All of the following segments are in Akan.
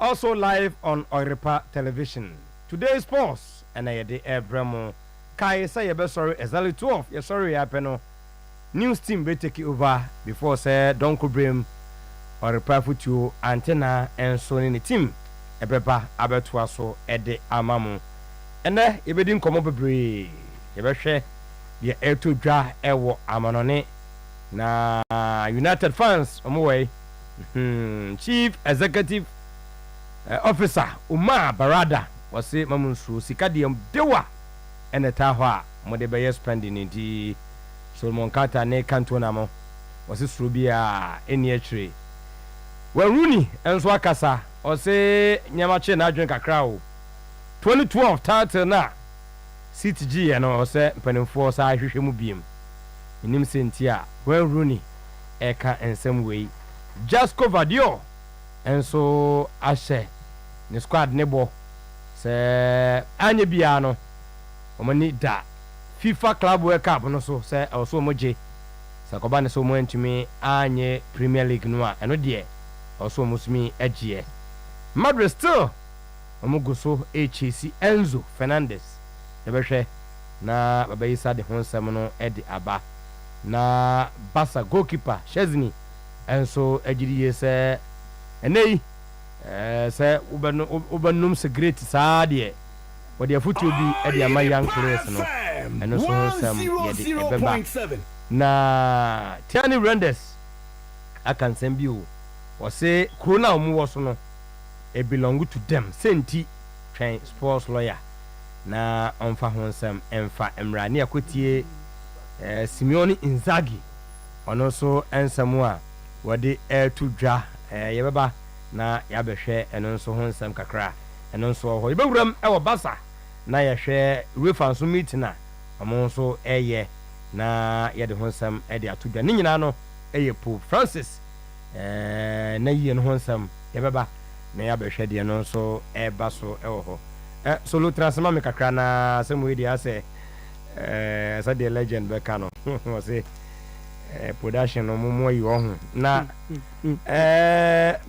Also live on Oyerepa television. Today's sports and I the Bremo. Kai say you sorry exactly 12. You sorry yapeno. News team be take over before say don't brim Oyerepa futu antenna and so in the team. Ebeba abetua so ede amamu. Ene yebedi nkomo bebre. Yebehwe ye eto dwa ewo amanone na United fans omwe. Chief Executive Officer Umar Barada was say mamunsu sikadium dewa ene ta ho a mode be spending ndi Solomon Kata ne kantona mo was suru bia eni atire Waruni enso akasa o say nyama che na adwen kakra o 2012 title na CTG no o say mpanimfo sa ahwehwe mu biem enim sentia Waruni eka ensem wei just covered yo enso ashe ne squad nebo se anye bia no omani da FIFA Club World Cup no so se also moje se ko ba ne so mo antimi anye Premier League no a eno de also musumi agie Madrid still omugo so HC Enzo Fernandez ebehwe na baba Isa de honsam no edi aba na Barca goalkeeper Chesney enso agiriye se enei se ubanum se great saade wo de afutu bi e de amayan players no eno so honsam ye de ebeba na Tiani Rendes akansem bi o wo se corona omu wo so no e belong to them senti train sports lawyer na onfa honsam emfa emra ne akotie Simeone Inzaghi ono so ensamu a wode to dwa yebeba na yabehwe eno nso honsam kakra eno nso ho yebewuram e wo Barca na yehwe UEFA so meet na amo nso eye na yede honsam e de atodwa ni nyina no eye Pope Francis na yie no honsam yebeba na yabehwe de no nso e ba so e wo ho solo transfer me kakra na semu ide ase sa the legend be kano o say production no mo yi ohun na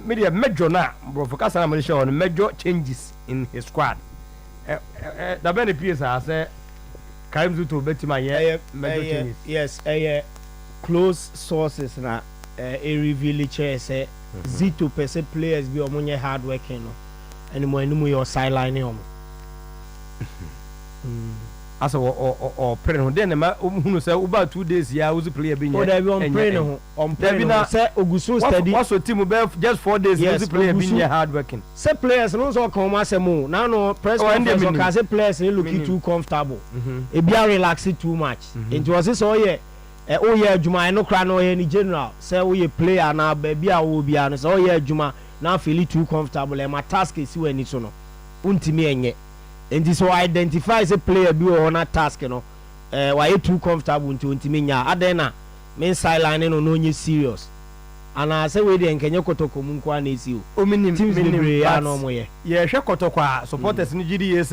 media major na bro focus na Malaysia on major changes in his squad da ben the PSA say Karim Zuto betima ye major changes yes close sources na reveal say Zito per players be omunye hard working no animo enimu your sideline omo asa o pray no den ma hunu say uba 2 days ya uzi player be nya o da bi on pray no on pray no say ogusu study what so team be just 4 days uzi player be nya hard working say players no so come asemo na no press conference o ka say players they look too comfortable e bia relax too much it was so ye o ye adwuma no kra no ye ni general say o ye player na ba bia wo bia no say o ye adwuma na feel too comfortable e ma task esi wani so no untimi enye. And so identify as a player be on a task, you know. Why you too comfortable to Intiminya? Adena, main sideline no no serious. And I say we then can you kotoko munkwa nisi. O minim ya no mo ye. Ye hwe kotokwa supporters ni gidi is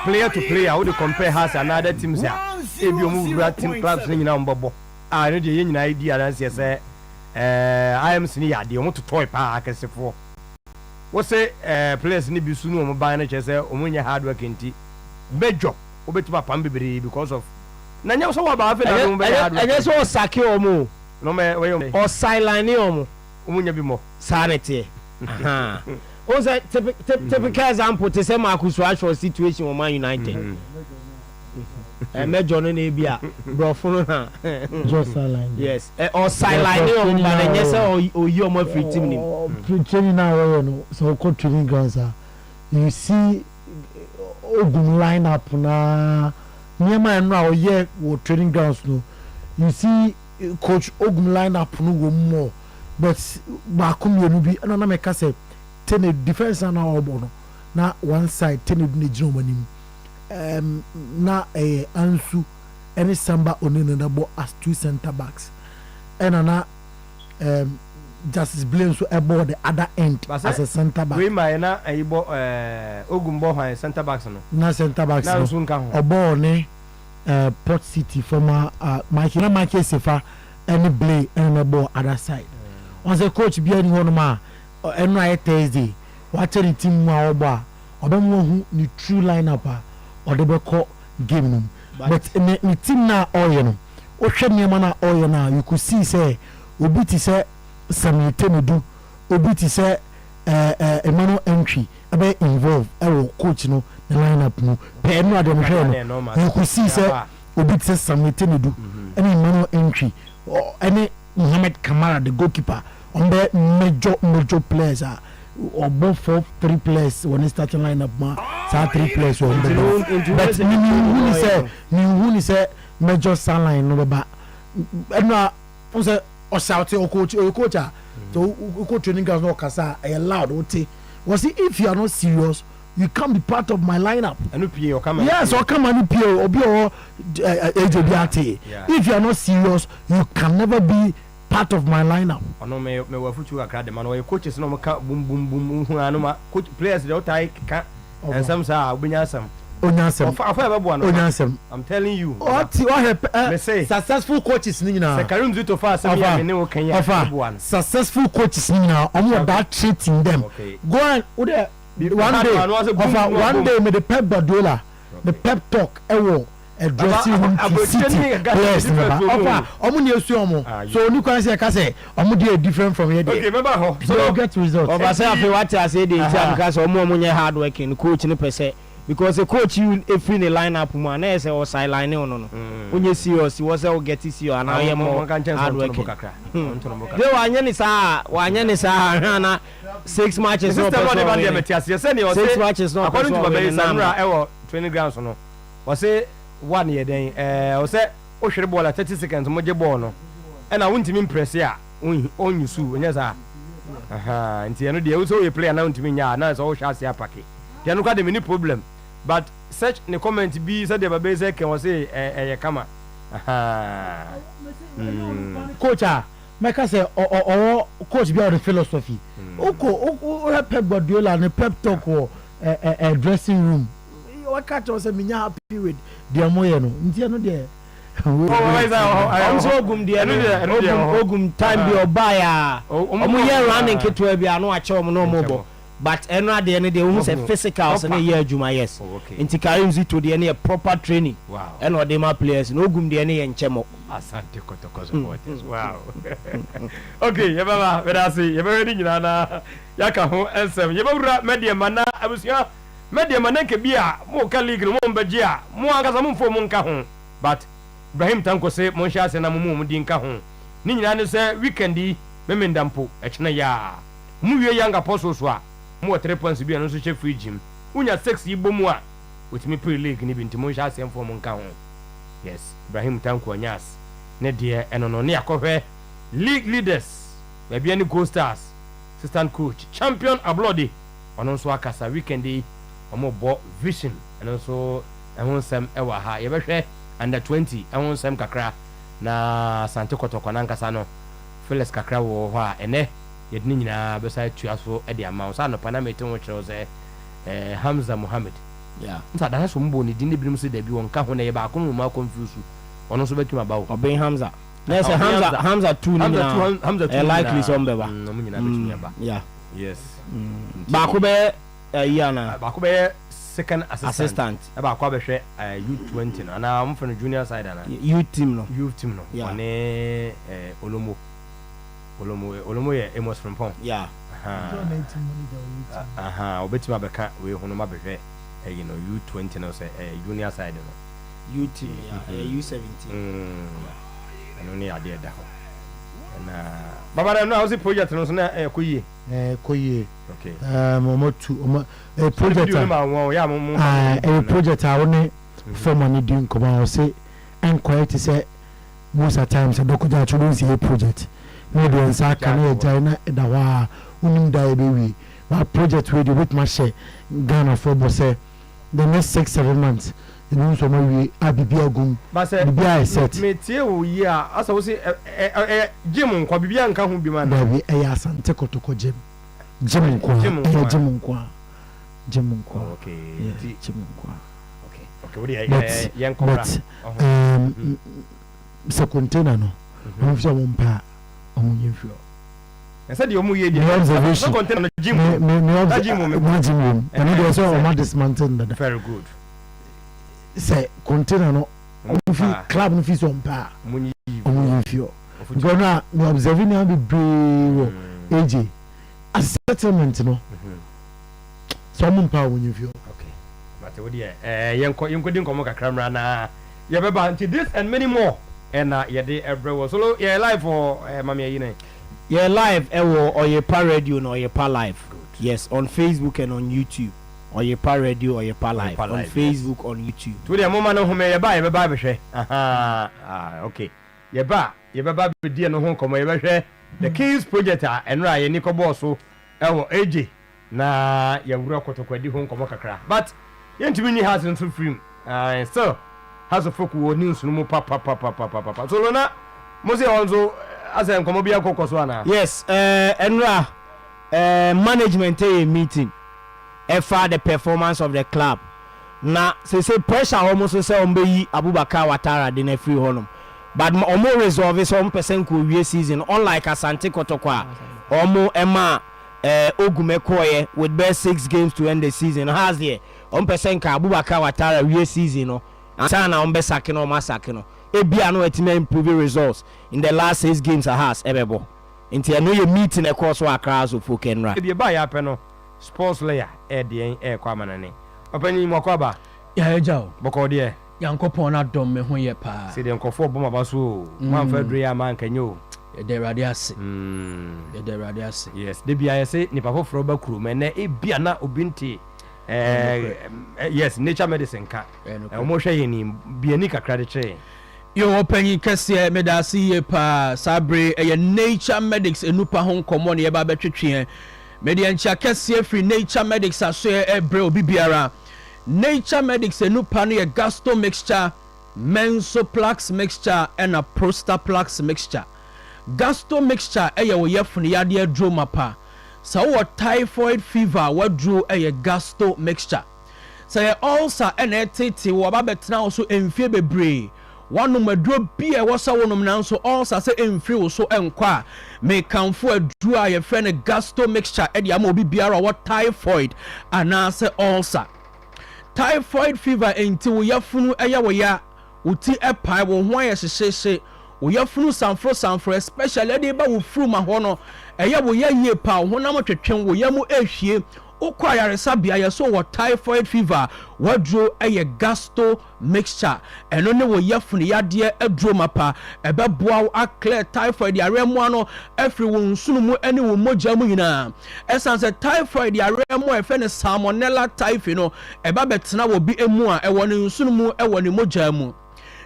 player to player. How they compare has another teams here. If you move that team clubs ni na mbabo. Ah no dey nyina idea dan say I am senior ya dey want to toy pa akesefo. What say players ni bi sunu o ban na chese o munya hard work enti bejo obetima pam bebere because of na nya so wa ba afi na no be hard work anya so sake o mu no me we o sideline o mu o munya bi mo sanity aha o say typical example to say Marcus Rashford situation o Man United mejo no na bia brofo no na just sideline yes or sideline o mu ba na nya say o yi o mo free team ni training now no so called training grounds you see ogun line up na nyema no a oye wo training grounds no you see coach ogun line up no wo more but ba come you bi na make say ten defense na obo no na one side ten na jiro manim na Ansu any Samba onene na bo as two center backs and na Justice Blaine so about the other end as a center back. We might na ayibo Ogumbo han center backs no. Na center backs no. Na so nka ho. Obo ne Port City former Mike Sefa any Blaine and na bo other side. On the coach bi ani hono ma eno ay Thursday watch the team wa oba obemo hu ni true lineup a odebeko game no but ni team na oye no o hwe niam na oye na you could see say obi ti say Samuel Temedu obi ti say Emmanuel entry abe involve coach no the lineup no pe no adem hwe no you could see say obi ti say Samuel Temedu and Emmanuel entry any Mohamed Kamara the goalkeeper on the major players or both 3 players when they start line up ma sa 3 players on the but who say major line no ba no o say o shout o coach so o training guys no kasa I allowed oti was it if you are not serious you can't be part of my lineup yes or come and PA or be or AJBRT if you are not serious you can never be part of my lineup. Ono me wa futu akra de man o coaches no ka boom boom boom hu anu ma coach players dey otai ka and some say obunyasam afa be bo anu I'm telling you what successful coaches ni na se Karim Zito fa say me ne o kan ya bo anu successful coaches ni na omo that treating them go on one day me the Pep Guardiola the pep talk ewo dressing room city players offer omo ni esu omo so oni kwan say ka say omo dey different from here okay remember how so get results over say afi what I say dey jam because omo nye hard working coach ni pese because the coach you free the lineup man na say o sideline no onye serious was say get serious and I am more hard working they wanye ni sa na 6 matches no person 6 matches no according to Babe Samra ewo training grounds no was say 1 year then o say o hwere ball 30 seconds mo je ball no e na wontimi impress ya on yusu onye sa nti eno de so we player na wontimi nya na so o hwa ase apake de no kwa de mini problem but search the comment be say the Babe say can was say kama coach make us say or coach be our philosophy o Pep Guardiola and Pep talk or dressing room what catch us me happy with the amoye no ntia no de ogum de ogum time be obaya omo ye running keto bia no ache omo no mobo but eno ade ne de who say physicals na ye adwuma yes nti Karim Zito de ne proper training and o de ma players no ogum de ne ye nchemo asante kotoko supporters wow okay ye baba we da say ye be ni nyina na yaka ho ensem ye bawura media mana abusia media mana ke bia mo ka league mo mbaji a mo anga sa mo mfo mo nka ho but Ibrahim Tanko say mo hia se na mo di nka ho ni nyina ne say weekend yi memendampo e kina ya mu wie yanga poso so a mo 3 points bia no so che free gym unya 6 yi bomu a otimi pre league ni bi ntimo hia se mfo mo nka ho yes Ibrahim Tanko anyas ne de eno no ne akohwe league leaders we bia ni Gold Stars assistant coach champion ablodi ono so akasa weekend yi omo bo vision eno so ehun sem ewa ha ye behwe under 20 ehun sem kakra na Sante Kotoko na nkasa no Felix kakra wo ho a ene yedini nyina besa tuaso e de amount sa no panamete wo kire ze Hamza Mohammed nta da so mbo ni dini birim se da bi won ka ho na ye ba ko mu ma confuse ono so betuma bawo obin Hamza na say Hamza 2 ni na Hamza 2 likely so mbeba no mu nyina betuma ba yes ba ko be yana ba ko be second assistant ba ko be hwe U20 no na am from junior side na youth team no one Olomo ye Amos from Pong obetima beka we hono ma behwe you know U20 no say junior side no UT U17 no ni ade da ho na baba no house project no so na koyi okay momo project project a woni form on the nkoba o say enquire say most of times a dokuja chudun see project no dey answer kan e jaina da wa unim da e bewi wa project we dey with my share Ghana for bo say the next 6-7 months you know so we abibia gum bibia set me tie wo yi a asa wo say gym nkwa bibia nka ho bi ma na bi e ya Sante Kotoko gym nkwa okay gym nkwa okay what dey yan kobra se container no on fi mo mpa on yefio I said you move observation. No content on the gym. Gym. And it was all about dismantling that. Very good. Say container no. Club no fees on par. Muni fio. Because now me observing now be brave AJ. A settlement no. Some power when you feel. Okay. But what dear you couldn't come a camera na. You have about this and many more. And yeah, they everywhere. So yeah, live for Mamia Yine. Yeah, live Oyerepa Radio and Oyerepa Live. Good. Yes, on Facebook and on YouTube. Oyerepa Radio, Oyerepa Live. On Facebook, yes. On YouTube. Today, Mama no home ya ba be okay. Ya ba be dia no home komo ya the Kings project and ra ye niko boss so AJ na ya wura kotokwadi home komo kakra. But yentimi ni house nso free. So has a folk wo news no mo pa. So Lona Mose also as I come bia kokoswa na. Yes, Enra management meeting for the performance of the club. Na say pressure almost say ombeyi Abubakar Watara dey na free honum. But omo resolve some person ko wie season unlike Asante Kotokwa. Omo Emma Ogumekoye with best 6 games to end the season. Has here on person ka Abubakar Watara wie season no. Sana on be sakino masakino. Ebia no etime improve results in the last 6 games has ebebo. Inti no ye meeting e course wa across of Kenra. Ebia ba ya pe no sports layer de kwa manane. Opani mokwaba. Ya ejao. Boko de. Yankopon na dom me ho ye pa. Se de nkofo boma baso. Man fa dre ya man kanyo. E de radiase. E de radiase. Yes, de bia ye se nipa foforo ba kuru me na ebia na obinti yes, nature medicine ka. Omo hwe ye ni biani kakra de che. Yo openyi kese medasi ye pa sabre nature medics enupa hon komo ne ye ba betwetwe. Mediancha kese free nature medics aso ebre obi biara. Nature medics enupa no ye gasto mixture, mensoplax mixture and a prostaplax mixture. Gasto mixture wo yefun yade adro mapa. Sa wo typhoid fever wadro gasto mixture. Say ulcer tete wo ba betena so emfie bebre. One madro bia wasa wonom nanso ulcer say emfie wo so enkwa. Me kanfo adru a ye friend gasto mixture am obi biara wo typhoid anase ulcer. Typhoid fever enti wo yafunu wo ya uti epai wo ho aye hyehyehye wo yafunu sanfro especially dey ba wo furu ma ho no wo ya yie pa wo na motwetwen wo yamu ehwie ukwa yaresa bia ye so wo typhoid fever wadro gasto mixture eno ne wo yafunu yade adro mapa ebeboa wo clear typhoid yare mu ano every wo nsunu mu ene wo mogya mu nyina esanse typhoid yare mu efe ne salmonella typhi no eba betena wo bi emu a ewo ne nsunu mu ewo ne mogya mu.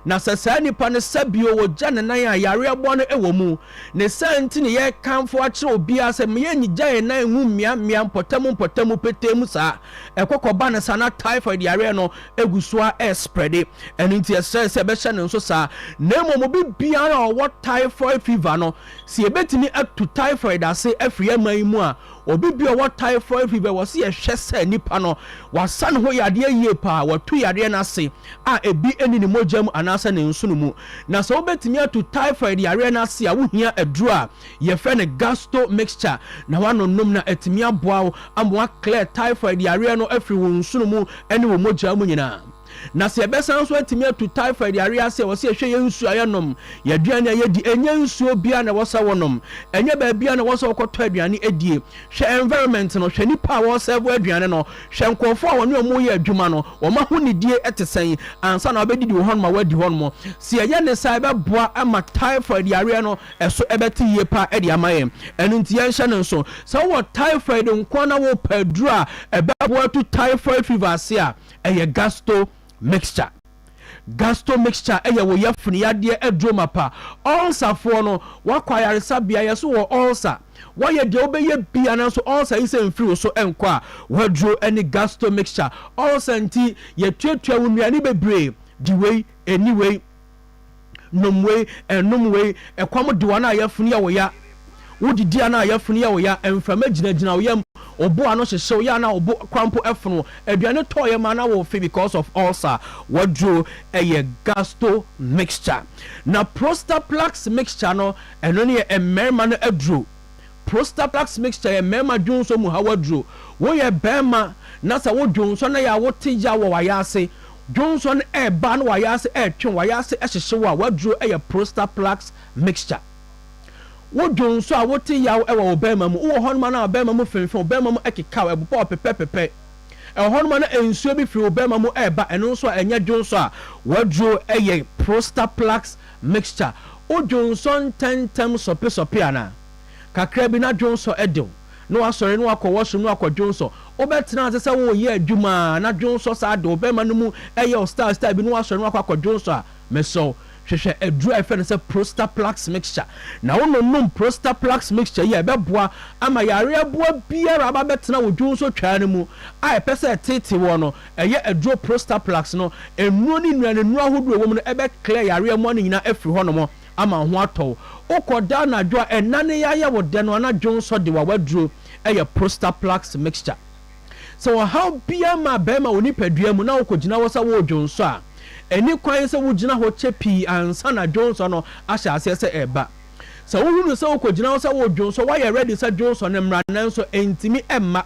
Na sasa nipa ne sabio wo gya ne nan a yare abo no ewo mu ne santi ne ye kanfo akire obi ase me ye gya ye nan hu mmia potamu petemu sa ekokoba ne sana typhoid yare no egusua spread enu nti se be hye ne nso sa na mo bi biara o typhoid fever no si ebetimi atu typhoid ase afria man mu a obi bi o typhoid fever wo se ye hwe sa nipa no wasan ho yade yie pa watu yade na ase a ebi eni ne mogam anasa ne nsunumu na so obetimi atu typhoid yare na ase a wo hia aduru a ye fe ne gasto mixture na wanonom na etimi aboa amwa clear typhoid yare no afri wo nsunumu eni wo mogam nyina. Na se besan so atimi atu typhoid yare ase wo se hwe ye nsu ayenom ye aduane ye di enye nsu obia na wo sa wonom enye ba bia na wo sa okoto aduane edie hwe environment no hwe nipa wo serve aduane no hwe nkofo a wone omo ye adwuma no wo ma ho ne die etesen ansa na obedidi wo hon ma wadi hon mo se ye ne sa be boa ama typhoid yare no eso ebeti ye pa edi amaye enu nti ye hye ne so so wo typhoid nkwa na wo padura ebe boa tu typhoid fever ase a gasto mixture. Gasto mixture wo yafuni yade adroma pa ulcer fo no wakwayare sabia yeso wo ulcer waye de obeye bia na so ulcer ise mfiri so enkwa wadro any gasto mixture ulcer nti ye tuatua wonnuane bebre diwei anyway nomwe enomwe ekwam de wana yafuni ya wo ya wodidi ana yafuni ya wo ya emframa ginagina wo yam obo ano hyehye ya na obo kwampo efono aduane toye ma na wo fe because of ulcer wadro gasto mixture na prostaplax mixture no eno ne emerma no adro Prostaplax mixture ye mema dwonso mu hawadro wo ye bema na sa wo dwonso na ya wo teja wo wayase dwonso na eba na wayase etwe wayase ehyehye wo wadro ye Prostaplax mixture wo dwonso a wo te yawo ewa wo bema mu wo honma na bema mu fenfen bema mu ekeka wo ebopo pepepepe honma na ensuo bi firi wo bema mu eba eno so enya dwonso a wadro ye Prostaplax mixture o dwonso tentem sope ana kakra bi na dwonso edew no asore no akọ washroom no akọ dwonso obetena ase se wo ye adwuma na dwonso sa de obema no mu eye star bi no asore no akọ dwonso a meso hwehwe adru efe ne se Prostaplax mixture na wo nom Prostaplax mixture ye beboa ama yare aboa biara ba betena wo dwonso twa ne mu a epese tete wo no eye adru Prostaplax no ennuo ni nnuane nnuo ahodo wo mu no ebe clear yare mo ne nyina afiri ho no mo ama ho atɔ okoda na dwa enane ya wo de no na dwonso de wa waduro eye Prostaplax mixture so how bia ma be ma oni padua mu na okogina wo sa wo dwonso a eni kwan se wo gina ho chepi ansa na dwonso no ahya ase se eba so wo hunu se okogina wo sa wo dwonso wa ye ready se dwonso ne mra nanso entimi emma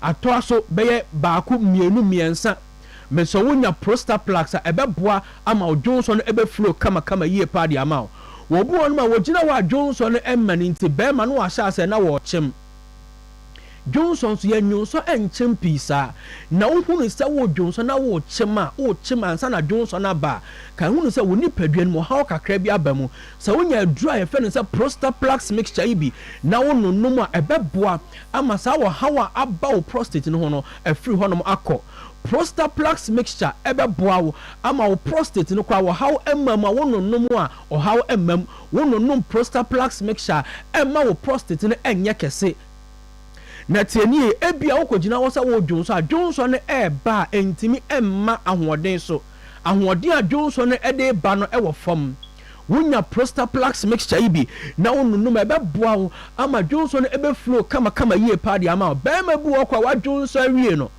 atɔ aso beye baako mienu miensa me so wonya Prostaplax a ebeboa ama odwonso no ebe flow kama yie pa de ama wo bu on ma wo gina wa dwonso no emma ni nti be ma no wa sha ase na wo kyem dwonso so ya nyonso enkyem pisa na wo hunu se wo dwonso na wo kyem a wo kyem ansa na dwonso na ba kan hunu se wo nipadua no ha kakra bi abamu se wonya adura ye fe ne se Prostaplax mixture ibi na wo nonnom a ebeboa ama sa wo hawa aba wo prostate no ho no afiri ho no akọ Prostaplax mixture ebeboa wo ama wo prostate no kwa wo how emam wo nonnom a o how emam wo nonnom Prostaplax mixture emma wo prostate no enye kese na tieni ebia wo kogina wo sa wo dwonso a dwonso no eba entimi emma ahoden so ahoden a dwonso no ede ba no ewo fam wonya Prostaplax mixture ibi na wo nonnom ebeboa wo ama dwonso no ebe flow kama yie pa de ama ba ma bu wo kwa wa dwonso awie no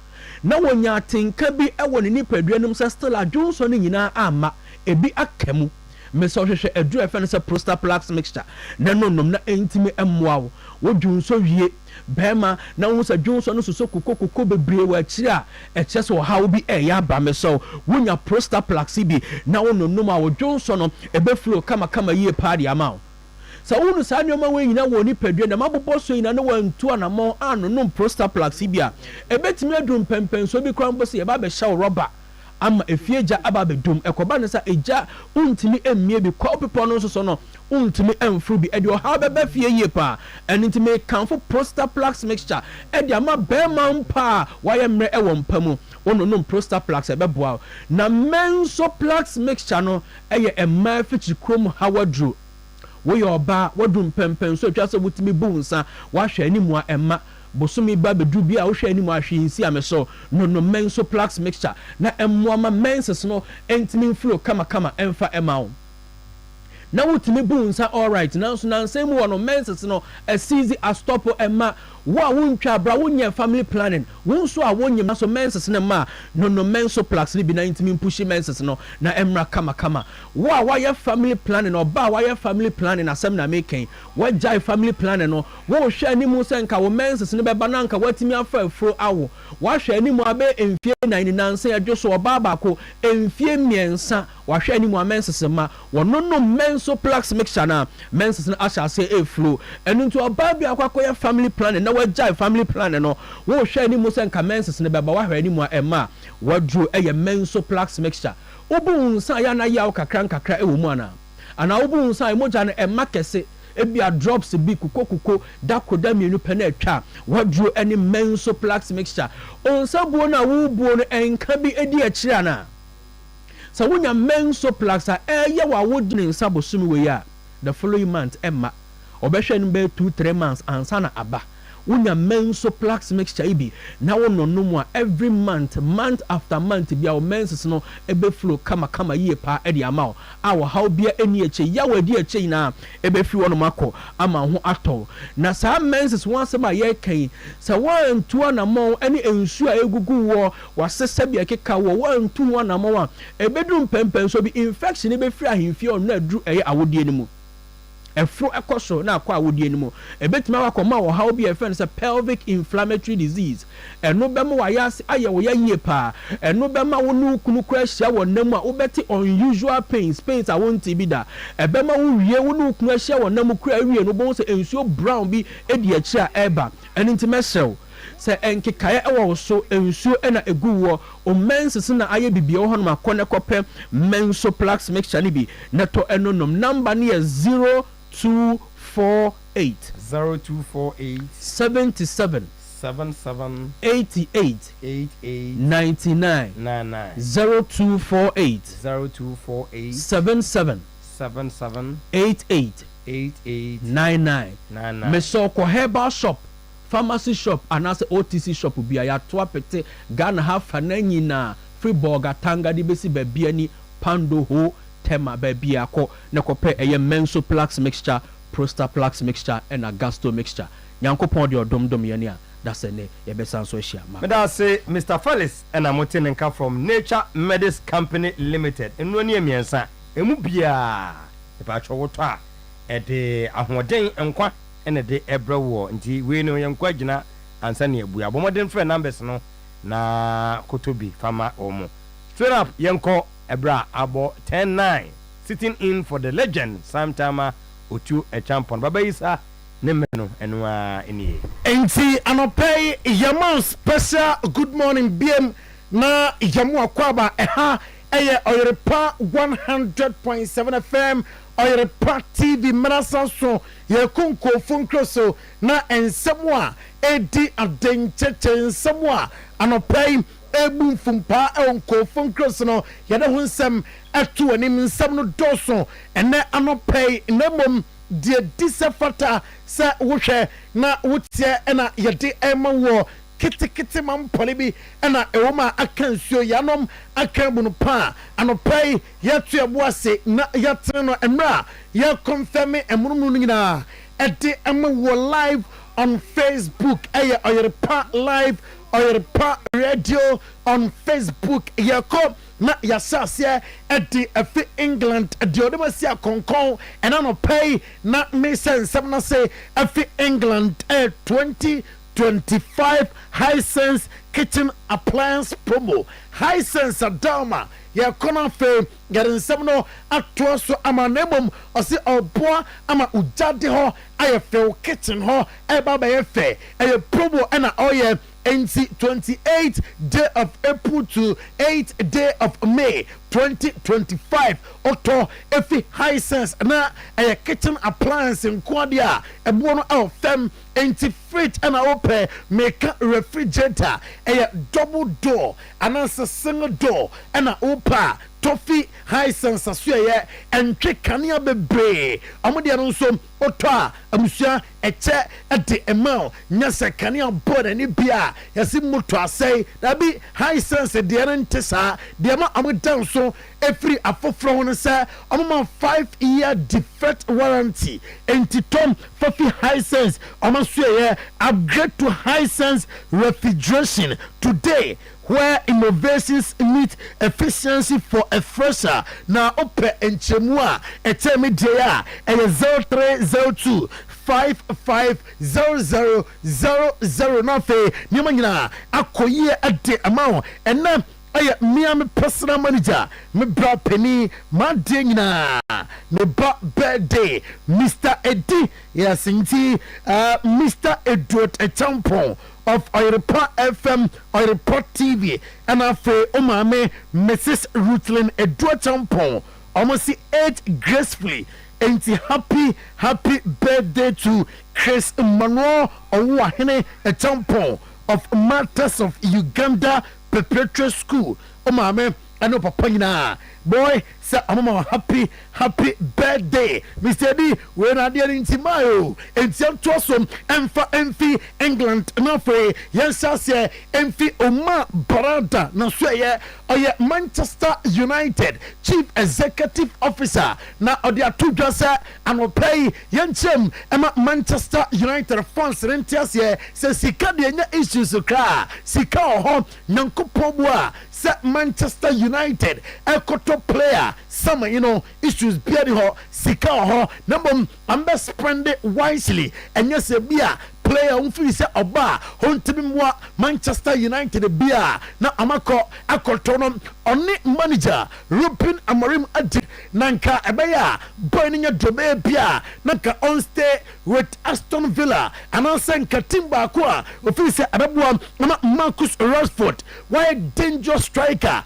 na wonya atenka bi ewo ne nipadua num se still adwonso no nyina ama ebi akamu meso hwehwe adu efe ne se Prostaplax mixture na nonnom na entimi emmoa wo dwonso wie bema na wo se dwonso no soso kokoko bebre wa akiri a eche so ha wo bi eya ba meso wonya Prostaplax bi na wo nonnom a wo dwonso no ebe flow kama yie pa de ama sa wonu sa nyoma we nyina wo ni padua na mabobɔ so nyina no wantu anamo anonom Prostaplax bi a ebetimi adum pempen so bi krambo se ye ba be hye rubber ama efieja aba bedum ekoba ne sa eja untimi emmie bi kwa pepo no so no untimi emfru bi edi o ha beba fie yie pa enintimi kanfo Prostaplax mixture edi ama be mampa waye mre ewo mpamu wononom Prostaplax ebeboa na Mensoplax mixture no eye emma fichi krom hawadru wo ye oba wadum pempen so atwa so butimi bu nsa wa hwe animu a emma bosumi ba bedu bi a wo hwe animu a hwe nsi ameso no Mensoplax mixture na emmo ama menses no entimi flow kama emfa emma na wutimi bu nsa all right na so na nsem wo no menses no a seize a stop emma wo a wontwa bra wonya family planning wo so a wonyem na so menses ne ma no Mensoplax ni bi na intimi pushi menses no na emra kama wo a waya family planning oba waya family planning asem na making wo jai family planning no wo hwe animu senka wo menses ne beba na nka watimi afa afro awo wo hwe animu abe emfie 99 adwoso oba baako emfie miensa wo hwe animu a menses ma wo no Mensoplax mixture na menses na asha se e flow enu nto oba bi akwakoya family planning na wajai family planning no wo hwe animu senka menses ne beba wo hwe animu a emma wadru eye Mensoplax mixture obu nsa ya na ya kakra ewo mu ana obu nsa emoja na emma kese ebia drops bi kuko dakoda mienu pene atwa wadru any Mensoplax mixture onsa buo na wo buo no enka bi edi akiri ana sa wonya Mensoplax a eye wa wodine nsa bosumi we ya the following month emma obehwe no be 2-3 months ansa na aba wonya Mensoplax mixture ibi na wo nonnom a every month after month bia o menses no ebe flow kama yie pa edi ama a wo how bia eni eche ya wadi eche na ebe fi wono makọ ama ho atọ na sa menses once ma ye kan sa wan tu anamo eni ensu a egugu wo wasesa bia keka wo wan tu anamo a ebedum pempen so bi infection ebe fi ahemfie onu aduru eye awodie ni mu efro ekoso na akwa wodie ni mo ebetuma wakoma wo how be a friend say pelvic inflammatory disease eno bema wa yase aye wo yie pa eno bema wo nu kunu kra hia wo nam a wobeti unusual pains a won't be da ebema wo wie wo nu kunu hia wo nam kra wie no bo say ensuo brown bi edi achi a eba eno ntimesel se enkekaye ewo so ensuo na egu wo o mense na aye bibie ho no makone kope mensoplax mixture ni bi neto enonom number ni 0248 77 88 99 0248 77 88 99 mesoko Herbal shop pharmacy shop and as OTC shop bi ya to apete Ghana hafa na nyina free burger tanga di besi bebia ni pando ho tema bebia ko na kope eye mensoplax mixture prostaplax mixture and a gasto mixture nyankopon de odomdom ye ne a that's ne ye be san so hia ma me da say Mr. Felix and amotin nka from Nature Medis Company Limited enu ne emiensa emu bia e ba twa woto a e de ahoden nkwa ene de ebrewo nti we no yenkwa gina ansa ne abu abomoden frɛ numbers no na kotobi fama omo straight up yenko ebra abo 109 sitting in for the legend sometime otu a champion baba isa ne meno enwa eni enti anopay yamon special good morning bm na yamu akwaba eha eye Oyerepa 100.7 FM Oyerepa TV Marasa so ye kunko funkroso na ensemwa edi adencheche ensemwa anopay ebu fumpa onko funkroso no yada hunsem atu anim nsem no doso ene anopay nemom die disafata sa wohwe na wotie na yede emawo kiti mampole bi na ewoma akansuo yanom akanbu no pa anopai yatu eboase na yatre no emra ya confirm emununu nyina ede emawo live on Facebook Oyerepa live Oyerepa radio on Facebook yako na yasase edi efi England edi odemasi akonkon ena no pay na me sense na say efi England 2025 Hisense kitchen appliance promo Hisense adama ya kona fe garin semno atwa so ama nemom osi oboa ama ujade ho ayefe kitchen ho eba ba yefe promo ena oye NC 28th day of April to 8th day of May 2025 Otto efi Hisense na a kitchen appliance in Quadia a bono of them NC fridge and open make refrigerator a double door and a single door and a opa toffee Hisense asuye and kania bebre amudi anonso otwa amusia eche ade emao nyasa kania board ani bia yasi moto asai da bi Hisense de rentesa de ma amudan so every afofro hono say amama 5-year defect warranty entitom fofi Hisense amasuye upgrade to Hisense refrigeration today where innovations meet efficiency for a fresher na ope enchemua etemi dia 0302 550000 na fe nyama nyina akoye ade amao ena aya Nyame personal manager me bra penny ma de nyina me ba birthday Mr. Eddie yasinti Mr. Edward Echampon of Oyerepa FM, Oyerepa TV, and after Omame, Mrs. Ruthlin Edward Champon, almost 8 gracefully, and happy birthday to Chris Manuel Owahene Champon of Martyrs of Uganda Preparatory School. Omame, I know Papa boy, say I'm happy birthday, Mr. D. When I did in Timayo, and some Tosom, Enfi England, Nafre, yes, I say, Enfi Oma Barada, Naswaya, or Manchester United Chief Executive Officer. Now, or there are two dresser and will pay Yanchem, Emma Manchester United funds rentias here, says Sika the issues of car, Sika home, Nanko Pobua, set Manchester United ekoto player some issues bear ho sika ho number ambe spend it wisely and yes bia player unfili se oba hontimi mwa Manchester United bia na amako akotono oni manager Ruben Amorim adi nanka ebeya boy nya dobe bia nanka on stay with Aston Villa and also nka timba kwa ofili se abebua Marcus Rashford why dangerous striker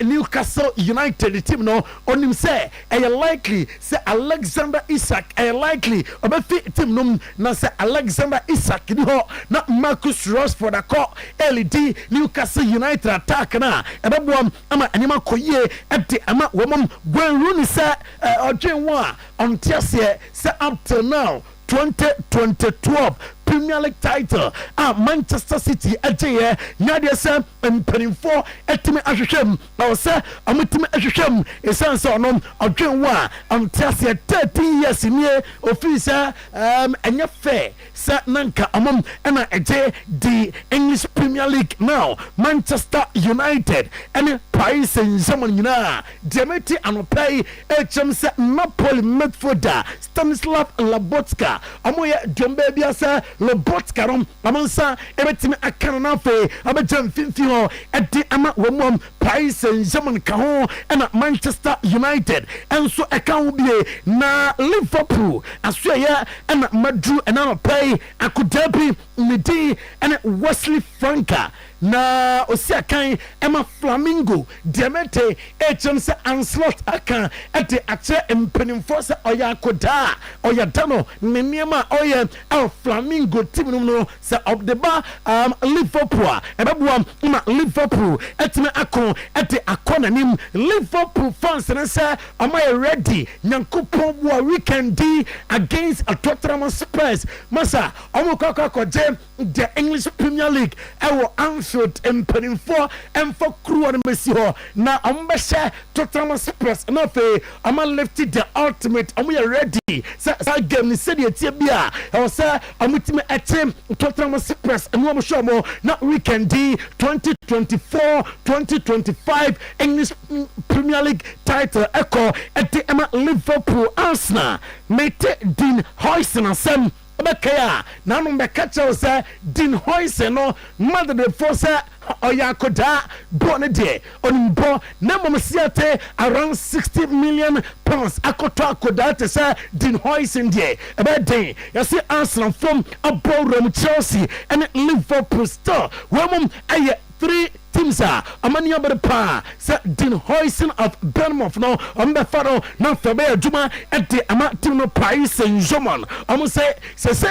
Newcastle United team no on him say likely say Alexander Isak likely obefi team no na say Alexander Isak ni ho na Marcus Rashford akọ LED Newcastle United attack na ebebo ama anima koye ede ama womom Bruyne say odwenwa on tiase say up till now 2012 Premier League title Manchester City ajaye nyade se mpenimfo etime ahwehwem na se ametime ahwehwem esanse onom odwenwa amtiase 30 years nie ofisa enye fair se nanka amom na eje the English Premier League now Manchester United and Paris Saint-Germain na Demeti anopai echem se Napoli midfielder Stanislav Lobotka amoye dombe bia se Lobotka rom amansa ebetime akana na fe abejam finfi ho edi ama womom Paris Saint-Germain ka ho na Manchester United enso eka wo bie na Liverpool asoye na Madrid na pay akudabi midi and Wesley Franca na osiakan ema Flamingo Demete echense Anslot akan ete ache mpenimfo se oya koda oya dano neniema oya Flamingo team no se of the bar Liverpool ebebuam ma Liverpool etime akon ete akona nim Liverpool fans na se am ready nyankopon bo weekend against a Tottenham Spurs masa omukaka the English Premier League ewo Anfield mpenimfo emfo kruwa na mesi ho na ombehye Tottenham Spurs na fe ama left the ultimate ready sa game ni said etie bia e say amutime eche Tottenham Spurs enu am show mo na weekend 2024-2025 English Premier League title echo ete ama Liverpool Arsenal mete din Hoysen asem Obekaya na no mbekacha say din Hoysen no mother the force oyakoda bone de onimbo na momsiate around 60 million pounds akoto akoda te say din Hoysen de ebeden you see Arsenal from abroad Chelsea and Liverpool store wemum aye 3 teams amani oberpa say din Hoysen of Bournemouth no ombefaro na febe aduma ede ama team no Paris Saint-Germain omo say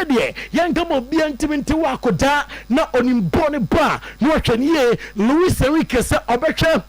de yanka mo bia ntiminti wa koda na onimbo ne ba no hwaniye Luis Enrique say obetwe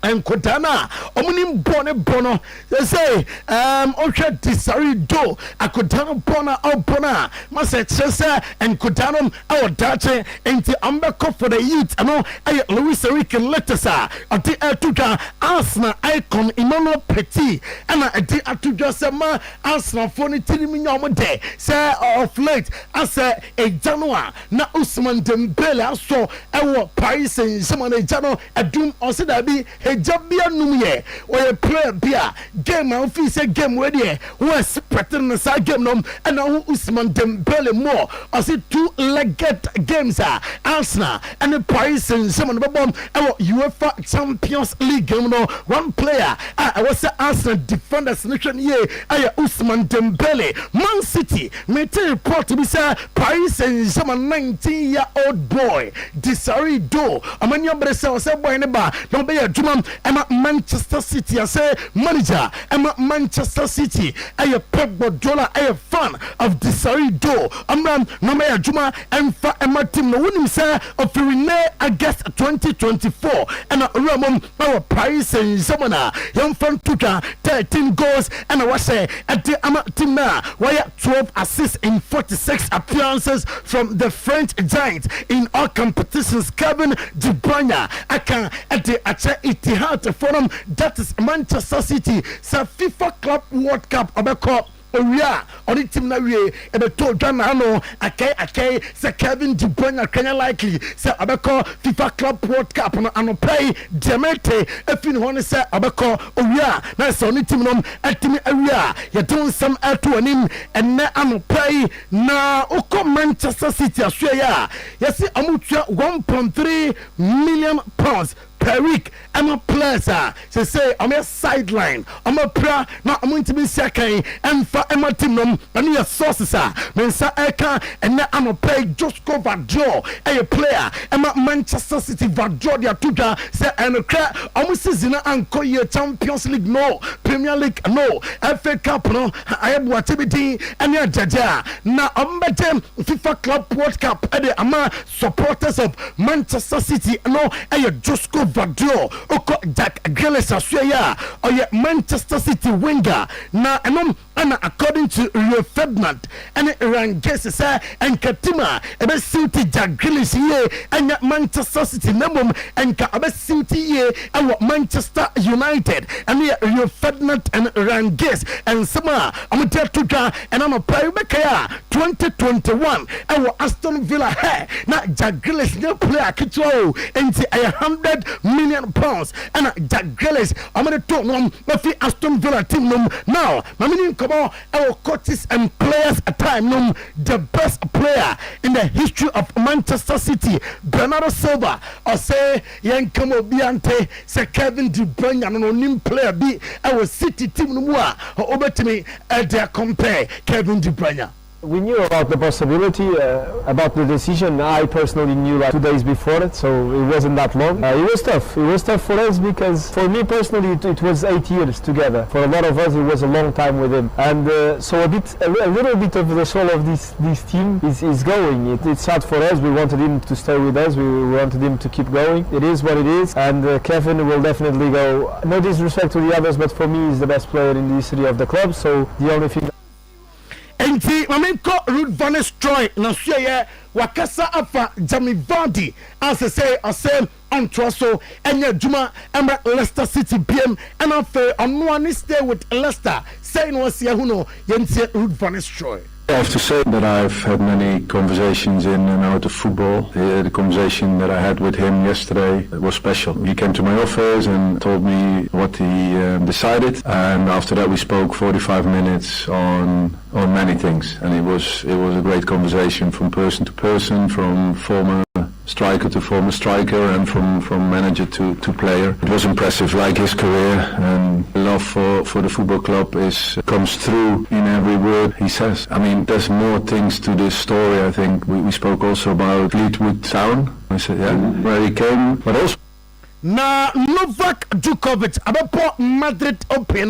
enkodana omunim bone bono say ohwe disari do akodana bona obona mase chese enkodana awodache enti ambeko for the youth ano ay Luis Enrique letesa ati atuka Arsenal icon Emmanuel Petit ana ati atuka sema Arsenal phone tirimi nyomde say of late ase ejanua na Usman Dembele aso ewo Paris Saint-Germain ejano adum osidabi Jabia numye or player bia game office game ready was pretend sa game nom and Usman Dembele more as it 2-legged games Arsenal and the Paris Saint-Germain bomb UEFA Champions League game no one player I was Arsenal defenders nation ye Usman Dembele Man City made report to be say Paris Saint-Germain 19-year-old boy Desiree Do amanya bresa say boy ne ba no be adwuma Emma Manchester City I say manager Emma Manchester City a Pep Guardiola a fan of Desiree Do amram no me adwuma emfa Emma team no win say of Renee August 2024 and Ramon our Paris Saint-Germain young fan tuka 13 goals and I say at the Emma team na why 12 assists in 46 appearances from the French giant in all competitions. Kevin De Bruyne aka at the Etihad Forum that is Manchester City sa FIFA Club World Cup obeko Oria on the team na we e be to dwana no akai say Kevin De Bruyne Kenya likely say abeko FIFA Club World Cup no anopay Demete efin ho ne say abeko Oria na say on the team no atimi awia ye don some ato anim enne anopay na oko Manchester City asua ya yesi amutua 1.3 million pounds per week. I'm a player. Say I'm a sideline. I'm a prayer. Now I'm going to be second. And for Emma team, I need a sources. Mensa Eka and now I'm a pay just go Vadio. A player. I'm a Manchester City Vadio. They are two. Say and a crack. I'm season and call you Champions League. No Premier League. No FA Cup. No I have what TBT and your Jaja. Now I'm better FIFA Club World Cup. And I'm a supporters of Manchester City. No I just go Vadio oko Jack Grealish asua or ye Manchester City winger na enom ana according to Rio Ferdinand and Rangers say and Katima ebe City Jack Grealish ye and Manchester City namum and ka ebe City ye and Manchester United and ye Rio Ferdinand and Rangers and sama amutia tuka and I'm a play bekaya 2021 and Aston Villa hey na Jack Grealish no player kitwo enti 100 million pounds and Jack Grealish I'm going to talk no mafi Aston Villa team now my meaning come on our coaches and players at time the best player in the history of Manchester City Bernardo Silva or say Yankamo Biante say Kevin De Bruyne and no player be our City team no over to me they compare Kevin De Bruyne. We knew about the possibility, about the decision. I personally knew like 2 days before it, so it wasn't that long. It was tough. It was tough for us because for me personally it was 8 years together. For a lot of us it was a long time with him. And so a little bit of the soul of this team is going. It's sad for us. We wanted him to stay with us. We wanted him to keep going. It is what it is. And Kevin will definitely go. No disrespect to the others, but for me he's the best player in the history of the club. So the only thing Enti mamenko Ruud van Nistelrooy na suye wakasa afa Jamie Vardy as I say on Trosso enya juma emra Leicester City BM and afa onwani stay with Leicester saying was yahuno yentie Ruud van Nistelrooy. I have to say that I've had many conversations in and out of football. The conversation that I had with him yesterday was special. He came to my office and told me what he decided, and after that we spoke 45 minutes on many things, and it was a great conversation from person to person, from former striker to former striker, and from manager to player. It was impressive, like his career, and love for the football club comes through in every word he says. I mean, there's more things to this story. I think we spoke also about Fleetwood Town. I said, yeah, where he came, but also na Novak Djokovic abepo Madrid Open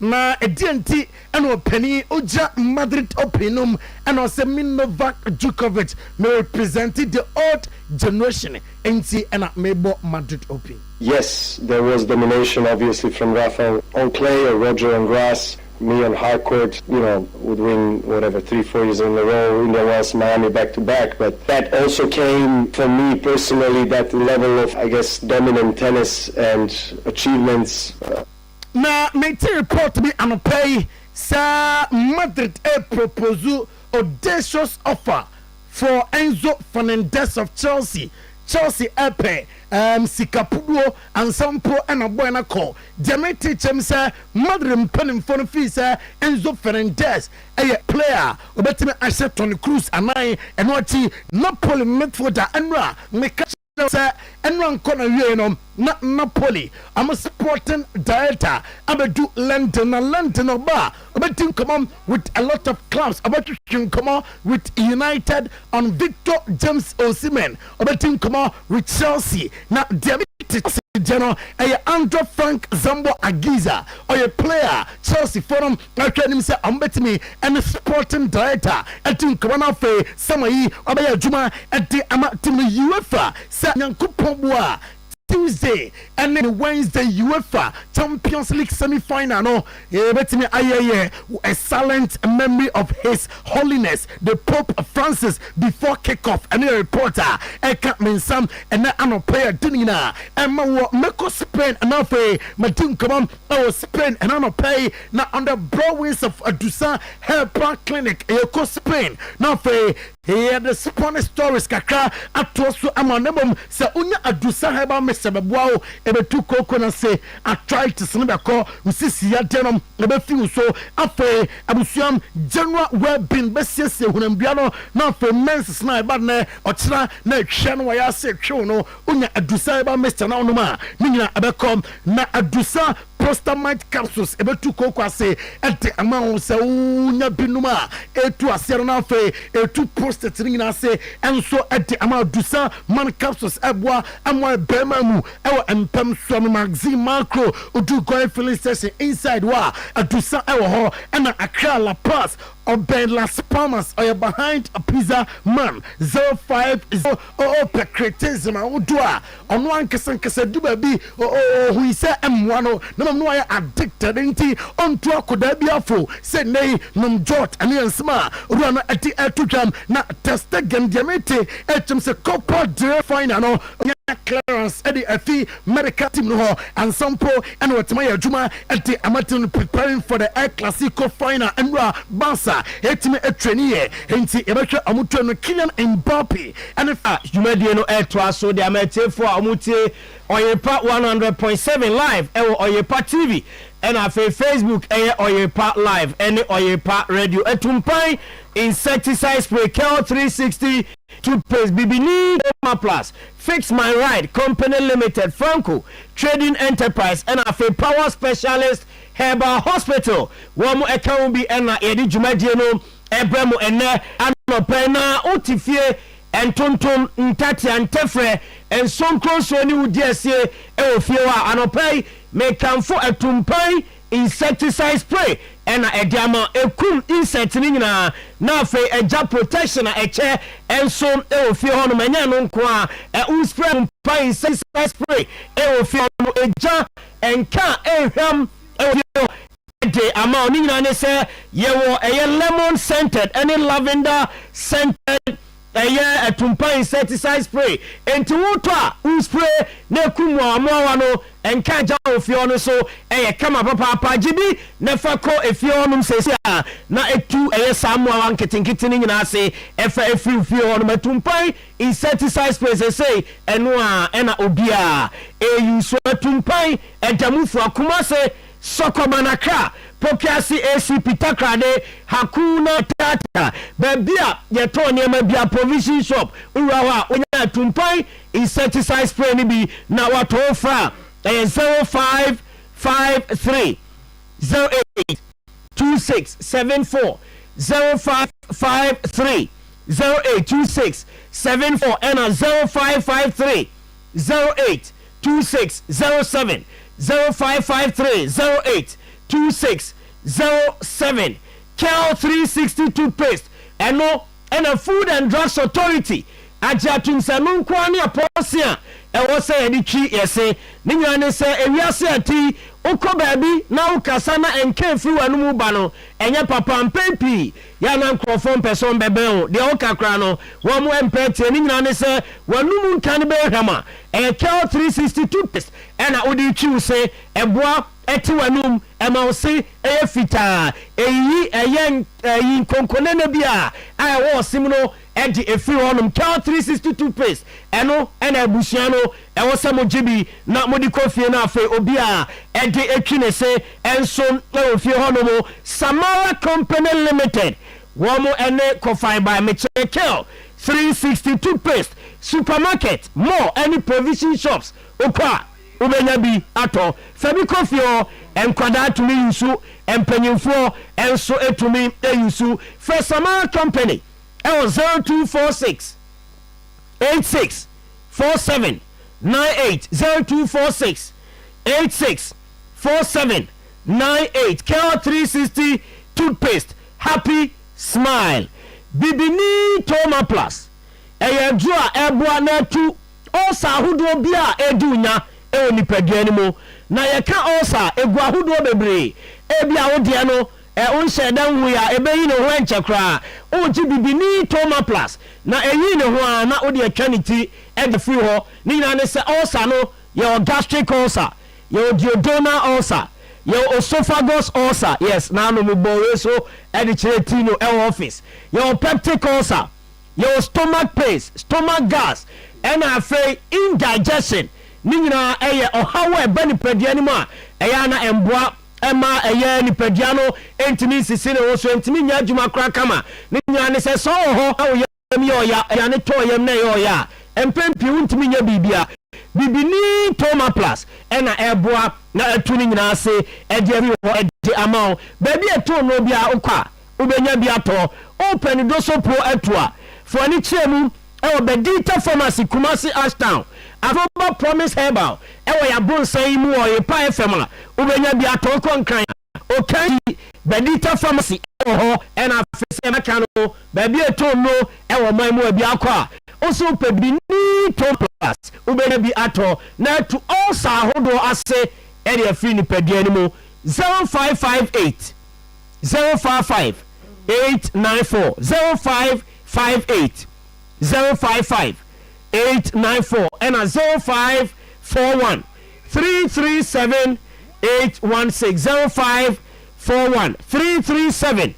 na edienti eno penny oja Madrid Openum and also Novak Djokovic may represent the old generation enti and mebo Madrid Open. Yes, there was domination obviously from Rafa on clay or Roger on grass. Me on hard court, would win whatever 3-4 years in a row. India was Miami back to back, but that also came for me personally, that level of, I guess, dominant tennis and achievements. Na meti report me anopay sa Madrid propose audacious offer for Enzo Fernandez of Chelsea epe sikapudo and sampo and a buena call. Jamaica Chemsa, Madrid Penim for fees, Enzo Fernandez, a player, Obetima Asset on the cruise, and watching Napoli midfielder Enra, and run corner not Napoli. I'm a sporting director. I'm a do London or bar. About to come on with a lot of clubs. About to come on with United on Victor James Osimhen. About to come on with Chelsea. Now, General, Andrew Frank Zambo Agiza, or a player, Chelsea Forum, I can him say, I'm betting me, and a sporting director, at Kumanafe, Samayi, Abaya Juma, at the Amatim UEFA, Sanyan Kupomwa. Tuesday and then Wednesday UEFA Champions League semi-final. No, a silent memory of His Holiness the Pope Francis before kickoff. And a reporter, Eka Mensam, and an player Dinina, and Meko Spain, and now for Matin Kabam, Spain, and an pay now under broad wings of Adusa Herbal Clinic, Eko Spain, now for here the Spanish stories kakra atoso amanebom se unya Adusa Herbal Mesebabo ebe tu koko na se arthritis no beko usisi ya denom ebe fi so afa abusuam general well-being besiese hunambia no na afa menses na eba na ochira na hwe no ya se hwe no unya Adusa Herbal Mester na onuma ni nyina ebeko na Adusa prostamite capsules ebetu koko ase ete amawo se unya binuma etu asere na afa etu prostate nyina ase enso ete Adusa man capsules ebwa amwa bema mu ewo empem so magazine macro udu go filling station inside wa Adusa ewo ho na Accra La Paz or Ben Las Palmas or you're behind a pizza man 050 pecretism udua on one kesen do baby who is M1 no I addicted inti on to akoda biafo say nay num jot and sma run at the jam na test again diamete etum se copper dire final no clearance at the FE medical team no and some pro and what my juma at the amateur preparing for the El Clasico final and Barca etime etrenie enti ebetwa amuto no Kylian Mbappe and if Jumadi no etwa so the amateur for amutie Oyerepa 100.7 live Oyerepa TV and Facebook Oyerepa live and Oyerepa radio etumpai insecticide spray Kel 360 toothpaste Bibini Plus Fix My Ride Company Limited Franco Trading Enterprise and power specialist Herbal Hospital Womo Ekambi ena edi Jumadi no ebremo ene anopena otifie entontom ntati antefre ensonkron so ni udiesie eofiewa anopai mekamfo etumpai insecticide spray ena ediama ekum insect ni nyina na afi eja protection na eche enso eofie hono manya no nko a unspray pai insecticide spray eofie hono eja enka ehwam de ama oni nyina ne se yewo lemon scented any lavender scented atumpa insecticide spray enti woto a spray na kumu amoa no enka ja ofio no so kama papa gibi na fako efio no sese a na etu samoa wan ketinkitini nyina ase efio no matumpa insecticide spray sese eno a ena obia so atumpa entamufu akumase Sokomanaka, Pokiasi AC Pitakrade, Hakuna Tata, Babia, Yatonia Mabia Provision Shop, Urawa, Uya Tumpai, insecticide spray nibi, Nawatofa, 0553 08 2674 0553 08 2674 and 0553 08 2607 0553 08 2607 Kel 360 toothpaste and a Food and Drugs Authority Ajatun Sanun Kwani Aposia and was saying yese Ninyane say ewiase ati uko baby na ukasana and came through anumu bano enya papa mpepi ya na nkrofon person bebe de okakra no wo mo empete ninyane say wanumu nkane be hama Kel 360 toothpaste and a odi chiu say eboa eti wanum emausi fita eyi konkone na bia wo simno edi efi honum Kel 360 toothpaste eno ena abusiano ewo samo jibi na modi kofie na afi obi a edi etwine se enso efi honum Samara Company Limited womo ene kofai by Kel 360 toothpaste supermarket more any provision shops okwa ubenya bi ato fabi kofio enkwada tumi yusu empanyimfo enso etumi eyusu for Samara Company 0246 86 47 98 0246 86 47 98 Kel 360 toothpaste happy smile Bibini Toma Plus eyadua ebua na tu ulcer ahodoɔ bi a edunya ɛwɔ nipadua no mu na yɛka ulcer egu ahodoɔ bebree ebi a wodeɛ no unhyɛ dan hu ya ebeyi ne ho enkyɛ koraa ogye bibini toma plus na eyi ne ho a na wode atwa ne ti ɛde firi hɔ ne nyinaa ne sɛ ulcer no yɛ gastric ulcer yɛ duodenal ulcer yɛ esophagus ulcer yes na no me bɔre so ɛde kyerɛ ti no ɛwɔ office yɛ peptic ulcer yɛ stomach pains stomach gas ɛna afei indigestion ne nyinaa ɛyɛ ɔhaw ɛbɛ nipadua no mu a ɛyɛ na ɛmboa ɛma ɛyɛ nipadua no ɛntumi sisi ne ho so ɛntumi nya adwuma koraa kama ne nyinaa ne sɛ sɛ ɔwɔ hɔ ɛwɔ yɛm yɛ ɔya ɛyɛ ne tɔ yɛm na ɛyɛ ɔya a mpɛmpii wontumi nya biribia bibini toma plus ɛna ɛboa na ɛtu ne nyinaa ase ɛde ɛbi hɔ ɛde ama wo baabi ɛto no bi a wokɔ a wobɛnya bi atɔ wopɛ do so po ɛto a fo ani kyerɛ mu ɛwɔ Bɛdita pharmacy Kumasi Ashtown Afoba Promise Herbal ɛwɔ yabonsan yi mu wɔ Yepa FM a wobɛnya bi atɔ kɔnkran okan Bɛdita pharmacy ɛwɔ hɔ ɛna afɛsɛ mɛka no baabi ɛto no ɛwɔ man mu abi akɔ a also pɛ bi ni ton plus wobɛnya bi atɔ na to all sa ahodoɔ ase ɛde afiri nipadua no mu 0558 055 894 0558 055 894 and a 0541 337 816 0541 337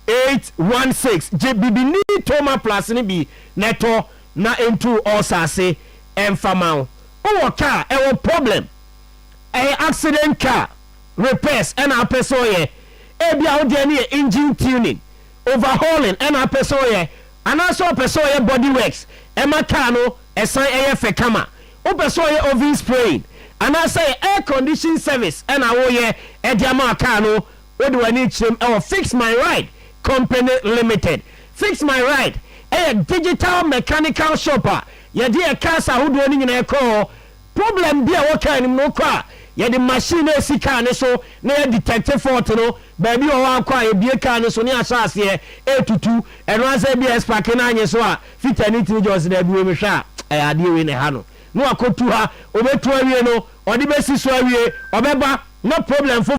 816 JBB ni toma plus ni bi neto na into osase emfamao o car e problem accident car repairs and a person ebi a wode ne engine tuning overhauling and a person and also person body works ema car no esan fe kama o person oven spraying and I say air condition service and a wo ye e dia ma car no wo de wani chim e fix my ride company limited fix my ride a digital mechanical shopper ye de car sa hodo ni nyina ko problem bia wo car ni no kwa ye de machine esi car ne so na ye detect fault no baby o wa kwa e bie car ne so ne asase e etutu eno ase bia spark na anye so a fitanity just na bi we me hwa ade we ne ha no no akotu ha obetu awie no ode besi so awie obeba no problem for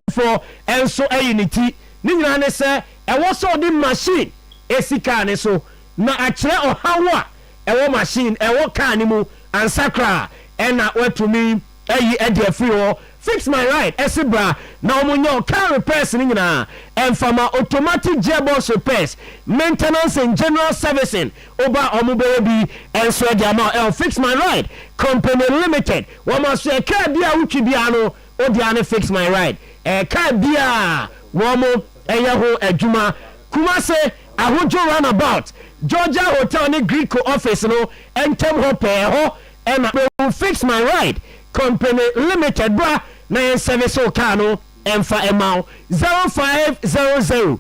enso ayiniti ni nyina ne se e wo so di machine esi car ne so na akire ohawo a e wo machine e wo car ni mu ansakra ena watumi ayi ade afiri ho fix my ride esibra na omunyo car repairs ni nyina enfama automatic gearbox repairs maintenance and general servicing oba omubere bi enso ade ama fix my ride company limited woma so car bia wutwi bia no odi ane fix my ride car bia womo eyeho adwuma Kumase ahojo runabout Georgia Hotel ni Greek office no entem ho pe ho and fix my ride company limited bra na service o car no emfa emao 0500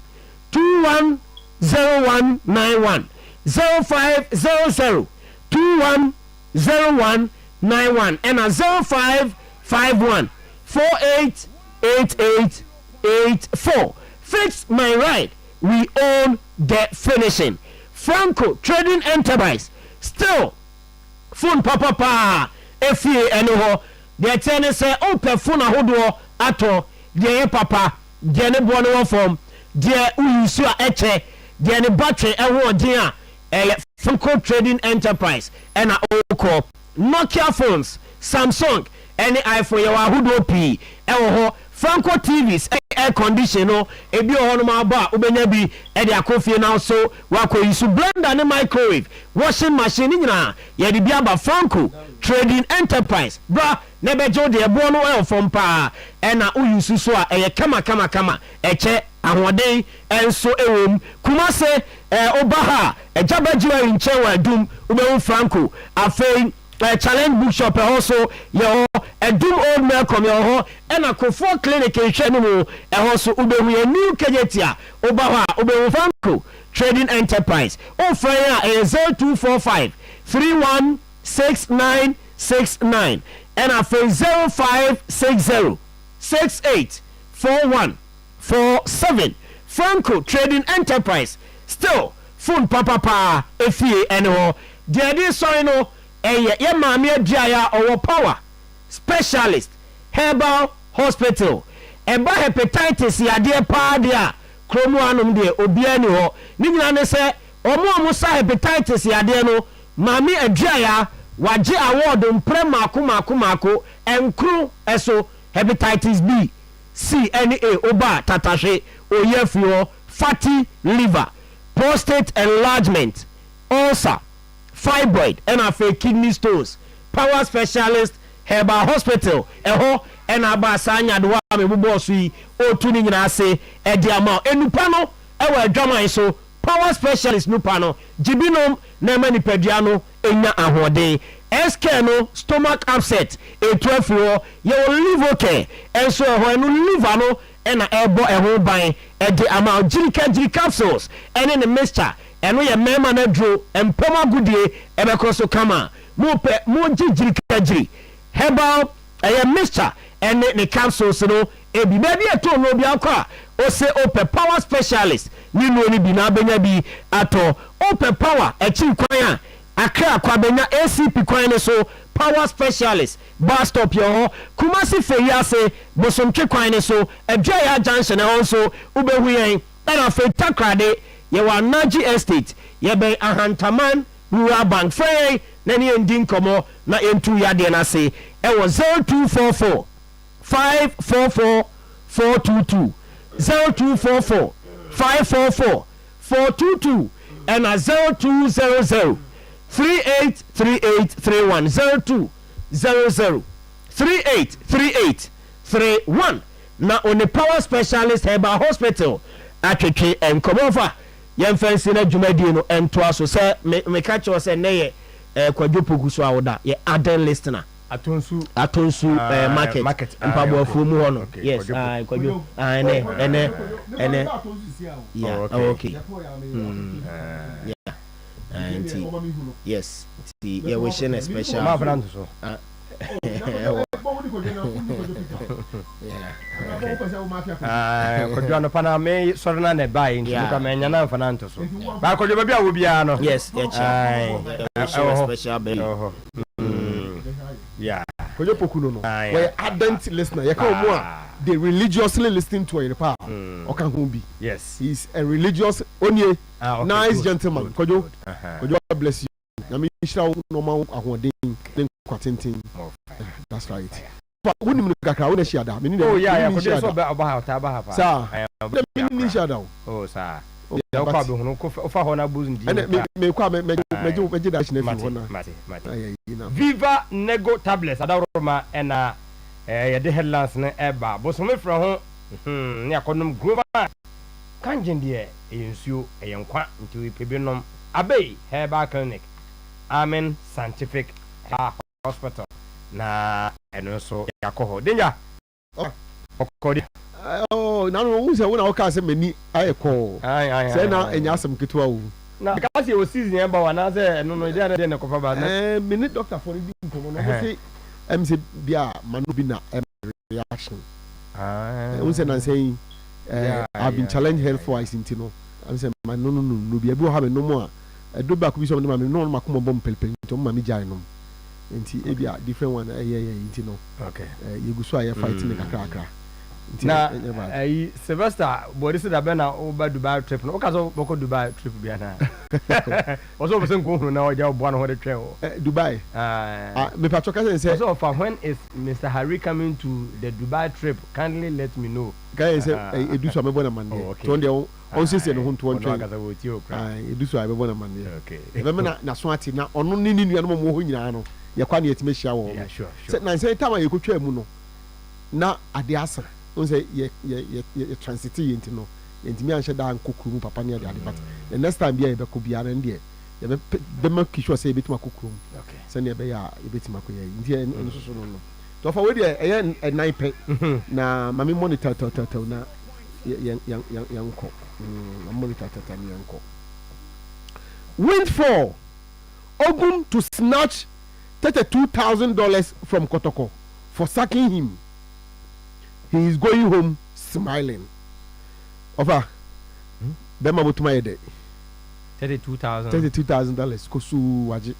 210191 0500 210191 and a 0551 488884 fix my ride we own the finishing Franco Trading Enterprise still phone papa efie eno ho de tene se open phone ahodo ato de papa de ne bo no form de uyusu a eche de ne battery ewo din a Franco Trading Enterprise ena oko Nokia phones Samsung any iPhone ya ahodo pi ewo ho Franco TVs air condition no ebi ho no ma ba obenya bi e de akofie na so wakoyisu blender ne microwave washing machine nyina ye de bi aba Franco Trading Enterprise bra ne bejo de ebo no e from pa e na uyusu so a e kama eche ahoden enso ewom Kumase obaha ejabajiwa nche wa dum ubewu Franco afei challenge bookshop also your edum old Malcolm your and a Kofo clinic in Chenu also ubewu a new kejetia obaha ubewu Franco Trading Enterprise fire 0245 316969 and a 0560 684147 Franco Trading Enterprise still phone papa efie eno there this sorry no ye maame aduaya owo power specialist Herbal Hospital eba hepatitis yade pa dia kromu anom de obia ni ho ni nyina ne se omo sa hepatitis yade no maame aduaya waje award mpre mako enkru eso hepatitis B C N A oba tatashe oyefio fatty liver prostate enlargement ulcer fibroid and kidney stones power specialist Herbal Hospital eho and abasanya de wa me bobo yi otu ni nyina ase e de ama enupa no e wa adwaman so power specialist nupa no jibinom na mani padua no enya ahode SK no stomach upset etwafo ye liver care enso eho no liver no ena ebo eho ban e de ama jiri capsules ene ne mixture eno ye mema na dro empoma gudie ebekọ so kama mo pe mo jiri Herbal mixture and the capsules no ebi baby eto no bi akwa o se ope power specialist ni no ni bi na benya bi ato ope power echi kwan a akra kwa benya ACP kwan ne so power specialist bus stop yo Kumasi Feyase bosomtwe kwan ne so edwa ya junction e so ubehu yen na fe takrade ye wa Naji estate ye ben ahantaman rural bank frey na ni endin komo na entu yade na se e wo 0244 544 422 0244 544 422 and 0200 383831 0200 383831 na on the power specialist Herbal Hospital atwetwe enkomofa yemfansi na dwumadi no ento aso se me catch us say kwadwopogu so awoda ye aden listener atonsu market mpabo afu mu ho no yes kwadwo ene yeah okay yes yeah we share special ma brand so kwadwo no pana me soro na ne bai nti ka me nya na mfa nto so ba kwadwo ba bia wo bia no yes yeah special baby yeah kwadwo pokuno no we ardent listener ye ka omo a they religiously listen to Oyerepa oka ho bi yes he's a religious onye nice gentleman kwadwo bless you na me shira no ma ahoden den kwatentin that's right woni mu kakra wona shia da me ni oh yeah kwadwo so ba ha ta ba ha pa sa me ni shia da oh sa ya kwa be hunu ko fa ho na buzu ndi me kwa me da shi na fi ho na mate Viva Nego tablets adaroma ena ye de headlines na eba bo so me fra ho ne akonom global kanjin de ensuo eyenkwa nti we pebenom abei Herbal clinic Amen Scientific Hospital na eno so yakoho denja okodi na no wu se wona o ka se mani ayeko se na enya asem ketwa wu na because you season eba wana se no de na kofa ba na mini doctor for di nkomo no say MC bia manu bi na reaction we say na say I've been challenged health wise intino I'm say no bi ebi o ha me no mo a do back bi so no ma me no makomo bom pelpel nto ma me jai no enti ebi a different one intino okay yeguso aye fighting kakra na Sylvester body say da be na over Dubai trip no okazo boko Dubai trip bia na oso be nko hunu na oja obo na ho de twe o Dubai me pa choka say so for when is Mr. Harry coming to the Dubai trip kindly let me know guys say edu so amebo na man to de on say no ho to on twen edu so amebo na man okay e be na so ati na ono ni nua no mo ho nyina no ye kwa na yetime hia wo say na say time ye kotwa mu no na ade asa on say ye transit yenti no yenti mi anhye da nkokuru papa ne ade but the next time bia ye be ko bia na ndie ye be ma kisho say betuma kokuru okay say ne be ya ye betuma ko ye ndie en so no to for we dey e nine pe na mami monitor na yanko monitor ni yanko windfall Ogum to snatch $32,000 from Kotoko for sacking him. He is going home smiling. Over. Bema botuma yede. $32,000. $32,000. Kosu waji.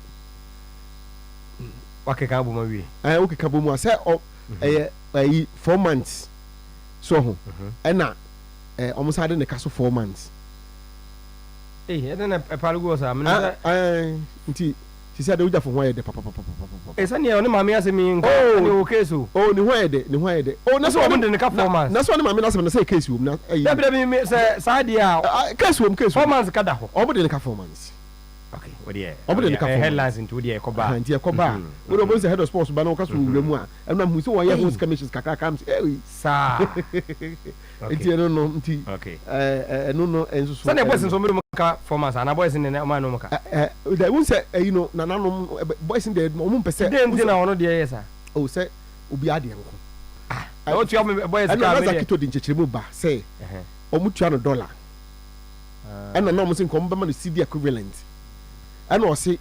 wakeka bo ma wi okeka bo mu say 4 months so ho na almost had the castle 4 months then a palugo sa nti she said we for why the papa sani oni mami asemi nko ni o case o ni why de na so mo de ne ka 4 months na so ni mami na say case wo na da me say dia case wo 4 months kada ho o mo de ne ka 4 months okay what there o mo de ne ka 4 headlines into there ko ba nti e ko ba we do say head of sports ba na o ka so wura mu a na mu so won ye host commissions kakra kam sa nti no nti okay no enso so sani boys nso mo ka 4 months ana boys ne o ma no ka they won't say na nanom boys in there o mo pese dem na ono there yes o say obi ade nko o tu boys ka me na kito di nchechire mu ba say o mu tua no dollar and na mo sin ko mo ba ma no CD equivalent and o say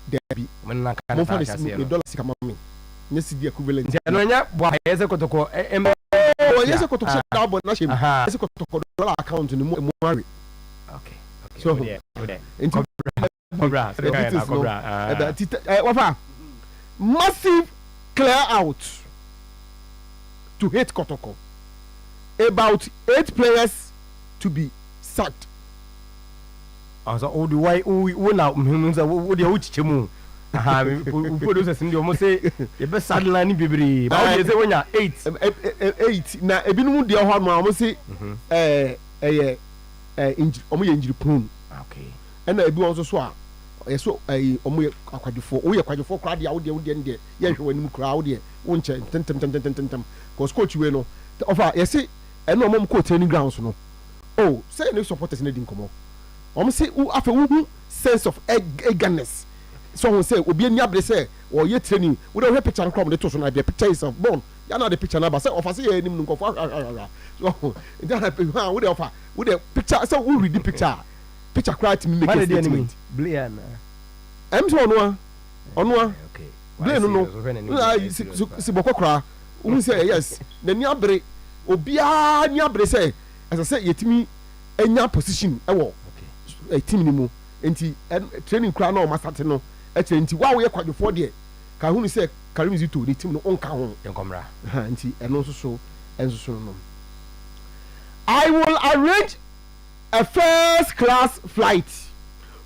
debi mo na ka mo fa the dollar sika mami nya CD equivalent no nya bo yese kotoko yese kotoko da bo na shem yese kotoko dollar account ni mo ari okay so wafa massive clear out to hit Kotoko. About 8 players to be sacked. Also, all the way we now wo de uchichemu. Aha, we produce ndi omo say e be sadline bibiri. Ba wo say wonya 8 na ebinum de ho no omo say injury omo ye injury prone. Okay. And ebi won so a yeso omo ye akwadefo wo ye akwadefo kra de wo de ndi ye hwe wanim kra wo de wo nche tentem cause coach we no ofa yesi eno omo ko training grounds no oh say no supporters na di nkomo omo say afa wo sense of eagerness so won say obi ani abre say wo ye training wo de picture no come de to so na the picture is of born ya na the picture na ba say ofa say ye anim nkofo so that wo de ofa wo de picture say wo read the picture cry to me make a statement Brian em so onwa okay Brian no si bokokra wo say yes na ni abre obia ni abre say as I say yetimi enya position ewo team ni mu enti training kra na o masate no e che enti wa wo ye kwadwofo de ka hu ni say Karim Zito ni team no onka ho enkomra enti eno so no I will arrange a first class flight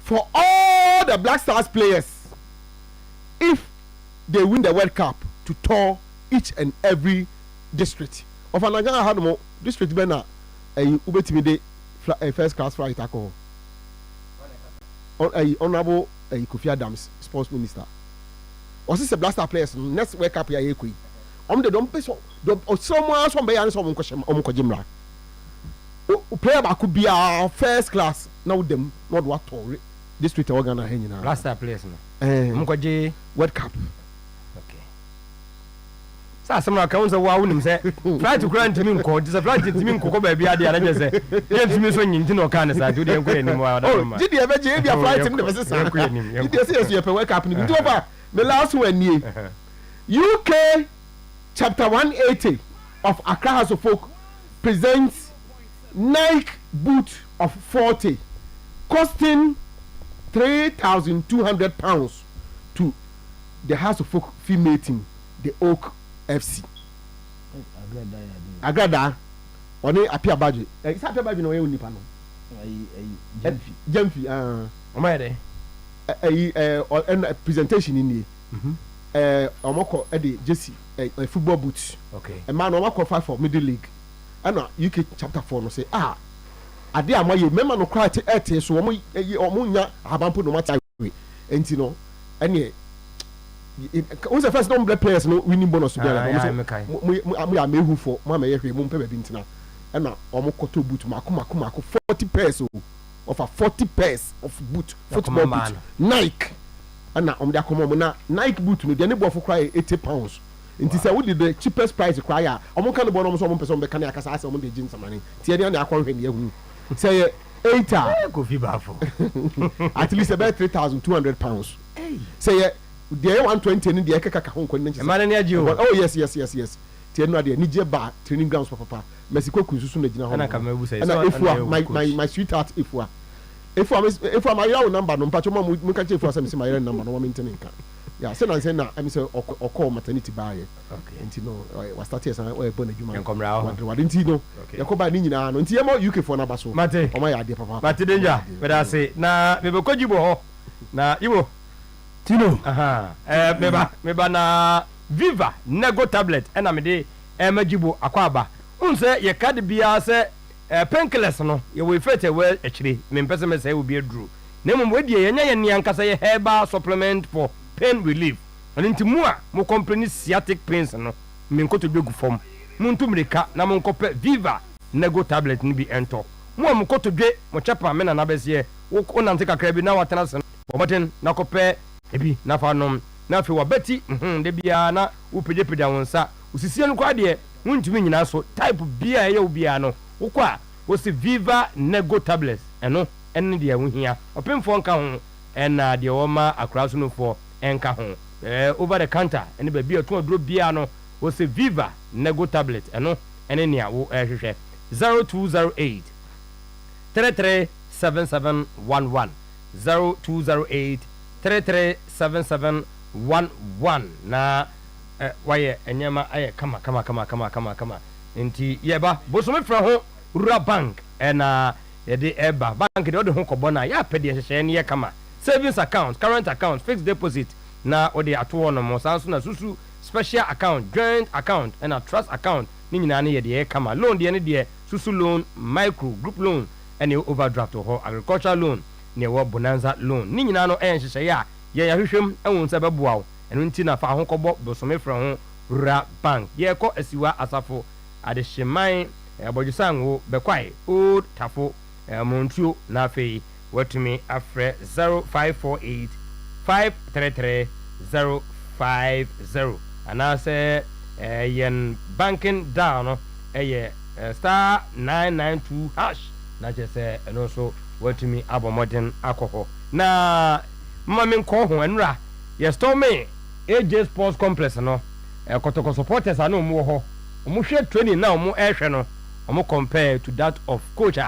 for all the Black Stars players if they win the World Cup to tour each and every district of Nigeria. Had more district bena ubetimi de first class flight ako honorable Kofi Adams sports minister or the Black Star players next World Cup ya ekwi de don peso someone some be yan some ko jimra player ba could be a first class now them not what to district organ na hen na Black Star players no mo ko je World Cup. Sa samra ka unza wa wunim se flight to grant me nko dis flight to me nko ko ba bia de ara se ye ntimi so nyinti no ka na sa do de enko enim wa da ma did you ever je bia flight in the sa enko enim did you see your World Cup ni do over the last one nie UK chapter 180 of Accra House of Folk presents Nike boot of 40 costing £3,200 to the House of Folk female team, the Oak FC. Agrada oni apia badge isa apia badge no we nipa no Jamfi omade presentation in the omoko e de jersey football boots okay a man omako fight for middle league and UK chapter 4 no say ade amaye memma no cry te so omo nya abampo no mata we enti no ene who's the first number players no winning bonus together mo ya mehu for mo ma ye hwe mo mpe ba bintina and na omo koto boot mako 40 pairs of a 40 pairs of boot football boot Nike and na omde akomo na Nike boot no de ne bofo cry £80 nti say we did the cheapest price cry omo kan bo no so omo person be kan akasa ase omo de gin samani tie de na akonhwe ne ehunu say 8 go fi bafo at least about £3,200 say the 120 ni de kaka ho nkon nche man na agi oh yes tie no de ni je ba training grounds papa Mexico kunsusu na gina ho na ka mabu say so my sweetheart ifua my yawo number no mpacho mu ka che ifua say my yawo number no wa maintain nka Yeah, so I'm saying now I'm saying or maternity buy. Okay. And you know, was started as a born a human. What didn't you know? You come by Nina and see more UK for Nabaso. Mate, oh my idea, Papa. Mate danger. But I say, na me ko jibo. Na ibo. Tino. Meba na Viva Nego tablet and amede majibo akwaba. Unse ye card bia se painkillers no ye we fete well actually me pese me say will be a drew. Nemo we die yenya ye niankasa ye herbal supplement for pain relief. And into more complain sciatic pains no me nko to begu form. Muntu mreka na mo nkope Viva Nego tablet ni bi ento. Mo nko to dwe mo chepa me na nabese wo nante kakra bi na watena se. Omoten na kope ebi na fa nom na fe wa beti de bia na upedepeda wonsa usisie no kwa de wuntumi nyina so type bia ye obia no wokwa wo se Viva Nego tablets eno enne de wo hia opemfo nka ho ena de wo ma akra so no fo enka ho over the counter ene ba bia to aduro bia no wo se Viva Nego tablet eno ene nia wo hwehwe 0208 337711 0208 337711 na waye enyama aye kama nti yeba bosome fra ho Rural Bank na yede eba bank de ode ho kobona ya pede hyehyɛ ne ye kama savings account, current account, fixed deposit na ode ato no mo sanso na susu special account, joint account and a trust account ni nyina ne yede ye kama loan de ne de susu loan, micro group loan and overdraft ho agricultural loan ne wo bonanza loan ni nyina no hyehyɛ ya ye hwehwem ehun se beboa wo enu nti na fa ho kɔbɔ bosome fra ho Rural Bank ye kɔ asiwa asafo adehyeman abɔjusan wo bekwai old tafo montuo na afei watumi afrɛ 0548 533 050 anase yen banking down no star 992 hash na jese eno so watumi abɔmɔden akɔhɔ na mama nkɔ ho enra ye store me AJ Sports Complex no kotoko supporters anu mo ho mo hwɛ training na mo ehwɛ no mo compare to that of coach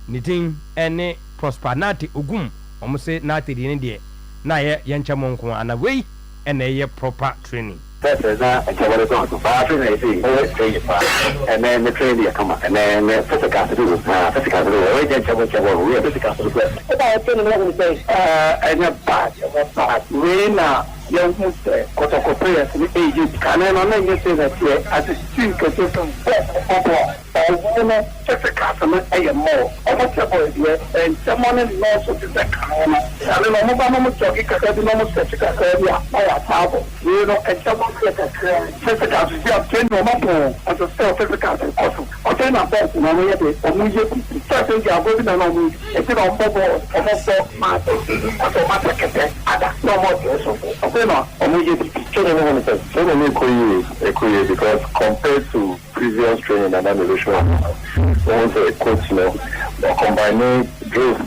nitin ene prosperity ogum mo say na tedi ne de na ye nkyɛ mo nko ana wei ene ye proper training. That's a cavalry to fashion, I see. And then the training come up, and then physical to do, physical to do, we get physical to do. About 10 minutes, and a bad, we now. Young Mr. Kotoko players in the ages can I not say that here as a student or just a customer a more almost a here and someone in laws of the Carona. I don't know about talking because the normal such a career by a table. You know, and someone like a physical to see 10 or more as a self physical also. Or 10 of that, and I or immediately certain they are going on me. It's on board almost so much automatic other no more. Because compared to previous training and animation, also a coach, combining drills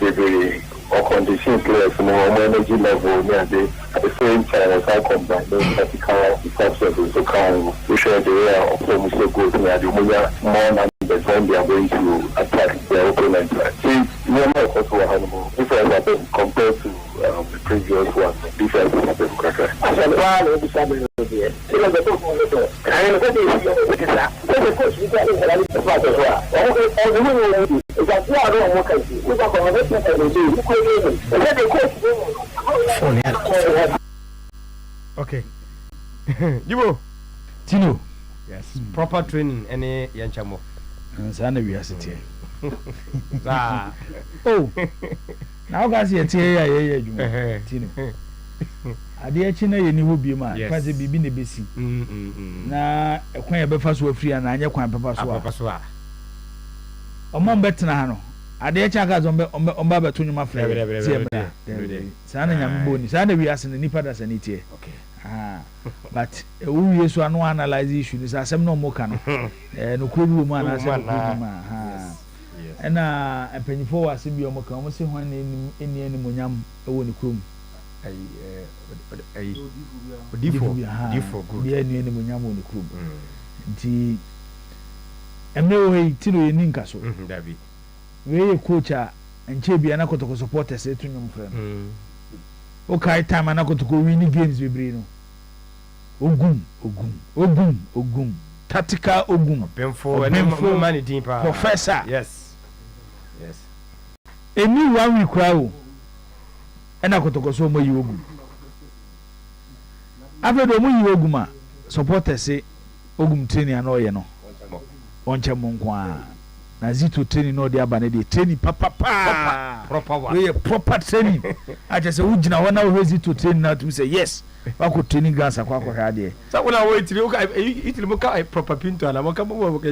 or conditioning players more energy level at the same time as I combine vertical concepts so can we share the area of almost so good more than the time they are going to attack their opponent. See, normal also different compared to the previous one. Different okay. Jibo Tino. Yes, proper training any yanchamo. Sana we asite. Oh. Now guys here tie ya Tino. Ade echi na ye ni hobi ma kwase bibi na besi. Na ekwan ya befa so afri na anya kwan papa so a. Omo mbetena ha no. Ade echi aka zo omba beto nyuma fra. Sana nyam boni. Sana we asene nipa da sanite. Okay. But we yesu anu analyze issue ni asem no mo ka no no kuru mu ana asem ma na empanyifo wase bi omo ka omo se hwan eni monyam ewo ni kurum difo good bi eni monyam wo ni kurum nti emre wo he tino ye ninka so dabi we coach a enche bia na kotoko supporters etunyum frem o kai time na kotoko win games bebre no Ogum. Tactical Ogum. Professor. Yes. Eni 1 week crowd. Ena kotoko mo yi Ogum. After mo yi Ogum a supporters say Ogum training ano ye no. Onche mo nkwa. Na Zito training no dey aba na dey training proper one. We proper training. I just say ugina ho na we Zito training na to say yes. Wako training gas akwa hade. So when I wait till you look at proper pinto and I'm you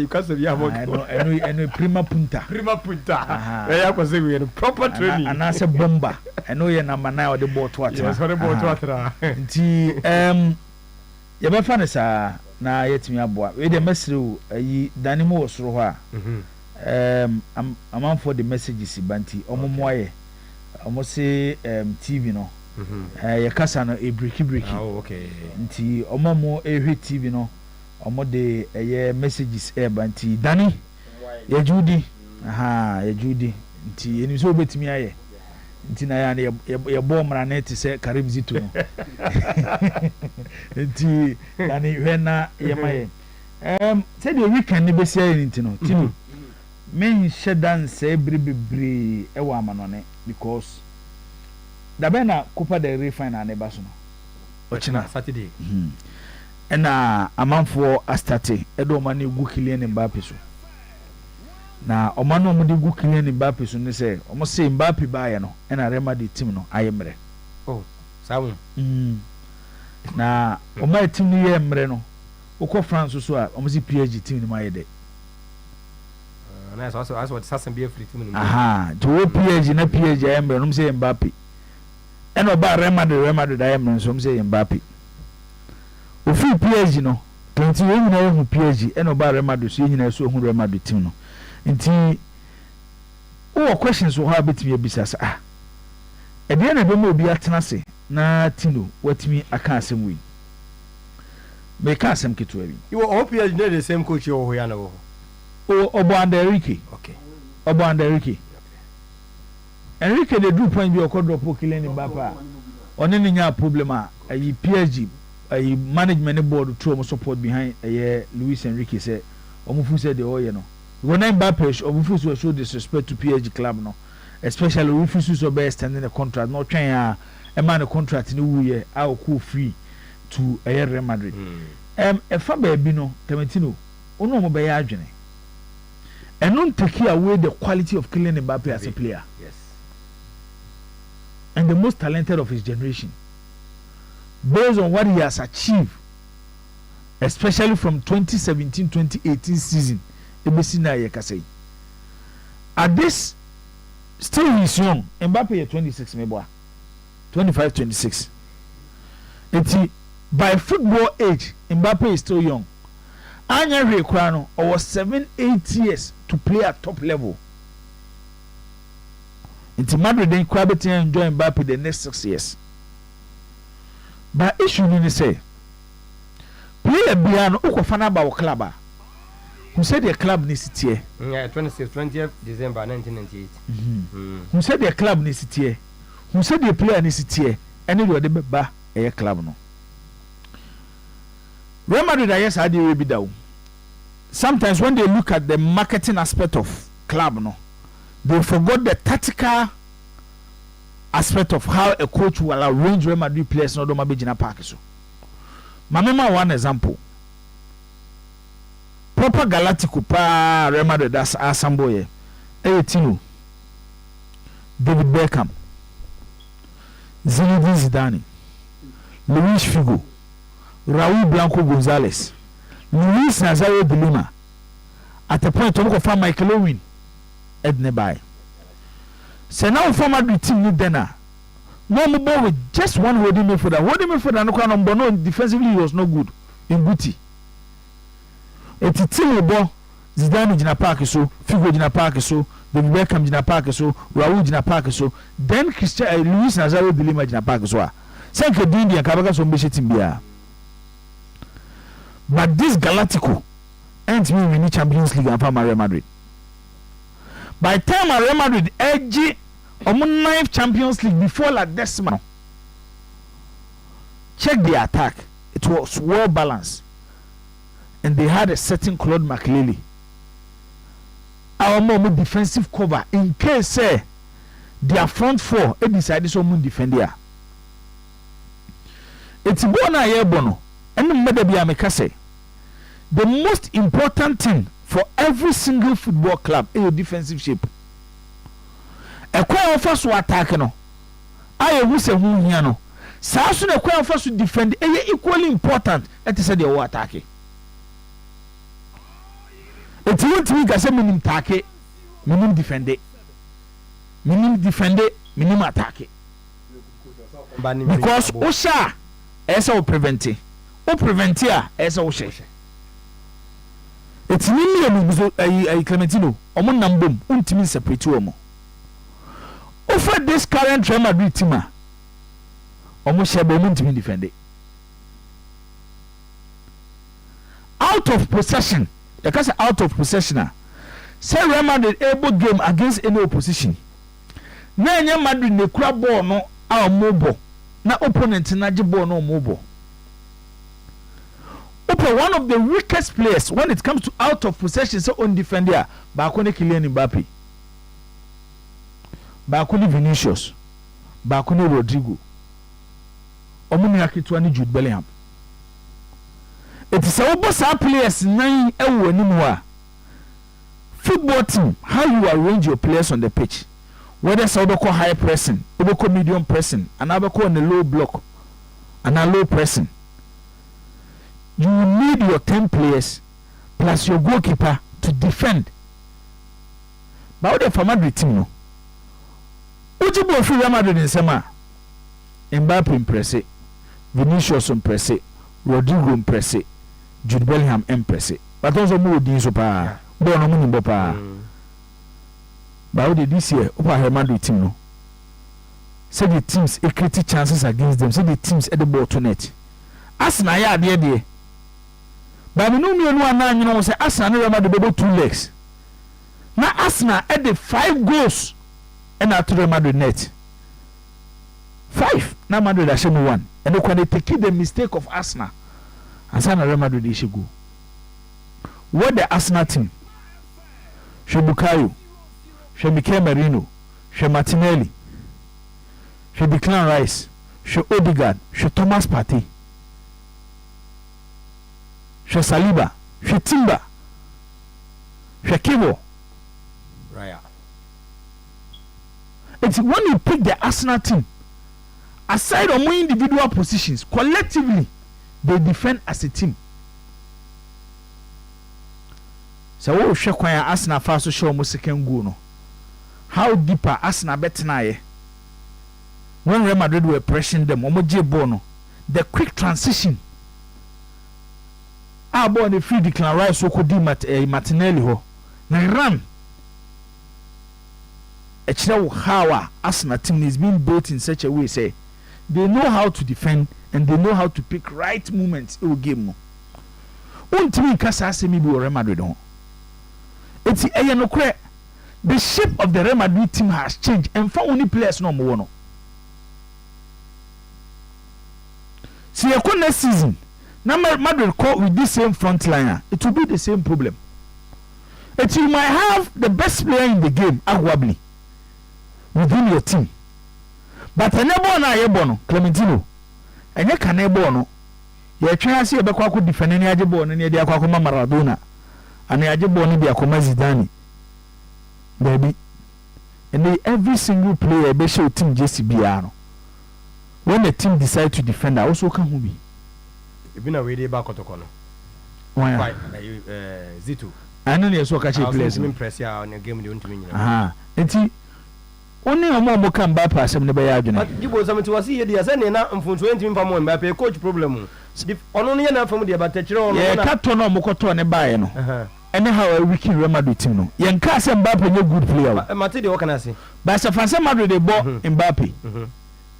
can say eno prima punta. We have say we proper training. And as a bomber. I know you na mana o the ball to atra. Yes, the ball to atra. Nti ye be fa ne sa na yetimi aboa. We dey mesrew ayi danimo osoro ho a. Amount for the messages banti omomoye. Omo say TV no. Ye kasa no e breaki. Oh, okay. Nti omomo ehwe TV no. Omo de ye messages banti dani. Ye Judy. Ye Judy. Nti eni so betimi aye. Nti na ya ye bo mra na ti se Karim Zito no. Nti dani hwena ye maye. Say the weekend be say nti no. Tinu. Men shedan say bebre e wa amanone because da bena Copa del Rey final na ba so no ochina Saturday ena amanfo astate edo ma na egu Kylian Mbappe so na oma no mo de gu Kylian Mbappe so ne say omo say Mbappe ba ye no ena Real Madrid team no ayemre samu na oma team ni yemre no ukọ France so a omo si PSG team ni ma ye de na so what sasan be free team ni to PSG na PSG ayemre no mo say Mbappe eno ba Real Madrid ayemre so mo say Mbappe ofi PSG no nti we nyina ye hu PSG eno ba Real Madrid so nyina so hu Real Madrid team no nti o questions wo ha betimi abisa sa e de na be mo obi atena se na tino watimi aka asem wi me ka asem keto abi you all PSG dey the same coach you ho ya na wo Obo Enrique okay Obo Enrique dey do point bi okodro po Kylian Mbappe oni ni nya problem a ayi PSG ayi management board through support behind Luis Enrique say omufu say the oye no when Mbappe omufu so show disrespect to PSG club no especially omufu so be extending the contract no twen a man the contract ni wuye a o free to Real Madrid e fa ba bi no Clementino ono mo be ya adwene and not take away the quality of Kylian Mbappe as a player. Yes. And the most talented of his generation. Based on what he has achieved, especially from 2017-2018 season, at this, still he's young. Mbappe is 26, maybe 25-26. By football age, Mbappe is still young. Anya Rekrano was 7-8 years to play at top level. Into Madrid then Kwabeti enjoy Mbappe the next 6 years. But issue ni say player biano ukofana ba club. Who said the club needs it here? Yeah, 20th December 1998. Who said the club needs it here? Who said the player needs it here? Anyway, the ba a club no. Real Madrid, yes, I do be down. Sometimes when they look at the marketing aspect of club, no, they forgot the tactical aspect of how a coach will arrange Real Madrid players. No, don't be Gina Park. So, Mamma, one example. Proper Galactico pa Real Madrid that's Asamboye, Tino, David Beckham, Zinedine Zidane, Luis Figo. Raul Blanco Gonzalez, Luis Nazario de Lima. At the point of find Michael Owen, Ednebai. So now former team need dinner. No more with just one holding midfielder. Holding midfielder no kind of no defensively he was no good in booty. It's a team ball. Zidane Gina Park so, Figo Gina Park so, David Beckham Gina Park so, Raul Gina Park so, then Luis Nazario de Lima Gina Park so. Thank you, India Kabaka so mbeshe timbia. But this Galactico ends me winning Champions League and from Real Madrid. By the time Real Madrid edge on 9th Champions League before La Decima, check the attack. It it was well balanced, and they had a certain Claude McLeary. Our more defensive cover in case their front four decided to defend there. It's bona ye bono, and the the most important thing for every single football club is your defensive shape. A quite first to attack no. I who say who here no. Saa so na quite first to defend is equally important at say the attack. It's what we can say minim attack, minim defend it. Minim defend it, minim attack. Because Osha esa o prevent it. O prevent ya esa o she. It's really a Clementino. Omo nambom untimi separate omo. Over this current Real Madrid team, omo shebe untimi defend it. Out of possession, because out of possession, say Real Madrid able game against any opposition. Na Real Madrid ne kura ball no a mobo. Na opponent na je ball no mobo. One of the weakest players when it comes to out of possession, so on defender, Bakone Kylian Mbappe, Bakone Vinicius, Bakone Rodrigo, Omuni Akituani Jude Bellingham. It is our boss players 9 anymore. Football team, how you arrange your players on the pitch, whether it's high pressing, medium pressing, and on the low block, and a low pressing. You need your 10 players plus your goalkeeper to defend. But the for Madrid team no. Ujibo fi Real Madrid in sema. Mbappe impresse, Vinicius impresse, Rodrigo impresse, Jude Bellingham impresse. But also mo di so pa. Bo no mo ni bo pa. But this year, over Real Madrid team no. Say the teams create chances against them. Say the teams at the ball to net. Arsenal ya de. But we know say Arsenal Real Madrid 2 legs. Now Arsenal at the 5 goals and at Real Madrid net. 5. Now Madrid are showing 1. And when they take the mistake of Arsenal, Arsenal Real Madrid they should go. What the Arsenal team? Bukayo, Mikel Merino, Martinelli, Declan Rice, Odegaard, Thomas Partey. Saliba, Timber, Kibo. Right. It's when you pick the Arsenal team, aside from individual positions, collectively they defend as a team. So what we require Arsenal first to show almost second goal no. How deeper Arsenal better now? When Real Madrid were pressing them, the quick transition. Born the free Declan Rice so could Martinelli ho na run how Arsenal team is being built in such a way say they know how to defend and they know how to pick right moments in game. Untimi kasa asemi bi Real Madrid ho. It's the shape of the Real Madrid team has changed and for only players no more no. See next season now Madrid caught with this same front liner, it will be the same problem. That you might have the best player in the game, arguably, within your team. But a neighbor na yebono, Clementino, and you can neighbor you try to see a Bakwaku defending Ajibon and the Aquacoma Maradona, and the Ajiboni be Akoma Zidane. Baby, and every single player, be show team Jesse Biano. When the team decide to defend, I also can be. Been away there back otokono. Why? Zitu. I know you so catch a place. Impress ya on your game the unto Aha. Enti only a more can back pass him the bay. But you was something to see the Asana and from 20 from Mbappe coach problem. Only enough from the Abatachero. Yeah, Captain or Mokoto and a buy no. Anyhow a wiki Real Madrid team no. Yan Casa Mbappe no good player. Matidi what can I say? But San Madrid they bought Mbappe.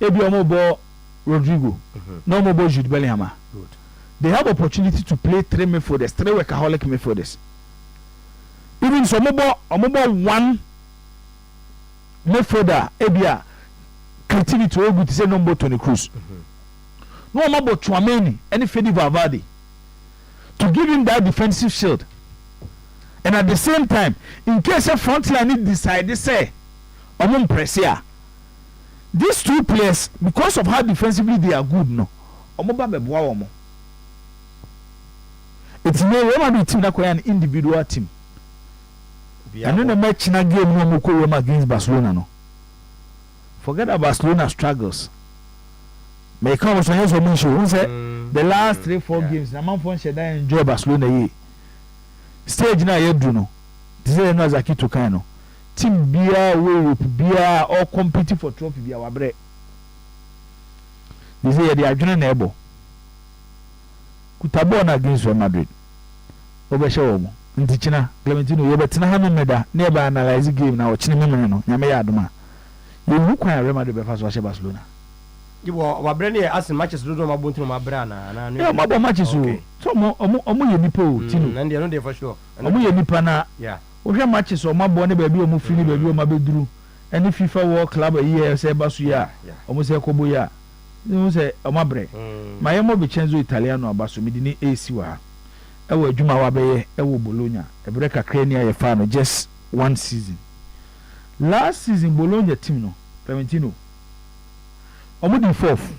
Ebi omo ball Rodrigo. No more ball Jude Bellingham. Good. They have opportunity to play 3 midfielders, 3 workaholic midfielders. Even so, mobile 1 midfielder, Ebia, continue to go to say number Tony Cruz. no about Chouameni and Fede Valverde to give him that defensive shield. And at the same time, in case a front line decide to say, Omon Pressia, these two players, because of how defensively they are good, no, Omoba Bebuaomo. It's no Roma team that an individual team. And then the match in a game no Roma against Barcelona. No. Forget about Barcelona struggles. May come with a mention. The last 3-4 games, the man for Sheda enjoy Barcelona. Stage na Yedruno. This is not Zaki Tokano. Team Bia, Europe, Bia, all competing for trophy. Bia Wabre. This is the Arjuna Nebo. Kutabona against Real Madrid. Obeshomo. Ntichina, Clementino, you better have meda. Never analyze the game now. Chinameno, Nyame Aduma. You look when Real Madrid before Barcelona. You were Bruyne as matches do no mabuntu no mabrana. Yeah, mabo matches so. So omo ye nipa o tinu. And they no dey for sure. Omo ye nipa na. Yeah. Ohwe matches o mabo ne ba bi omo fini ba bi o mabeduru. Any FIFA World Club here say ba so ya. Omo say kobo ya. You say omo bre. My mo be Chenzo Italiano abaso me di ni AC wa. E wo adwuma wa be ye e wo Bologna. E bre kakra ni aye fa no just one season. Last season Bologna team no, Clementino. Omo di fourth.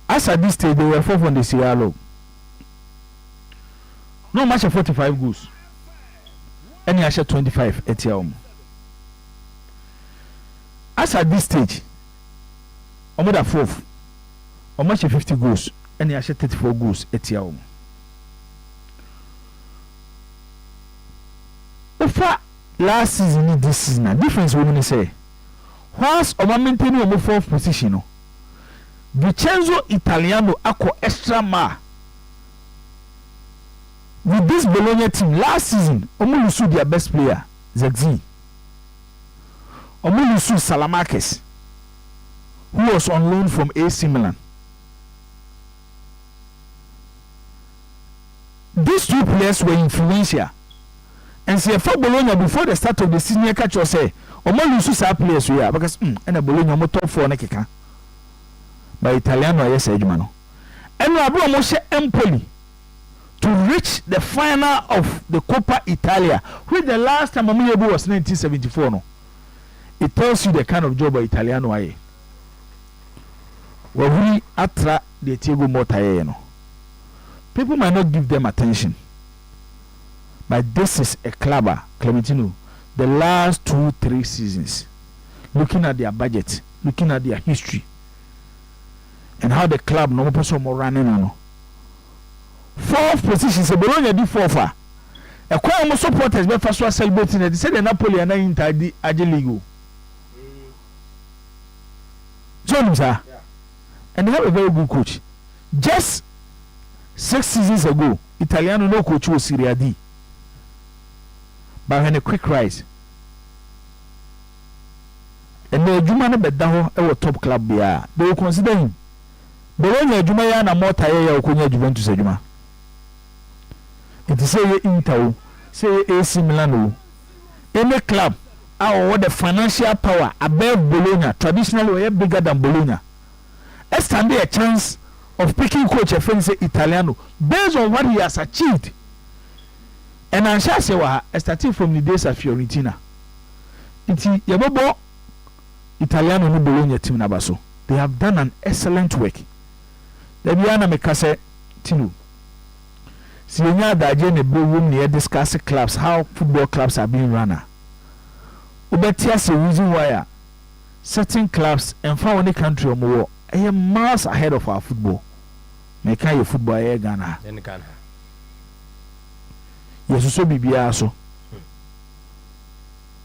As at this stage, they were fourth on the Sierra. No match of 45 goals. Any actual 25 at Yom. As at this stage, Omo da fourth. Omo match of 50 goals. Any actual 34 goals at Yom. Ofa last season, this season, a difference women say. Whilst Omo maintaining Omo fourth position, no. Vincenzo Italiano ako extra ma. With this Bologna team last season, Omo lose their best player, Zexi. Omo lose Salamakis, who was on loan from AC Milan. These two players were influential. And see, for Bologna before the start of the season, catch or say, Omo lose our players here because and a Bologna Omo top 4 nekeka. By Italiano, yes, Edmano. And we are Moshe Empoli to reach the final of the Coppa Italia, which the last time Amuyebu was 1974. No, it tells you the kind of job Italiano are. Well, we attract the Tiago Motae. No, people might not give them attention, but this is a clubber, Clementino. The last 2-3 seasons, looking at their budget, looking at their history. And how the club no person more running on. Fourth position, so Bologna di fourth. A quite more supporters be first celebrating. They said the Napoli and Inter di Agiligo. So sir, and they have a very good coach. Just 6 seasons ago, Italiano no coach was Serie D. But when a quick rise, and the Jumana Bedaho our top club there, they will consider him. Bologna Jumaya na mota ya okunya Juventus Juma. It is say Inter, say AC Milan. Any club our the financial power above Bologna, traditionally we are bigger than Bologna. Stand there a chance of picking coach a friend say Italiano based on what he has achieved. And I shall say starting from the days of Fiorentina. It's Yabobo Italiano no Bologna team nabaso. They have done an excellent work. The Biana Mekase Tinu. Sienya Daje ne room near discuss clubs, how football clubs are being run. Ubetias the reason why certain clubs and for any country or more are miles ahead of our football. Make your football air Ghana. Yes, so be so.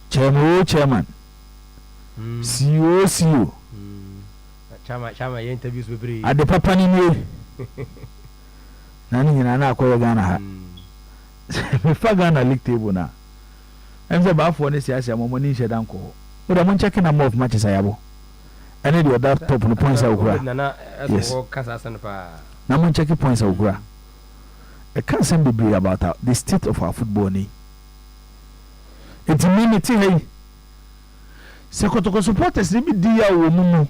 Chairman. CEO. Chama interviews with Bruyne. At the Papa Nini. Nani na ko Ghana ha. Me fa Ghana league table na. Em say ba for ne siasa mo moni she dan ko. O da mon check na more of matches ayabo. Any the other top no points awura. Yes. Na mon check points awura. I can't say be about the state of our football ni. It mean hey. Se kotoko supporters ni bi dia wo mu.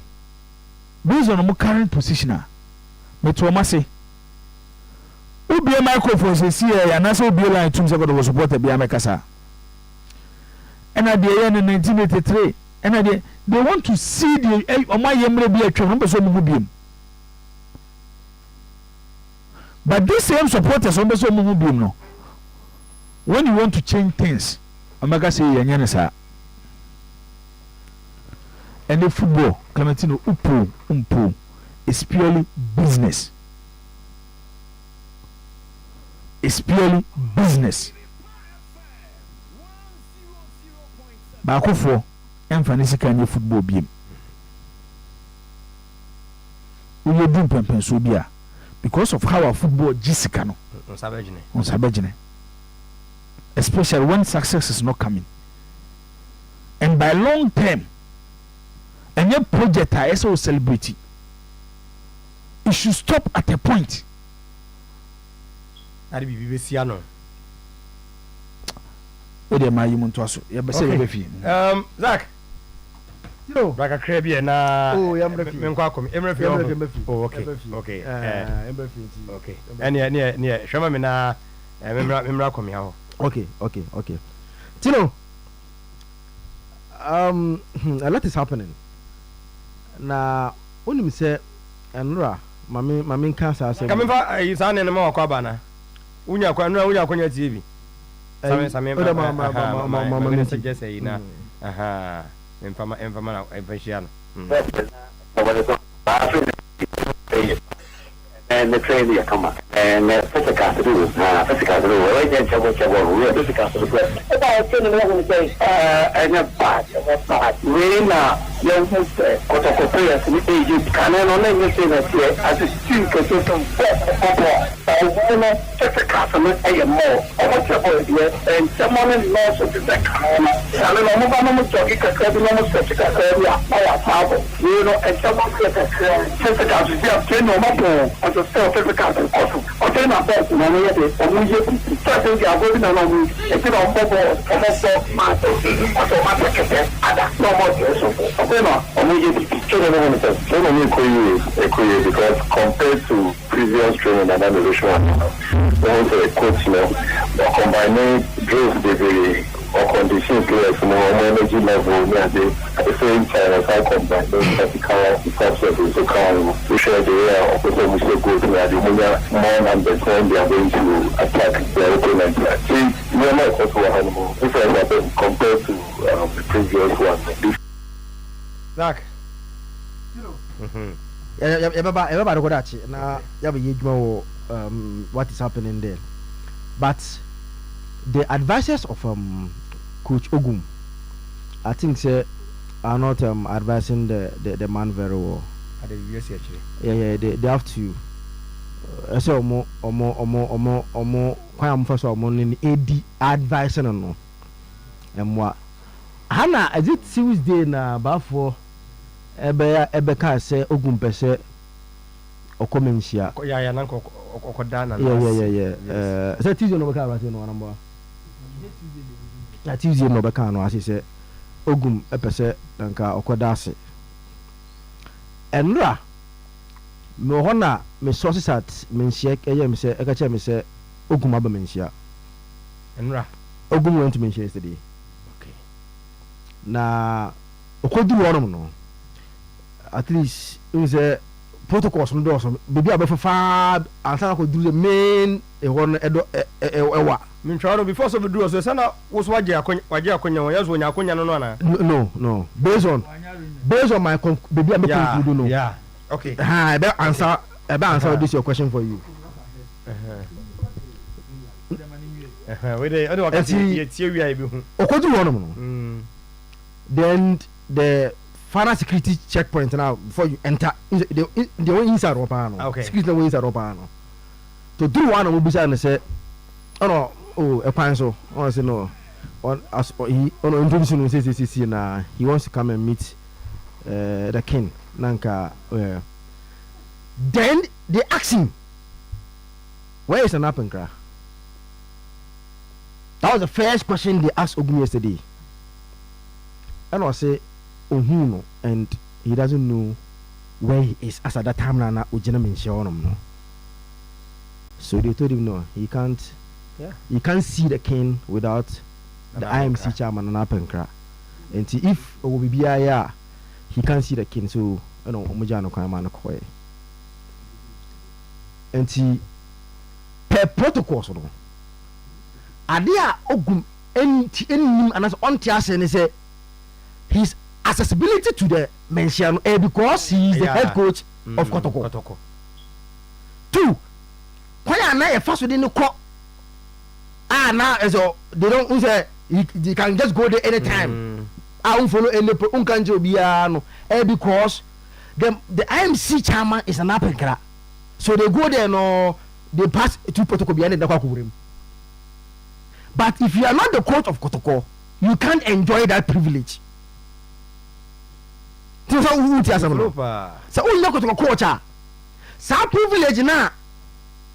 based on my current position me to ma say obi e microphone say see ya na say obi line tum say go to support bia me kasa and at the year 1983 and at the they want to see the my yemre bi atwa no be so mu biem but this same supporters on be so mu biem no when you want to change things omega say yenye ne sa and the football Clementino umpo is purely business. It's purely business. Baako for emphasize kan football biem. We do pempen so bia because of how our football jisika no. On sabagine. Especially when success is not coming. And by long term and your project is so celebrity. It should stop at a point. That be BBC no. What am I human to us? You be say be Zach. No. Like a crab here na. Oh, I'm ready. Oh, okay. Okay. Okay. Any shama me na memra komi ha. Okay. Tino. A lot is happening. Na onim say enura mami nka sa say. Kamemfa isa ne ma kwa ba na. Unya kwanya TV. Same mama suggest say na. Aha. Emfa na eventually. And the train here come up. And physical to do. Right then, we physical to do. About 10 minutes, and a bad. Really now, young players in Egypt can only say that here as a student can do some physical a more. What's your point here? And someone in law of the second. I don't know, talking almost such a career. You know, and someone physical to be a self physical also. I think my best money is certain they are going along with a bit of football, also automatic other normal because compared to previous training and animation, also a coach, combining drills with or condition players more energy level at the same time as I combine those vertical concepts to come to share the air of the good more numbers when they are going to attack their opponent. See, we are not also a animal different compared to the previous one. Zach. Everybody got that. Now, what is happening there? But the advisors of Coach Ogum, I think, are not advising the man very well. Yeah, they have to. So more. Quite first of all, AD advising no. And what? Hannah, is it Tuesday na before? Ebe can say Ogum pese okomensia. Yeah, nanko okodana. Yeah. So Tuesday no beka right no number. Tuesday no beka no as say Ogum epese nanka okodase. Enra me hona me sources at mensia me say eka che me say Ogum aba mensia. Enra Ogum went to mensia yesterday. Okay. Na okodu wonom no. At least it was a protocol from doors. Baby, I far and I could do the main ewa. Mincharo before so do so sana was waje akonya yes when akonya no. Based on my baby, I conclude no. Yeah. Okay. I better answer this your question for you. We dey I don't okodu wonom. Then the final security checkpoint now before you enter the way inside Ropano. Okay. Security way inside Ropano. To do one will be saying say, a panso. I say no. He introducing CCC na he wants to come and meet the king. Nanka. Then they ask him, where is an up and cry? That was the first question they asked Ogum yesterday. And I say. And he doesn't know where he is as at that time na ojina mention no. So they told him no, he can't see the king without the IMC chairman na penkra. And if Obibiya he can't see the king, so you know omujano kwa man ko. And per protocol so no. Adia ogum any anas on tiase ne say his accessibility to the mention because he is the head coach of Kotoko. 2 kwaya na e faso de no ko now so they don't say you can just go there anytime I won't follow any unkanjo biya no because the IMC chairman is an apenkra, so they go there no they pass to protocol biya na kwa. But if you are not the coach of Kotoko, you can't enjoy that privilege. So only Kotoko coach sa privilege na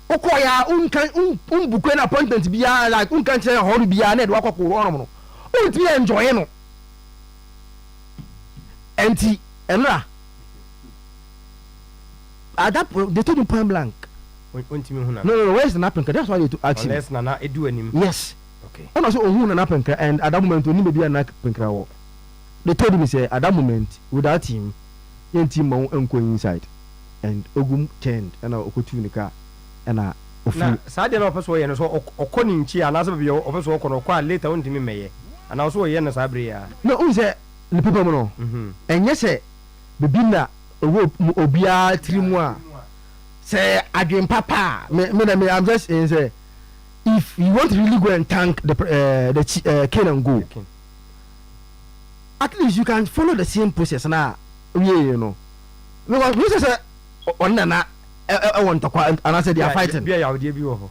okoya unbuku an appointment biya like unkan say hori biya na de wakwa ko no unti enjoy no enti enra at that they told him point blank no where's the napkin? That's why they ask him unless nana edu anim. yes okay and also ohun na napkin and at that moment oni be na napkin wo they told him say at that moment without him enti ma enko inside and ogum turned and okotunika and na saade na opeso ye no so okoni nchi anase be opeso okono kwa later on timi meye and also ye na sabre ya no unse the people no enye se bebi na obia trimu a say adwen papa me I'm just saying say if you want to really go and thank the king and go at least you can follow the same process na you know because we say on na I want to and I said they are fighting be ya odi bi wo ho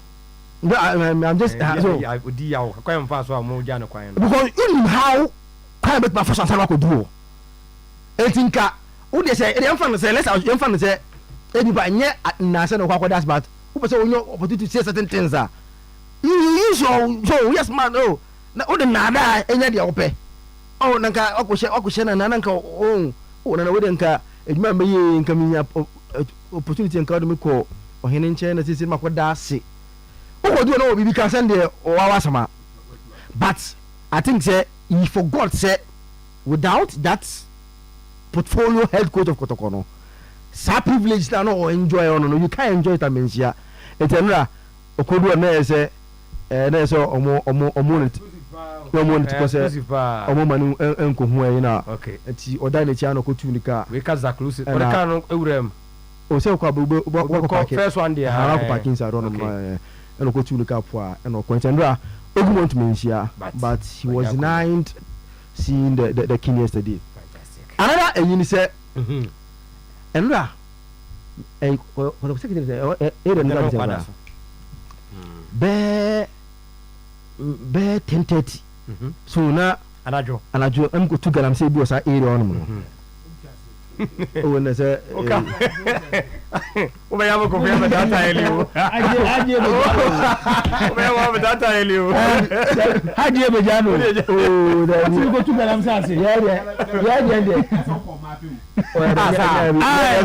no I'm just so odi ya wo kwa mfa so amu ja no kwan because you know how can bet my first answer ko do e tinka wo dey say e mfa no say let's you mfa no say e bi ba nye na say no kwa that's but who say onyo opportunity to say certain things are you so yes man oh na wo dey na da enya dia wo pe oh nanka okushe na nanka oh na we dey nka ejuma me ye nka minya opportunity nka do me ko ohene nche na sisi makoda ase o do na obi kan send the awasama but I think say he forgot say without that portfolio head coach of Kotoko no sa privilege na no enjoy no you can't enjoy it amensia etenra okodu na say na say omo omo manu enko hu ayi na enti oda na chi ana ko tunika we ka zaklus o ka no ewurem o se kwa bo first one there ha ko parking side on no ko tunika po a no ko entendra ogumont mensia but he was denied seeing the king yesterday. Another you say enra ko secretary say be 10:30 so na anajo am go to galam say bi o sa area on mo o na say okay o be yamo ko be am data elio aje o be yamo data elio aje be jano o da ni go to galam say ya de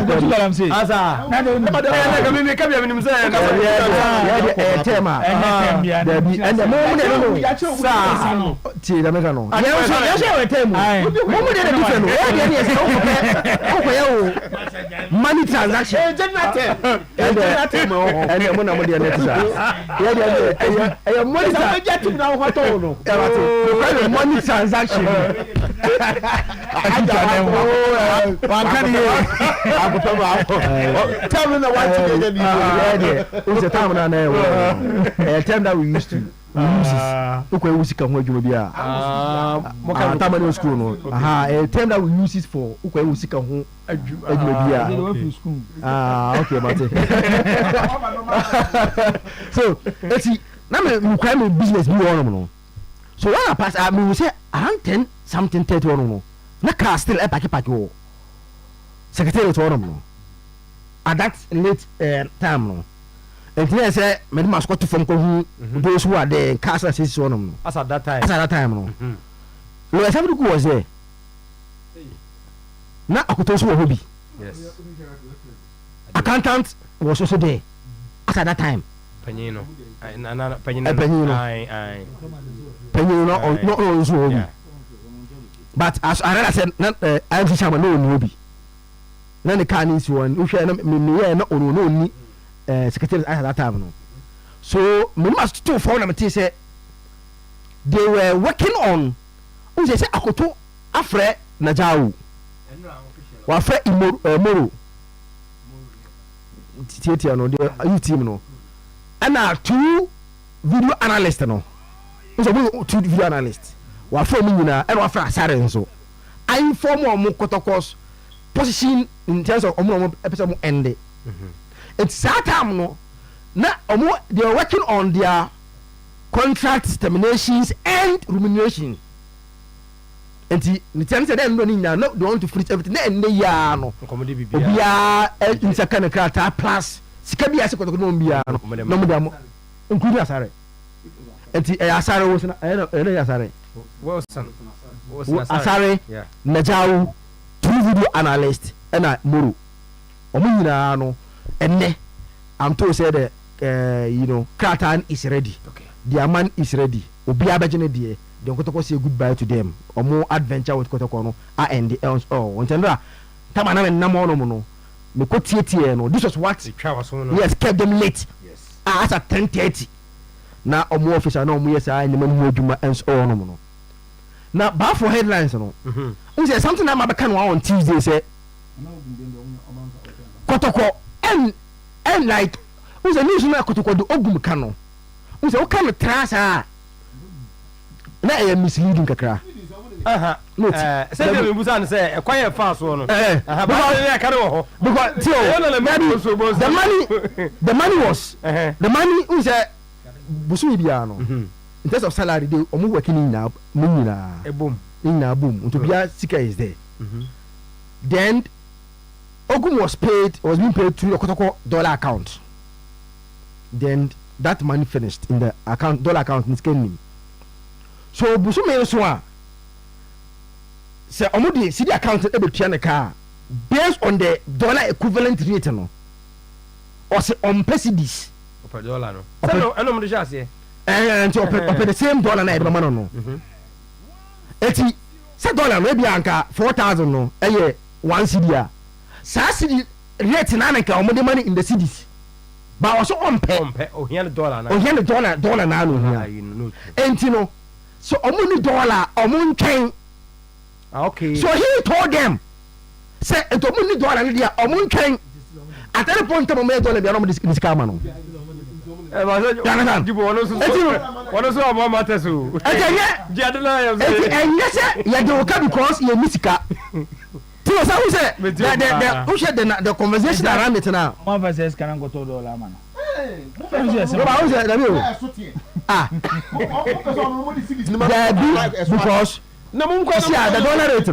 go to galam say asa na de ka me ka bi nim say ya tema da bi and mo no sa ti da me ka no ya so we temu mo mo de do fe no ya de ni say o ya o money transaction and mo na mo de net sa ya de money transaction na ho to no ya money transaction one can tell me the one to the time na time that we used to ukwe usika ho adwuma bia tamani school no time that we use it for ukwe usika ho adwuma bia okay mate so eti na me ukwe me business bi won no so when I pass I me say around 10 something 30 won no na car still e pack wo secretary to won no at that late time no and then say me ma squat from ko hu those who are there cast says won no as at that time no no somebody who was there na akoto so wo bi Yes. Accountant was also there at that time. Penino. No, but as I said, I'm the chairman, no, then the car needs one, which I no secretary at that time. No. So, we must still follow them. Say they were working on, who they say, Akoto, Afre, Najau, Wafre, Moro, Theatre, no, the team, no. And now 2 video analysts, no. So 2 video analysts. Wafre Minina and Wafre Asare, so I inform more Kotokos position in terms of episode ended. It's that time, no. Now they are working on their contracts, terminations, and remuneration. And the terms that them no, they want to finish everything. Then they are no. We are in second character plus. Sikabi ase koto no bia no. No mo damo. Include Asare. And Asare was na Asare. Asare. Yeah. Najau 2 video analyst and Muru. Omo nyina no enne I'm told say the Kratan is ready. Okay. Their man is ready. Obi abagene die. They Kotoko say goodbye to them. Or more adventure with Kotoko no and the else Ontendra. Tama na namo no. Me ko tie no. This was what yes kept them late. Yes. At 10:30. Na omo official na omo yes any man hu adwuma and so on no. Na ba for headlines no. We say something that ma can on Tuesday say Kotoko and like who's a news na Kotoko do ogum kano. Who's a kind of trash na e misleading kakra. Say them busan say e kwanye fast one no. Because the money was the money who's a busu bia no. In terms of salary they omo working in na boom to bia sika is there. Then Ogum was being paid through your Kotoko dollar account. Then that money finished in the account, dollar account in Skenim. So Busu me so say omudi see the account able to car based on the dollar equivalent rate no. Or say on pesidis per dollar no. So I know mo dey say and to pay the same dollar na e be man no. Eti say dollar maybe anka 4,000 no. 1 cedi. Sassy rate na nka omode money in the cities. But also on $100 na. $100 na no. Entino. So omuni dollar omun ken. Okay. So he told them say omuni dollar na dia omun ken. At that point to me dollar be no this camera no. Jibo wono so abo matesu. Yes ya do because you misika. So who said the conversation around it now? One versus can go to $1 man. Because no one can see the dollar rate. So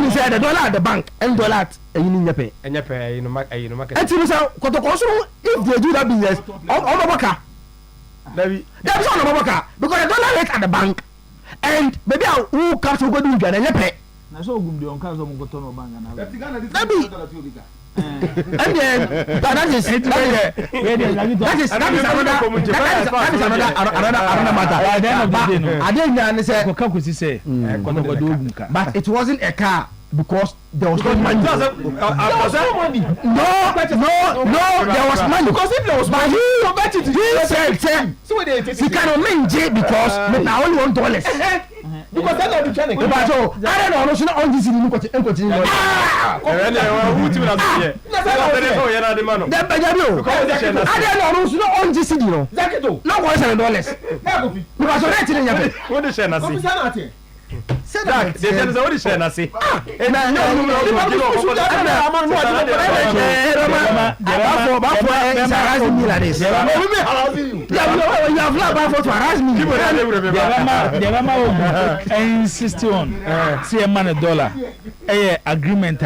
you said the dollar at the bank and dollar in your pay. And your pay, you know, market. And if they do that business, on the maybe that's on the because the dollar rate at the bank and maybe who comes to go do it and you pay. Na so ogum de on kan so mo goto no banga na. And then that is another matter. I didn't say Kokakusi say but it wasn't a car because there was no money. No, there was money. Because if there was money, he said, he cannot make because I only $1. Because that's not the channel. So I don't know. So now on this is the continue. Ah! I don't know. So now on this is no. Now what's $100? Because already in your what the channel see? Say that. There is already channel see. And I insist on say man $1 agreement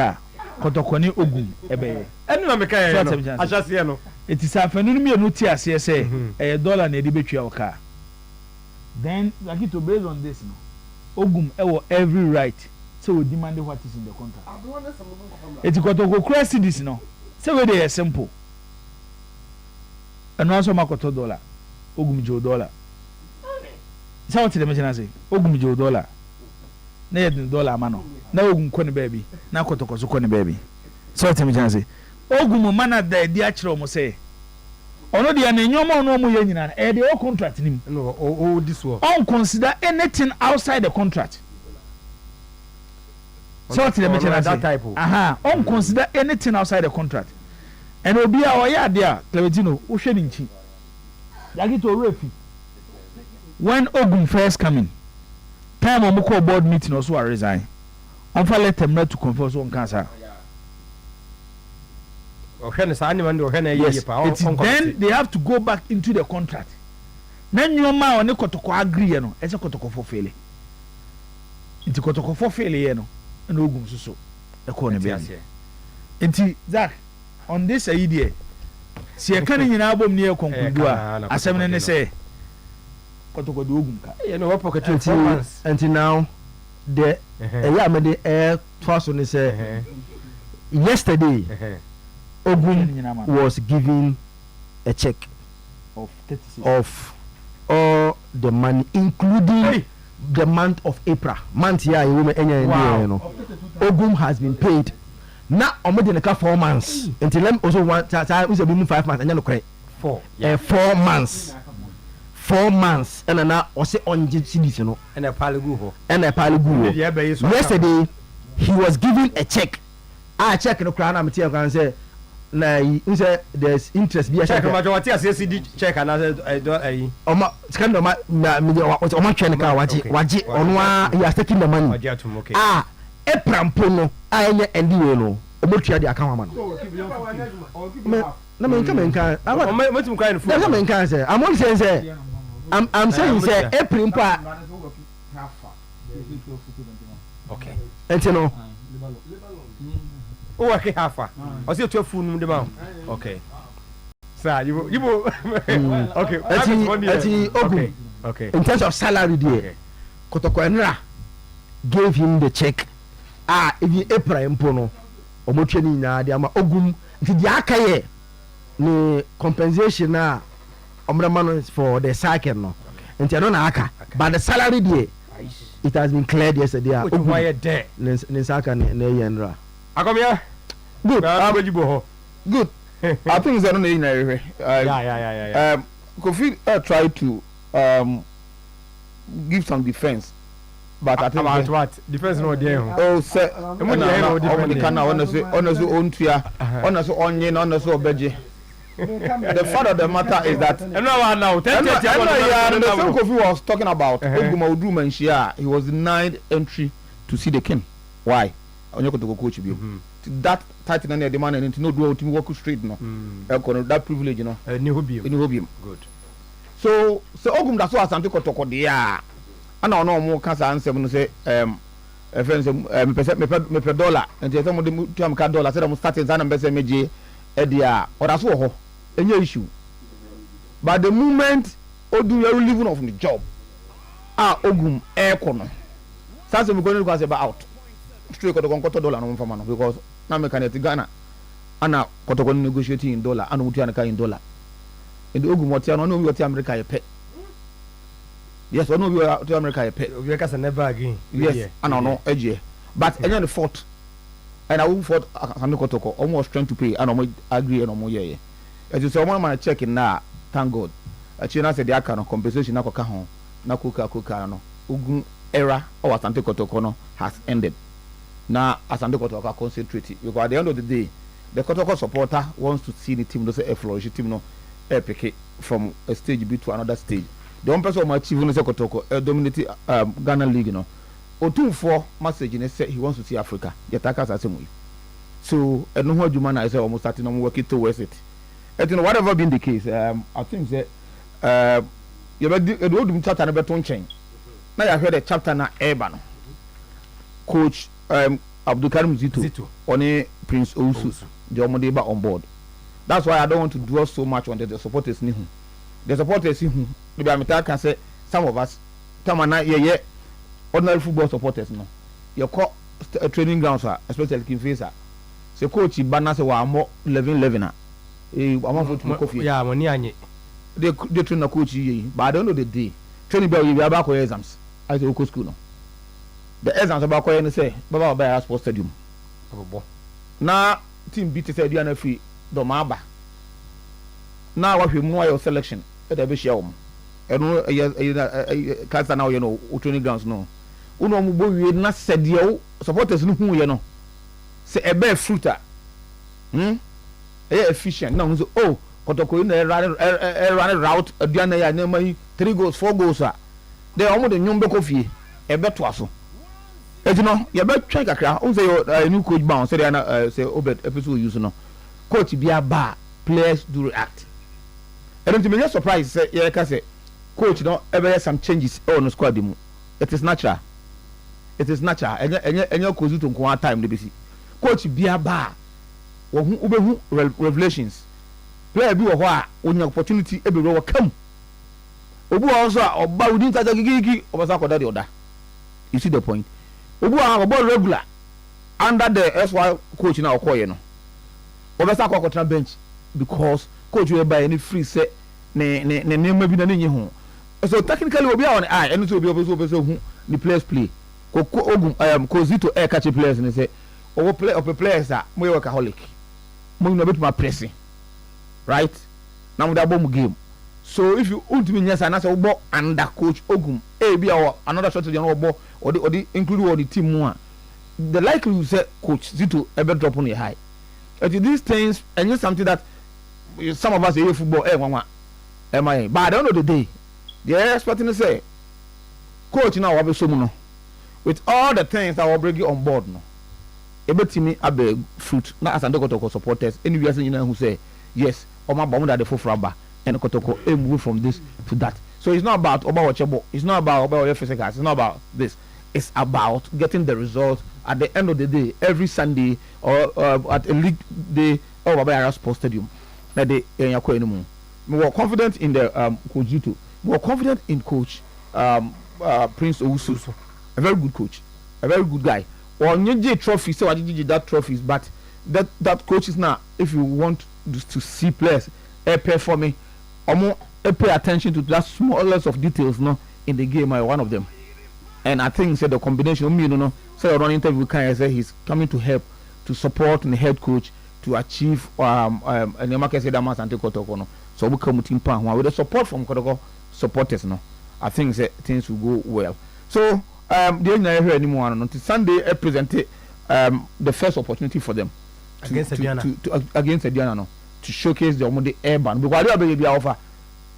kotokoni ogum ebe enu na meka ye no achase no it is afanu mi enu ti ase say $1 na edi betwa oka then like to based on this no ogum ewo every right So we demand what is in the contract. It's got to go crazy this no. So we dey simple. And also makoto dollar. Ogumjo dollar. So what the mention say? Ogumjo dollar. Na yɛ dollar ma no. Na ogum kɔ ne baby. Na kotoko so kɔ ne baby. So what the mention say? Ogum mana da di akyerɛ mo say. Ono dia na nyoma ono mo yɛ nyina. E dey o contract nim. No, this one. On consider anything outside the contract. So what the mention that type. On consider anything outside the contract. And obi a oya dia Clementino wo hwe ni nchi. Yagi to refi. When Ogum first coming, time on call board meeting also resign. On for let them not to confess on cancer. Yes, then they have to go back into the contract. Then your man on the kotoko agree, you know, as a kotoko for failure. It's a kotoko for failure, you know, and Ogum so. The corner be here. Zach, on this idea, see a canning in album near Concludua, as I say. You know what pocket until now the air twice on say yesterday Ogum was given a check of all the money including the month of April Ogum has been paid now almost 4 months until them also want time 5 months and then 4 months 4 months and now also on CDs, you know, and a paligu. Yesterday he was given a check. I check the crown material can say there's interest be a check check and I said kind of my train car on he has taken the money. A prampono I and you know about the account. No man come and can I'm say I'm only saying I'm saying say April part. Okay. And you know. Oh, okay, half. I see 12 food the mouth. Okay. Sir, you okay. Okay. In terms of salary there. Kotokwenra gave him the check. If you April mpono omocheni na dia ma Ogum nti dia akaye ni compensation na omramano for the cycle no nti no na aka but the salary there it has been cleared yesterday why there ni saka na yenra akomia good I think is no na yeah Kofi try to give some defense but I think about what defense no there oh sir the fact of the matter is that Kofi was talking about he was denied entry to see the king. Why? Coach that title and the demand and no do to work straight no that privilege you know good so Ogum that's what Asante Kotoko there and no more cancer answer no say friends me per dollar and say some of them to am dollar say I'm starting and be say meje e dia or that's what any issue but the moment Odu you leaving off the job Ogum kono say me go go say out straight Kotoko dollar no for man because na me can Ghana ana Kotoko negotiating in dollar and Mutu anaka in dollar and Ogum what no we what America you pay. Yes, I know we are to America. We can never again. Yes, I don't know, edge. But any the fault, and I will fault Kotoko almost trying to pay, and I agree and more yeah. As you say, one man checking now, thank God. China said the account compensation na home, na kuka no. Ogum era or Asante Kotoko no has ended. Now Asante Kotoko concentrate because at the end of the day, the Kotoko supporter wants to see the team, those a flourish team no pick from a stage B to another stage. The one person my chief say Kotoko dominate Ghana League, you know. O2 message in say he wants to see Africa. The attackers are same way. So I know what Jumana I say almost starting on working towards it. And you know whatever been the case, I think that you do chapter number 2 change. Now I heard a chapter na Herbal. Coach Abdul Karim Zito on Prince Ousu, the Omodeba on board. That's why I don't want to dwell so much on the supporters. The supporters who the can say some of us come on ordinary football supporters no. You call training grounds especially Kinfesa say coach bana say wa mo 11 amount for coffee yeah money anye they train na coach yi but I don't know the day training bell you be about exams I say go school no the exams about ko say baba ba sports stadium na team beat say dia na free do ma ba na wa hwe mu ayo selection e da be share o eno kasa na o no training grounds no uno mu bo wie na sede o supporters no hu ye no se ebe fruiter efficient na so oh kotoko na run route aduana ya na mai 3 goals 4 goals they omo de nyom be kofie ebe to aso etino ye be twa kakra o say your new coach bound say na say obet episode use no coach bia ba players do react and to me surprise say ye ka say coach no ebe some changes on squad mu it is natural enye kozu to nko time de besi coach bia ba wo hu obehu revelations player bi wo ho a onya opportunity ebe wo kam obu also oba udin ta gigigi obasa koda de oda you see the point obu a obo regular under the SY coach na okoye no obasa ko kontra bench because coach we buy any free set ne ma bi na nye ho so technically obi a on eye eno so obi obeso hu the players play ogun kozito catch players and say players are more workaholic more no bit my pressing right now we bomb game so if you ultimately yes and say bo under coach ogun be our another shot the no or the include all the team more the likelihood say coach zito ever drop on a high these things and it's something that some of us football am I but at the end of the day they are expecting to say coach now will be so no with all the things that will bring you on board no ebetimi abe fruit na asante kotoko supporters anywhere say who say yes oma bomb that the full rubber and kotoko move from this to that so it's not about oba watchable it's not about your physical it's not about this it's about getting the result at the end of the day every Sunday or at a league day or Baba Sports Stadium that they yakwa anymore we were confident in the coach Juto we were confident in coach Prince Owusu a very good coach, a very good guy. Or Nye trophy, so I did that trophies, but that coach is now. If you want to see players, performing, or more pay attention to that smallest of details, no, in the game. I one of them, and I think said the combination. You know, say so running interview kind of say he's coming to help to support the head coach to achieve and the market said that man Sante Kotoko no. So we come team pan with the support from Kotoko supporters, no. I think that things will go well. So. They are not here anymore. Until Sunday, I presented the first opportunity for them against Ediana, no, to showcase the Omode Herbal. Because they are be offer.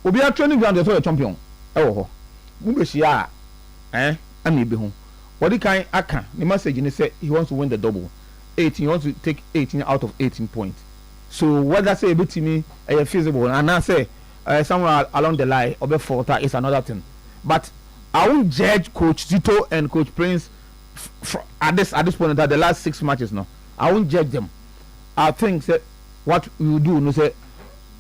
We are training ground. They are champion. Oh, Mubeshia, and be home. What the kind Aka? The message in say he wants to win the double. 18. He wants to take 18 out of 18 points. So what I say about me is feasible, and I say somewhere along the line, over 40 is another thing, but. I won't judge Coach Zito and Coach Prince at this point at the last 6 matches. No, I won't judge them. I think that what you do, no, say,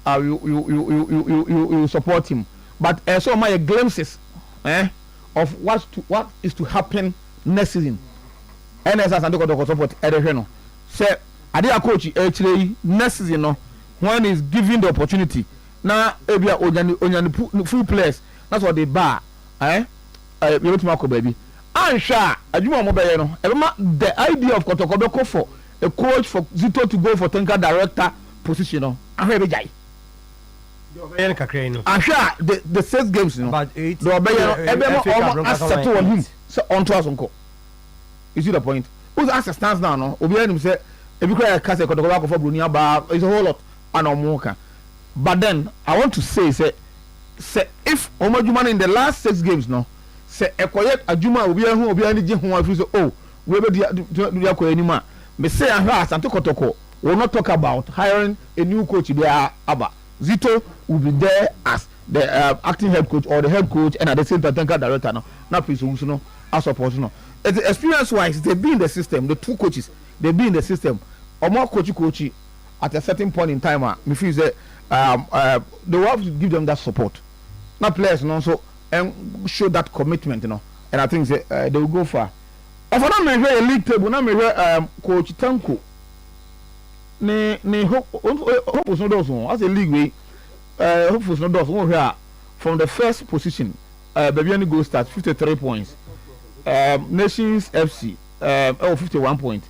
you support him. But so my glimpses, of what is to happen next season. NSS and the support Edeno. Say, I did a coach actually next season. No, when he's given the opportunity. Now, maybe only full players. That's what they bar, you to baby. I'm sure the idea of Kotoko for a coach for Zito to go for technical director position. I'm very jai. I'm sure the 6 games, about 8. On him. So on to us uncle. You see the point? Who's as stands now? No, Obi say if you cry a case Kotoko for Bruyne, but it's a whole lot and Omoka. But then I want to say if Omajuma in the last 6 games, no. Say Ekoyet Ajuma obi ani je ho afri so oh we be do akọ anima me say ahwa Santo Kotoko will not talk about hiring a new coach there aba Zito will be there as the acting head coach or the head coach and at the same time technical director no Prince Owusu no as support no experience wise they be in the system the 2 coaches they be in the system or more coach at a certain point in time me feel say they will have to give them that support not players no so and show that commitment, and I think they will go far. Ofa na me hwe league table na me hwe coach Tanko ne hope so does as a league way hope so does one here from the first position Babiani Gold Stars 53 points, Nations FC 51 points,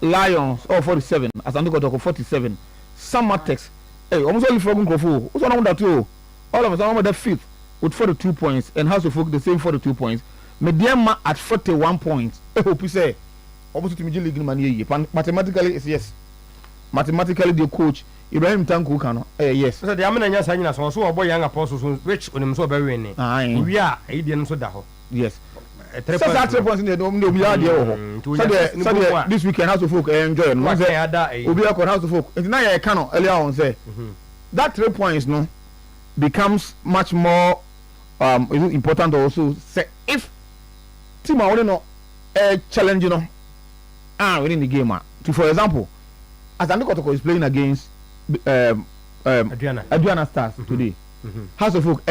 Lions 47, Asante Kotoko 47, Samatex almost only for Gunkofu who's on that too, all of us are on the fifth with 42 points and House of Folk the same 42 points. Mediama at 41 points. I hope you say opposite to League money. Mathematically it's yes. Mathematically the coach Ibrahim Tanko can yes. So the amena nya sanya so boy young apostles which onim so be win. We are Indian so da ho. Yes. 3 points in the no be there. So this weekend House of Folk enjoy no say obi akon House of Folk. It na ya can earlier on say that 3 points no becomes much more important also say if team are only no challenge winning the game for example as Asante Kotoko is playing against Adriana Stars today House of Folk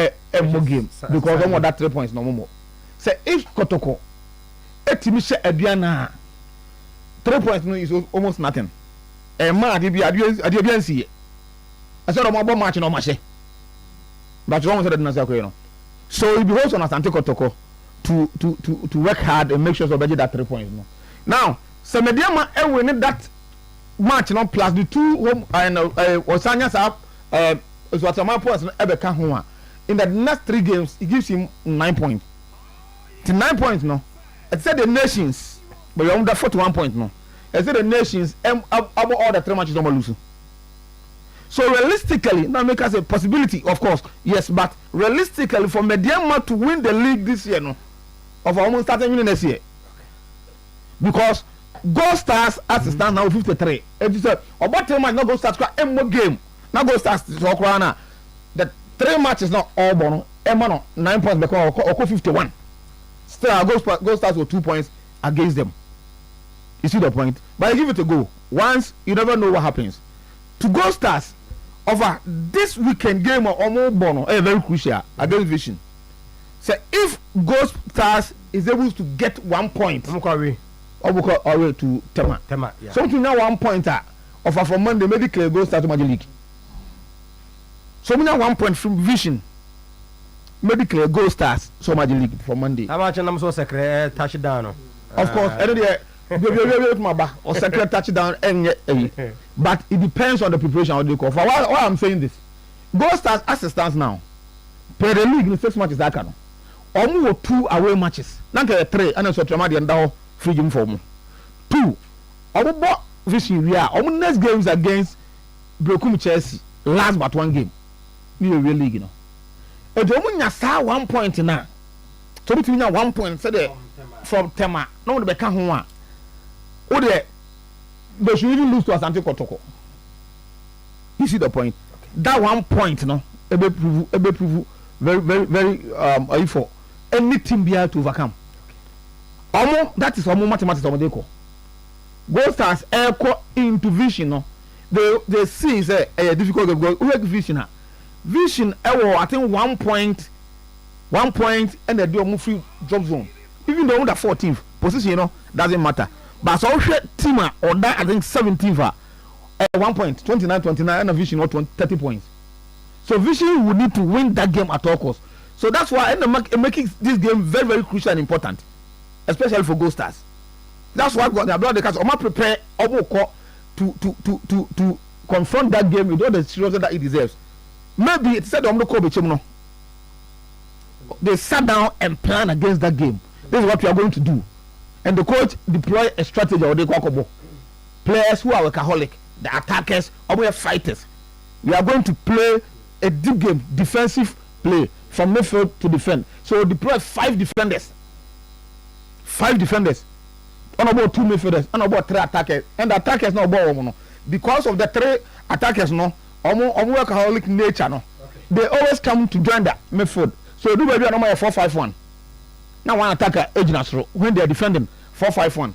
more game because of that 3 points no more say if Kotoko team share Adriana 3 points no is almost nothing man Adriana see I said about match no match but wrong said that so it behoves on Asante Kotoko to work hard and make sure so budget that 3 points no. Now, so Mediama winning that match no plus the 2 home and Osania's up is what my points Ebeka Hua. In the next 3 games, it gives him 9 points. To 9 points no. It said the nations, but you're under 41 points no. It said the nations about all the 3 matches don't lose. So realistically, now make us a possibility, of course, yes, but realistically for Mediama to win the league this year no. Of almost starting winning next year because Gold Stars as it stands now 53. If you say about 3 matches, not Gold Stars more game, not Gold Stars so corner. The 3 matches not all bono. 9 points because or 51. Still Gold Stars with 2 points against them. You see the point? But I give it a go. Once you never know what happens. To Gold Stars over this weekend game or more bono, very crucial against Vision. So if Ghost Stars is able to get 1 point, away to Tema. Yeah. Something now 1 pointer offer from Monday, maybe clear Ghost Stars to Magic League. So we now 1 point from Vision, maybe clear Ghost Stars so Magic League for Monday. How much I'm so secret touchdown? Of course, or secret touchdown, but it depends on the preparation of the call. For why I'm saying this, Ghost Stars as it stands now, per the league in the 6 matches that can. Almost 2 away matches. Nanke 3 and so Tramadi and Dow free game for 2. Our vision we are. Our next games against Brokum Chelsea. Last but 1 game. New real league, you know. And you saw 1 point now. So between 1 point from Tema. No the become one. Oh they should even lose to Asante Kotoko. You see the point? That 1 point, no, prove very for any team be able to overcome. That is almost mathematics on the call. Gold Stars into Vision, no. They see is a difficult game. Who Vision? Vision, I think 1 point, and they do a free drop zone. Even though the 14th position, you know, doesn't matter. But so team or that I think 17th 1 point, 29, and a Vision or 30 points. So Vision would need to win that game at all costs. So that's why I'm making this game very, very crucial and important, especially for Gold Stars. That's why the blood because I'm prepare to confront that game with all the seriousness that it deserves. Maybe it said they sat down and plan against that game. This is what we are going to do, and the coach deploy a strategy or they call players who are workaholic, the attackers, or fighters. We are going to play a deep game, defensive play from midfield to defend. So deploy 5 defenders. 5 defenders. On about 2 midfielders, on about 3 attackers. And the attackers no about because of the 3 attackers no, workaholic nature no. Okay. They always come to join the midfield. So do maybe normal 4-5-1. Now one attacker agent when they are defending 4-5-1.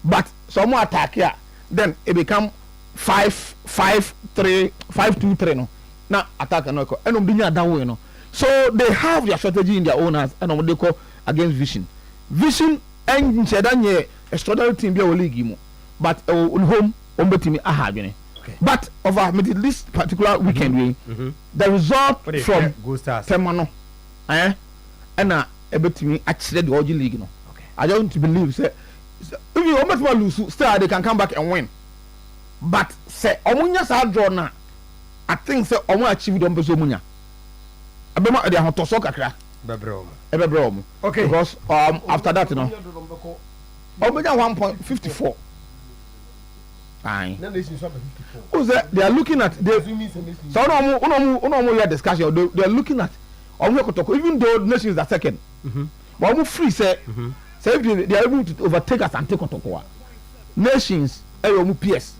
But some more attack here, then it become 5-5-3, 5-2-3 no. Now attack and that way no. So they have their strategy in their own hands and they call against Vision. Vision and Chedanye extraordinary team be a league, but home team ahadwene. But over this particular weekend, the result from Temano, and me actually the Oji League. No, I don't believe say if you almost lose, still they can come back and win. But say Omunya sa draw na, I think say Omu achieve don beso Omunya. Abema they have to so kakra. Ebebrom. Okay. Because after that, you know, Omunya 1.54. Fine. Who's that? They are looking at so no more discussion. They are looking at even though nations are second. But we free say if they are able to overtake us and take Kotoko. Nations PS.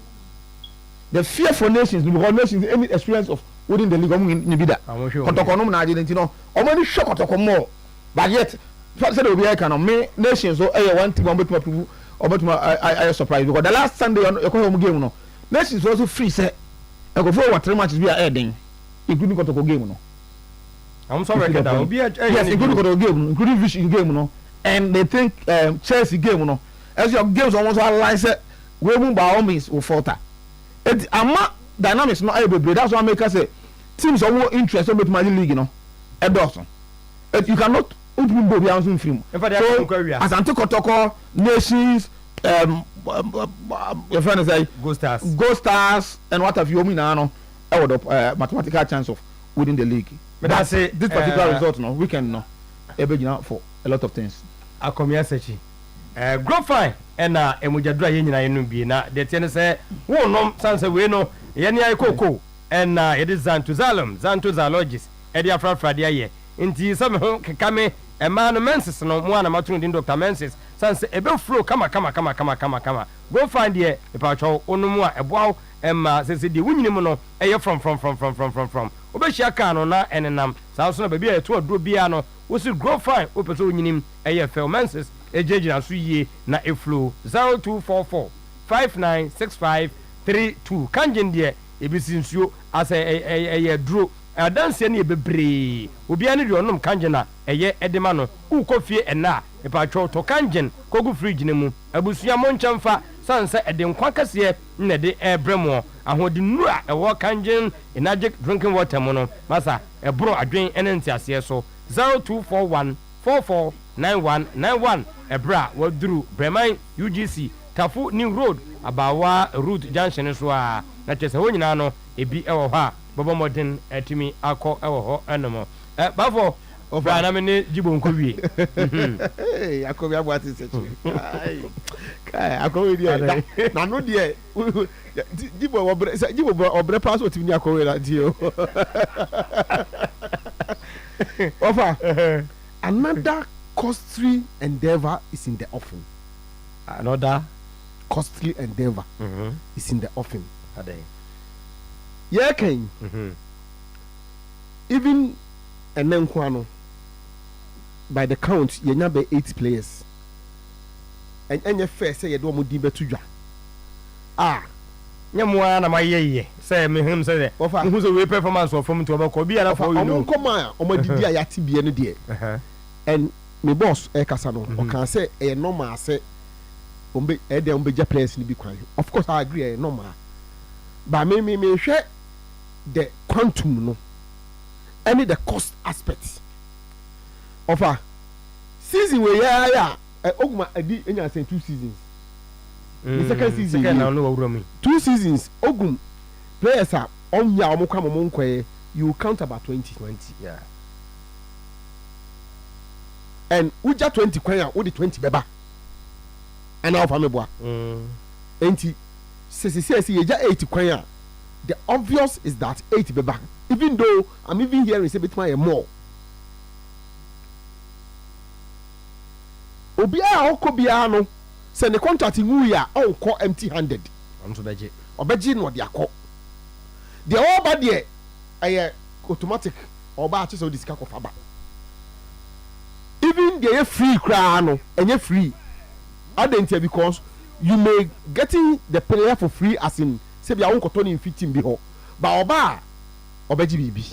The fear for nations because nations any experience of winning the league in Bida. Kotoko no na didn't know. Omani shock Kotoko more. But yet say they will be can me nations so one team one people I surprised because the last Sunday on your home game no nations also free say I go for what 3 matches we are heading including Kotoko game no. I'm sorry that will be yes including Kotoko game including Vision game no and they think Chelsea game no as your games almost allies we move by all means will falter. It ama dynamics not able that's why make us say teams are more interested with my league you know at Dawson. You cannot open be answering film. So as Ante Kotoko nations your friend say Go Stars and what have you mean now mathematical chance of winning the league. But that's it this particular result no weekend no ebe for a lot of things. Akomia sechi grow fine and emujadura ye nyina yenu bi na de tiene say wo nom sanse we no ye ne ayikoko and it is Zanto Zalogist e dia frafrade aye nti se me ho kekame emanu menses no mo ana matunu din Dr. Menses sanse ebe flow kama go find here e pa cho onumu a eboaw emma se de wunyinim no eye from obehia ka no na enenam sa so na ba bia eto aduro bia no wo si grow fine wo pese wunyinim eye Menses ejejina so yie na e flow 0244 596532 kanjen de ebisi nsuo asa eye duro adanse na ebebre obi ani de onom kanjen na eye edema no ukofie ena e pa twa to kanjen kogu fridge ne mu abusua monchemfa sanse ede nkwa kase na de ebremo ahodi nura ewo kanjen energetic drinking water mu no masa ebro adwen enenti ase so 0241 449191 ebra waduru Breman UGC Tafu New Road abawa route junction so a na chese ho nyina no ebi ewo ha bobo modern etimi akọ ewo ho enemo bafo ofra na me ne jibo nkowie akọ bi abwati sechi kai akọ we die na no die jibo obre pass otimi ni akọ we la die offer another costly endeavor is in the offing. Another costly endeavor is in the offing. Yeah, Ken. Even and then by the count, you have 8 players. And any fair say you don't want to be to Nyamwa na maye say me him say who's a performance from to about Kobe and for you know come on omodidi ayati bie no de and me boss e kasa no o kan say e normal say ombe e de ombe ja players ni bi kwan of course I agree e normal but me hwe the quantum no any the cost aspect of a season we ya oguma adi enya say 2 seasons. The second season, 2 seasons. Ogum players are on ya omo you count about 20. Yeah. And uja 20 kwanya, odi 20 beba. And now for me boy. Enti se yeja 80 kwanya. The obvious is that 80 beba. Even though I'm even hearing say bit more. Obia okobia no. Send the contract in Uya on call empty handed. On to Beji. Or Beji no dia call. The all bad ye automatic or batches of this cack of aba. Even they free crown and you free. I didn't tell because you may getting the player for free as in say your own cotton in 15 beho. But oba or Beji bibi.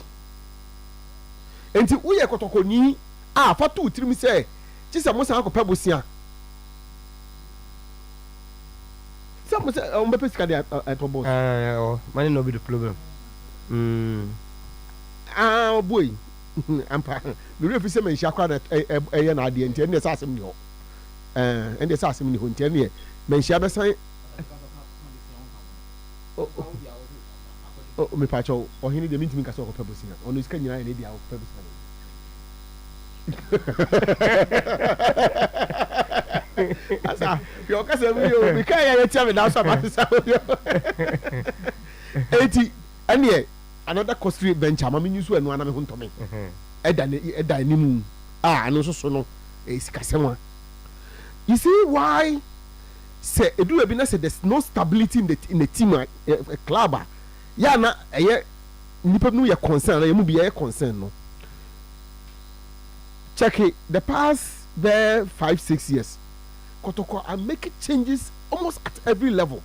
Enti Uya kotoko ni for 2 3 me say. Just a most uncle Pebble. some say Mbappe sika dey at boss. Money no be the problem. Boy. Ampa. Me refi say men shakwa na na ade enti ene sa asem ni ho. Ende sa asem ni ho enti ene men shia be san. Me pa cho ohini de mintimi kasa okopɛ bosi na ono sika nyina ene dia okopɛ bosi na asa yo kasa mi yo mi kai ya tia me na so ba sa yo eti ane another costly venture ma me nyusu enu ana me ho ntome eda ni mu ano so no sika sema. You see why say edu e bi na say there's no stability in the team a club ya na nipa nu ye concern na ye mu bi ye concern no. Check it, the past 5-6 years Kotoko are making changes almost at every level,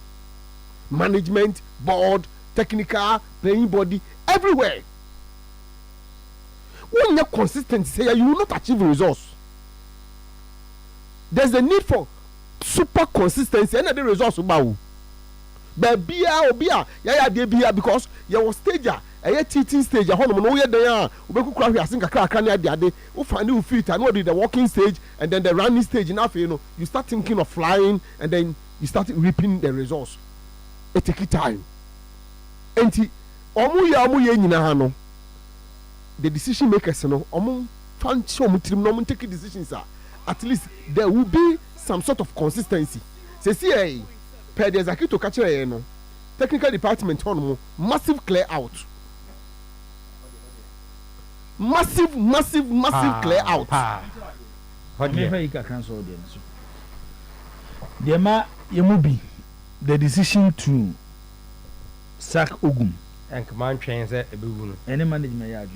management, board, technical, playing body, everywhere. When you're consistent, say you will not achieve results. There's a need for super consistency and the results about. But bia because you was stager a teaching stage no we there we cry we asin kakra na ade we find you fit and what the walking stage and then the running stage now you start thinking of flying and then you start reaping the results. It take time enti omu ye nyina ha no the decision makers no omu fan omu trim no omu take decisions at least there will be some sort of consistency. Say per the executive catcher no technical department on massive clear out, massive clear out. The decision to sack Ogum and command trains at any management yard.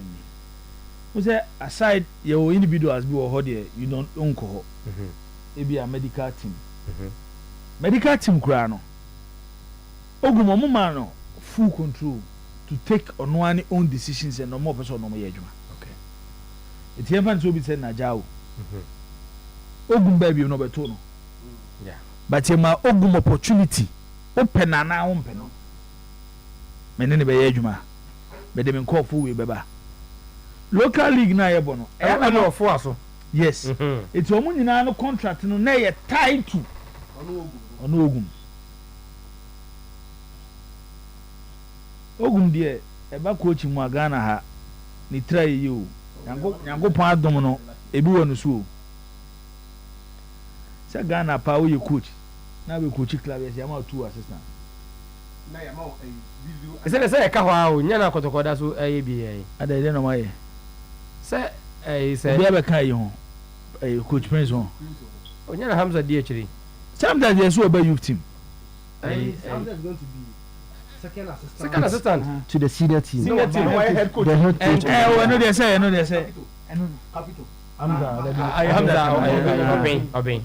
Was there aside your individuals be or you don't own cohort? Maybe a medical team. Medical team grano Ogum mano full control to take on one own decisions and no more person no more yejuma. Okay. It even so be said na jaw. Ogum baby no beto no. Yeah. But ma Ogum opportunity open na open no. Menene be yejuma. Be dem call full we beba. Local league na yebo no. E no for aso. Yes. It's omo nyina no contract no na ye tied to ono Ogum. Ogum de eba coach mu Ghana ha ni try yi o yango pon adom no ebi wo no so se Ghana pa wo ye coach na be coach club yes ya ma 2 assistant na ya ma video se ka ho a o nya na kotokoda so aye bi yi ada ide no ma ye se bi aba kan yi ho coach Prince ho o nya na Hamza di achiri sometimes they so about youth team Hamza is going to be second assistant to the senior team. Senior team, head coach. The head coach. I know they say. Capital. Obin.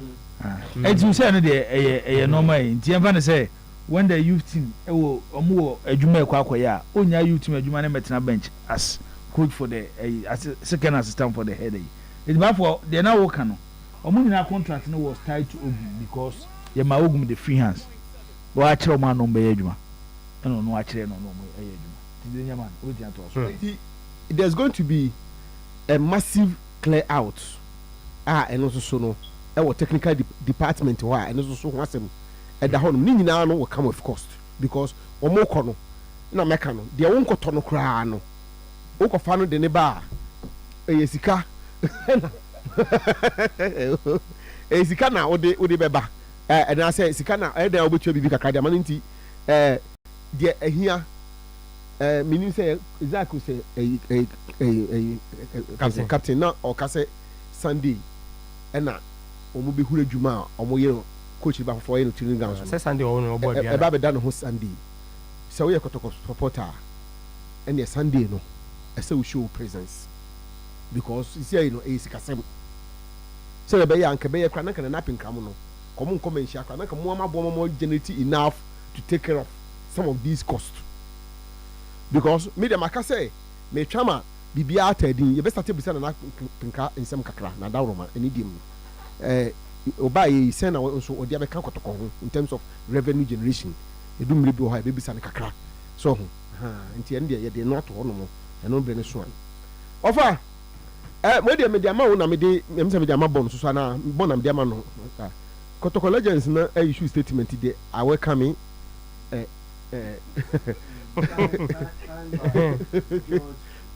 And you say no dey normal. Nti em fa say when the youth team omo adwuma kwakoya onya youth team adwuma na metena bench as coach for the second assistant for the head. It ba for they now work no. Omo nyina contract no was tied to Ogum because ye ma Ogum the free hands. Wa akere omo no be adwuma. No actually no there's going to be a massive clear out and also so no our technical department why and also so wasem at the home ni nyina no will come with cost because omo kono na meka no de won koto no kra no wo ko fa no de ne ba sika sika na wo de beba and I say sika na e da obetua bibi kakra de amanti the here meaning say exactly say captain now or kase Sunday na omo be hure djuma omo ye coach ba for you training ground say Sunday o board e ba be dan ho Sunday say we kotoko supporter and the Sunday no I say we show presence because you see you know e sikasem say be ya anka be ya kwa na kana napin kam no come nshia kwa na ka mo amabo mo generate enough to take care of some of these costs because me dem aka say me twama bibia atadin ye be start bisa na pinka nsem kakra na dawroma eni dim obaye send so odi abeka kotoko ho in terms of revenue generation edu mre bi ho ha bebi sane kakra so ho nti ene de ye de no ato ho no mo eno bre ne so an ofa media ma wo na mede memse media ma bon so na bon na media ma no kotoko legends na issue statement de I welcome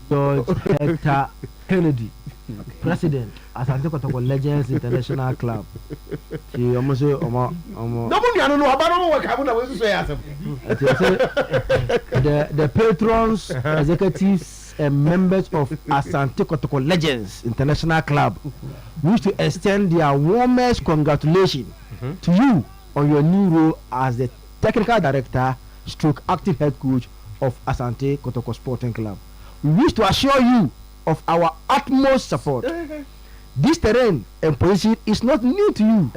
George Hector Kennedy, President, Asante Kotoko Legends International Club. She almost no money, I don't know about what I want to say. The patrons, executives, and members of Asante Kotoko Legends International Club wish to extend their warmest congratulations to you on your new role as the technical director, stroke active head coach of Asante Kotoko Sporting Club. We wish to assure you of our utmost support. This terrain and position is not new to you,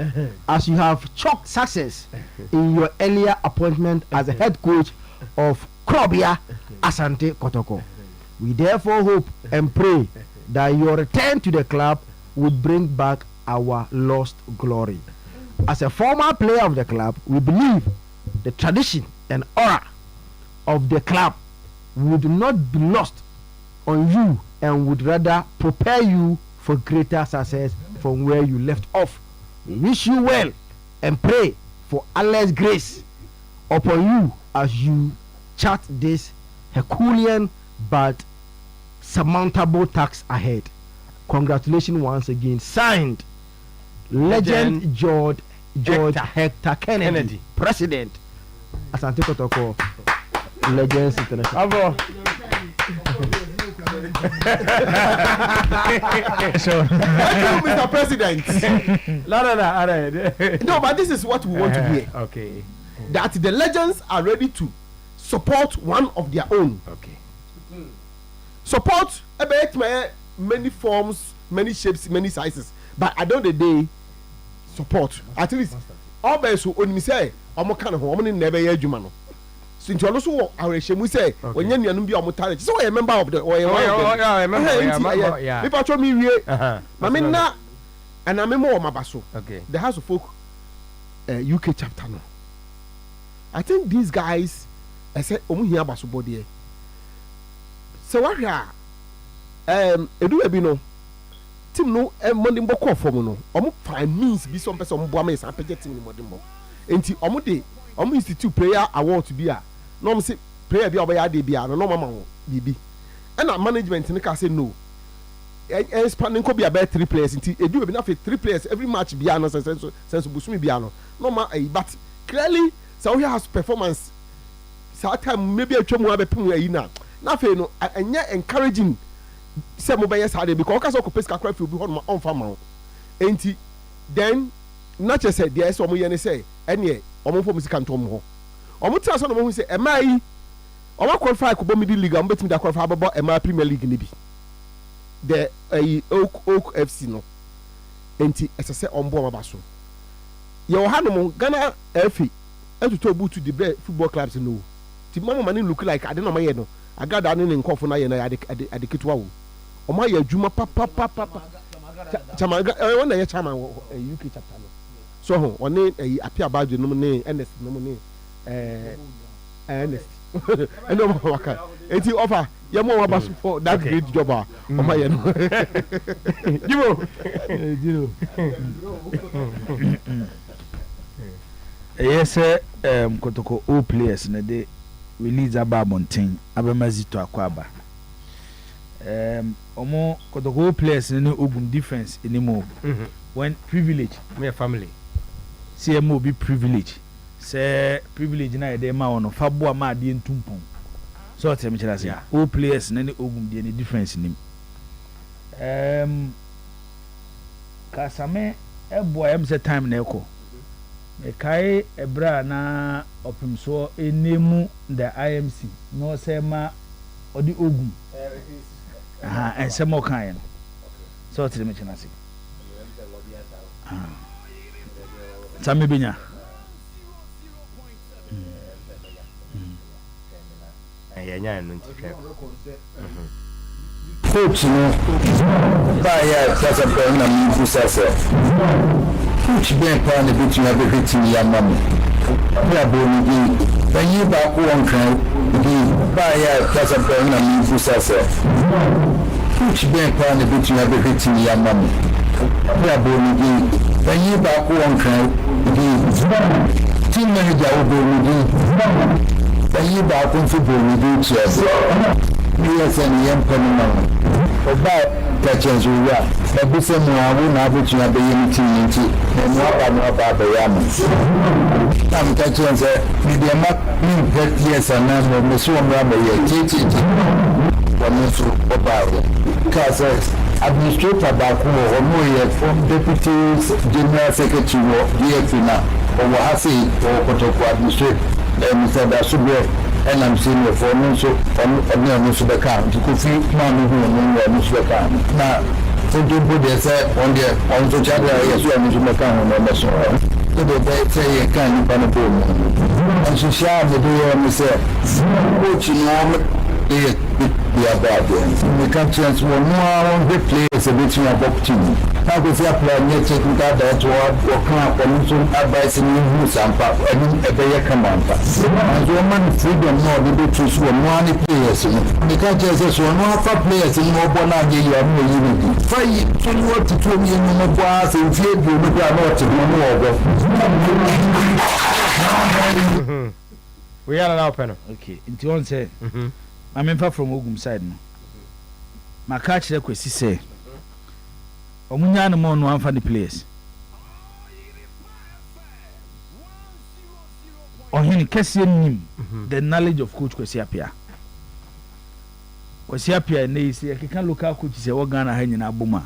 as you have chalked success in your earlier appointment as the head coach of Krobia Asante Kotoko. We therefore hope and pray that your return to the club would bring back our lost glory. As a former player of the club, we believe the tradition and aura of the club would not be lost on you and would rather prepare you for greater success from where you left off. We wish you well and pray for Allah's grace upon you as you chart this Herculean but surmountable task ahead. Congratulations once again. Signed, Legend George Hector Kennedy, President, Asante Kotoko Legends International. Mr. President. No, but this is what we want to hear. Okay. That the legends are ready to support one of their own. Okay. Support about many forms, many shapes, many sizes. But at the end of the day, support. At least, all by so when we say, I'm kind of woman never hear you, man. Since you also our shame, we say, when you're be on talent. So I member of the if I told me, I mean, now, and I'm a more Mabaso. Okay. The House of Folk UK chapter. No. I think these guys, I said, here Basu body. So what here? Edu ebino. Team no money mbo call for no. Omo find means be some person mbo am san pege team ni money mbo. Enti omo de omo institute prayer award to be a. No omo say prayer bi obaya de bi a no mama wo bibi. And management ni ka say no. Expanding ko be about 3 players enti edu ebi na fe 3 players every match bi a no sense busumi bi a no. No ma but clearly so he has performance. So time maybe atwam abepem ayi na. Na fe no enya encouraging say mo be sade because okaso ko pesa kra fi obi ho no on fa ma enti then na che say there so mo ye ne say ene omo fo musika ntom ho omo tra so no mo hu say emai omo qualify ko bo middle league omo betimi da qualify bobo emai Premier League ne bi the Oak FC no enti ese say ombo ma ba so ye wo hanom Ghana FA etuto butu the football clubs no ti mama mani look like ade no ma ye no agada ne nkofo na ye na ade kitwa wo oma ya adwuma papa chama wona ye chama UK chapter no so ho one apia badge no ne NS no ne NS eno mo waka enti offer ye mo wa basu for that great job oma ye no Jiro yes Kotoko all players na dey release ababontin abamazito akwaba omo Kotoko players ni ogun defense anymore when privilege me family CMO be privilege say privilege na dey ma ono fabo ma de ntumpon so tell me chira say all players ni ogun de ni difference ni kasame ebo am say time na eko kai ebra na opimso enemu the IMC no say ma odi ogun and some more kind so tell me china say Sami binya nya no ntihwe coach no ba ya sasa pe na mfu sasa Coach Ben Pan between every hitting your mummy. We are born again. When you back one crown, buy a cousin pen and you yourself. Coach Ben Pan between every hitting your mummy. We are born again. When you back one crown, team manager will born again. When you back one football, we do chess. Yes, and young penman. About catchers, we are. But this is more, I will not be to have unity, and what I'm about the Yamas. I'm catching and say, media map, yes, and now, Monsieur Rambo, teaching. Because administrator Baku or more from deputy general secretary of DFINA or Wahasi or Kotoko administrator, and Mr. Dasube. And I'm seeing your phone so on the account. You could feel money who are on the account. Now, so you put yourself on the channel, yes, you are on the account on the show. So they say you can't find a boom. And she shouted the door and said, "What you know, be about them. We can't chance one more good players a bit of opportunity. How was your plan? You're taking that or come and some advice in you, some pap, and a day come on. As woman freedom, no, they do choose one players. We can't just one more players in more bonanza, you are more unity. Fight to what to tell me in the boss and fear you with your lot of more. We are now panel. Okay, into one say. I'm in far from Ogum side. My catch the question say, Omunya no more no one for the place. On him, Cassian the knowledge of Coach Kwesiapia. Kwesiapia, and they say, I can look out coach is a organ hanging in Abuma.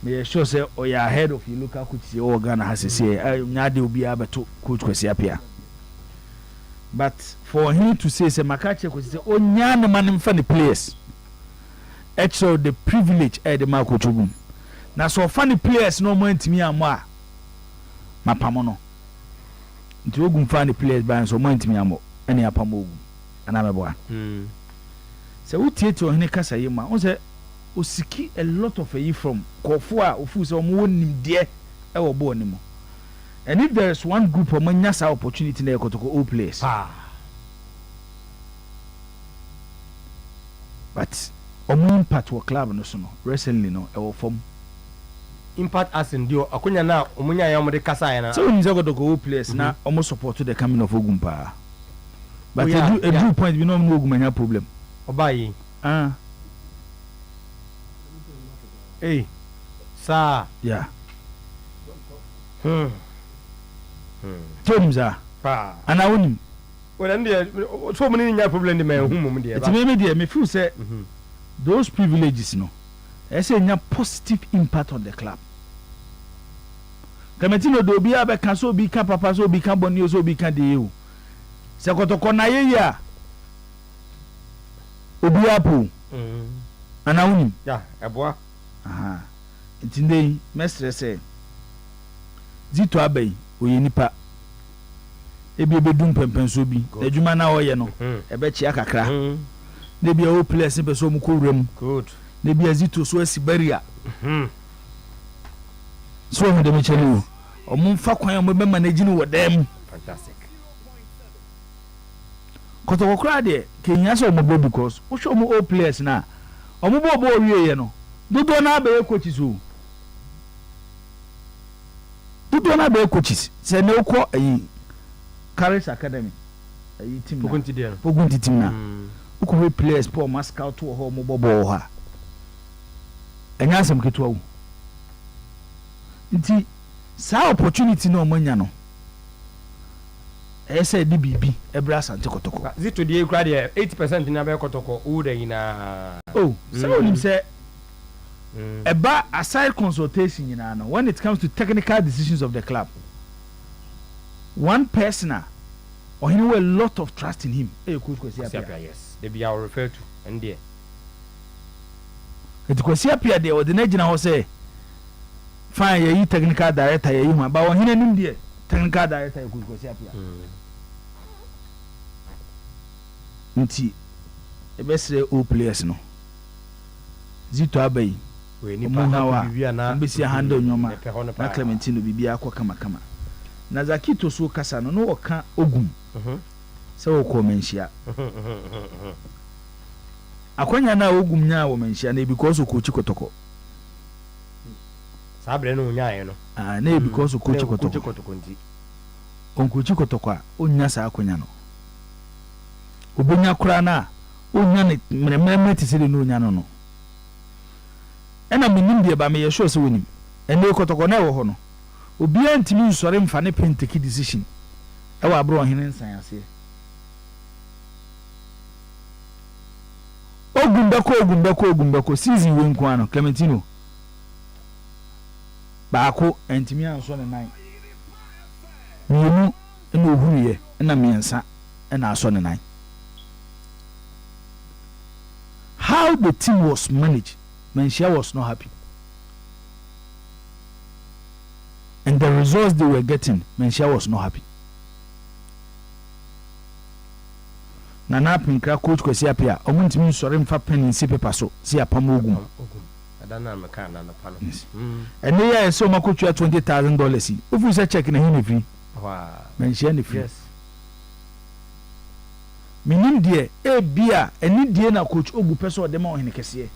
May I sure say, or you're ahead of you look out coach is the organ has to say, I will be able to Coach Kwesiapia. But for him to say, Makache was the only man in funny players. Actually, the privilege at the Marco Chugum. Now, so funny players no more to me and moi. Mapamono. To Ogum funny players by so more to me and more. Any apamogu. And I'm a boy. So, we take to Henekasa Yema. On say, Usiki a lot of a year from Kofua, Ufus or Moon, dear, our born. And if there is one group of manyasa opportunity there to go all place. But impact wa club no so no recently no e wo form impact as in dio akonya na omunya ya omde kasa ya na so we go to go all place na almost support the coming of Ogumpa. But a do point we no Ogumanya problem. Obayi. Hey. Sa. Yeah. Tomza. Pa. And I win. Well, and so many problem in my home. It's maybe me feel say those privileges no. I say a positive impact on the club. Clementino do be able can so be can papa so be can bonio so be can de. Se kotoko na ye ya. Obi apu. And I win. Yeah, eboa. Aha. Intinde mestre say Zito abai oye nipa ebi ebedum pempenso bi adwuma na oye no ebe chia kakra na bi o place be so mu ko wrem good na bi azito so asibaria so ho de me chelu o mu fa kwan o be manage ni wodam fantastic koto kokra de kenya so mo because wo show mu o place na o mu bo wie ye no dodo na abai coaches o Tutu na be coaches se ne ukọ ayi Caris Academy ayi team Pogunti team na ukọ players Paul Mascout to ho mo bobo ha enya asem keto awu nti sa opportunity no manya no ese di bibi ebra asante kotoko zito die kura de 80% na be kotoko u de ina so onim se about aside consultation, you know, when it comes to technical decisions of the club, one person or he know a lot of trust in him. Yes, they be our refer to and there. It was here there or the Nigerian say, fine, you technical director, you but when he in there, technical director, you could go see here. The best all players no. Zito Abbey. we ni pa na bibia na mbesi handle nyoma na Clementino bibia akwa kama na Zakito so kasa no woka ogum sɛ wokɔ manhyia akwanya na ogum nya wo manhyia na because kochi kotoko sabre no nyae no na because kochi kotoko nti onkochi kotoko a onya sa akwanya no obonya kura na onya ne mmeremmereme te sɛ no onya no ɛna minim de ba me yɛ sure sɛ wonim ɛne kotoko na ɛwɔ hɔ no obia ntimi nsɔre mfa ne penteki decision ɛwɔ abro ɔhene nsan ase ogum bɛkɔ season we nko ano Clementino baako ntimi ansɔ ne nan mienu ɛna ohuriye ɛna miensa ɛna asɔ ne nan how the team was managed Manchia was not happy and the results they were getting Manchia was not happy Nana Pinkra coach kwesi apia omuntimi nsore mfa pen nsi paper so si apam ogum adana meka na na pano ene ya so makotua $20,000 ofu se check na hin free wa Manchia ne free yes minim die e bia eni die na coach ogu peso de ma ohene kese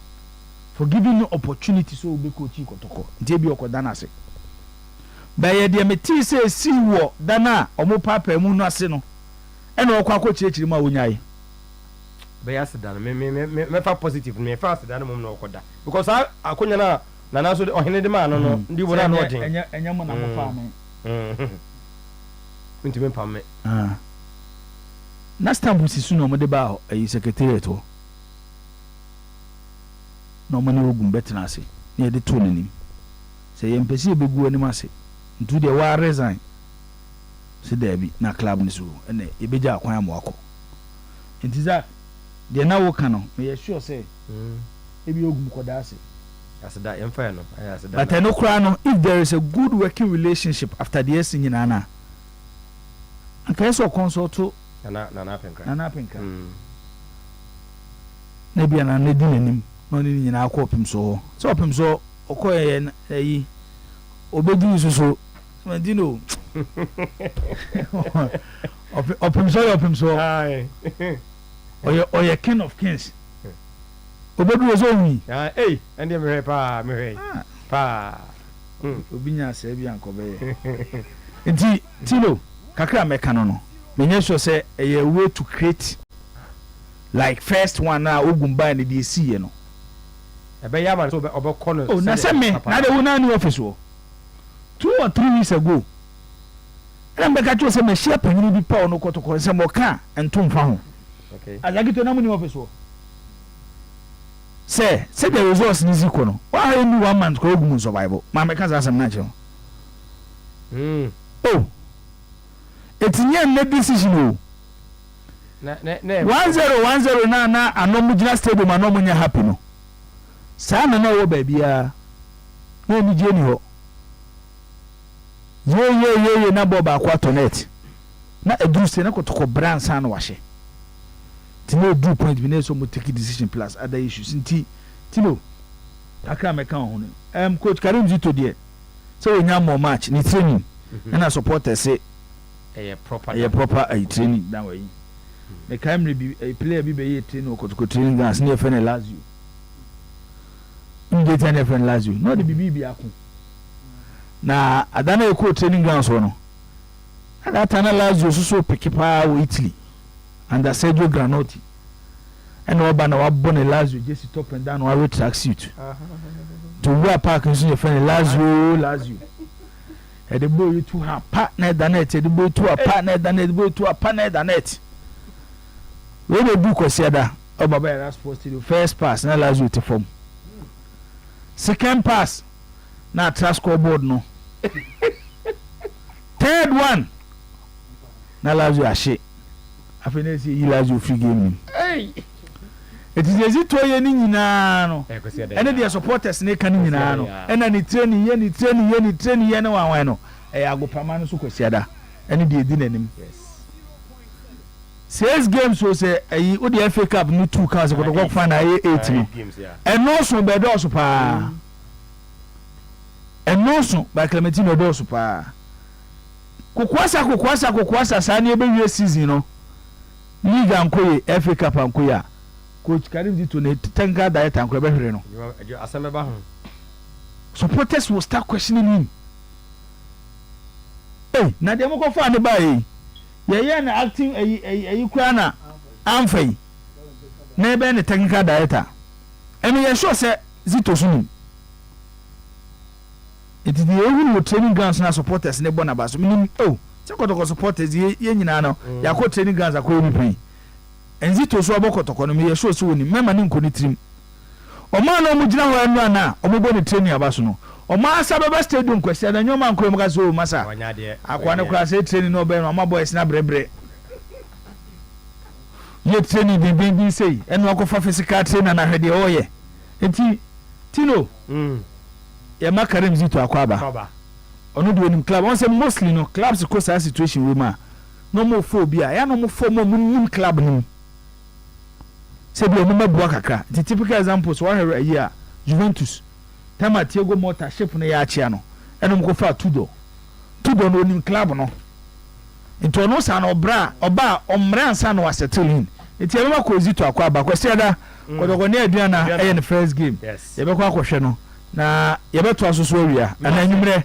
for giving you opportunity so obe coach ikotoko ntie bi okoda na ase ba ye de meti se si wo dana omo papa mu no ase no ena okwa akokirikiri ma wonyae be yasida me fa positive me fa asida no mum na okoda because akonya na na so ohene de ma no ndi bo na no odin enya mo na mo fa me ntime pam me na stamp si su no mo de ba ayi secretariat ho no mo na ogum betena ase na de to nanim se ye mpesi ebegu anim ase ntu de wa resign se debi na club ni so ene ebeja akwan amwako entiza de na wo kan no me sure say ebi ogum koda ase asida emfa no asida but no kra no if there is a good working relationship after the years nyina na anka so consult na penka na bia na di nanim no ni nyina akopim so opim so okoye yi obedi so Clementino opim so ai oye king of kings obedu ozo wi eh ende me pa obinya se bia nkobe nti tilo kakra meka no menye sure say a way to create like first one na ogumba na dey see ye no ebe ya man so obekọ no oh na se me na de wona ni office wo 2 or 3 weeks ago na mbeka cho se me share panyin bi pa ono kotoko se mo ka entum fa ho okay azagito na mu ni office wo say the results ni ziko no wa any 1 month ko ogum survival ma meka za asem na che oh etinye na decision o na 1010 na anomu gina stadium anomu nya happy no sa na wo ba bia na ni je ni ho ye na boba akwato net na edu se na kotoko brand san na wahye tino do point bi na so mo take decision plus other issues nti tino aka meka ho no coach Karim Zito de so onya more match ni training na supporters say proper training that way the camera be a player be be training kotoko training gas na fe na Lazio ndete na fe na Lazio no the bibi akun na adana eko training grounds no adata na Lazio so pick pa wo Italy under Sergio Granotti and oba na wabɔ ne Lazio just top and down wa track suit to wear park nso ye friend Lazio e de boy to ha partner danet e de boy to a partner danet boy to a partner danet we dey do kwasiada oba ba ya sports studio first pass na Lazio te form second pass na track scoreboard no third one na Lazio ashe afenesi yi Lazio free game hey it is easy to ye ni nyina no ene dia supporters ne kan nyina no ena ni training ye ne wan no agopama no so kwasiada ene dia di nanim yes 6 games so say ayi o the FA Cup ni 2 cars ko go final 8 games and no so be do so pa enoso by Clementino dosu pa kokwasa sane ebe wie season no league ankoye FA Cup ankoye coach Karim Dito ne tenga diet ankoye be hwere no asemeba ho supporters will start questioning him. Hey, na dem ko fa ne ba yi ye na acting ayi kwa na amfai na ebe ne technical director emi ye sure say Zito sunu it is the only training grounds na supporters ne bona ba so minim sekotoko supporters ye nyina no yakọ training grounds akọ ni pay Zito so abokotoko no me ye sure so ni mema ne nkoni trim ọma na ọmụ gyina hɔ anu ana ọmụ bɔ ne training aba so no ọma asa baba stadium kwesi na nyoma nkɔ mu ka so masa akwa ne kura se training no ɔbɛn no ọma boys na brebre ye training bin sei ɛna ɔkɔfa physical trainer na hwɛ deɛ ɔyɛ enti tino ya Karim Zito akɔ aba ɔno de onim club on say mostly no clubs ko sa situation we ma no mo phobia ya no mo fo mo nim club nim se bi onuma bua kakra the typical examples one here Juventus tama Thiago Motta ship no ya achia no enom ko fa Tudo no nim club no into no sa no oba omre ansa no asetelin enti ebe ko Zito akwa ba kwese da kodoko ne aduana e the first game yebe ko akohwe no na yebe to asoso awia ana anyumre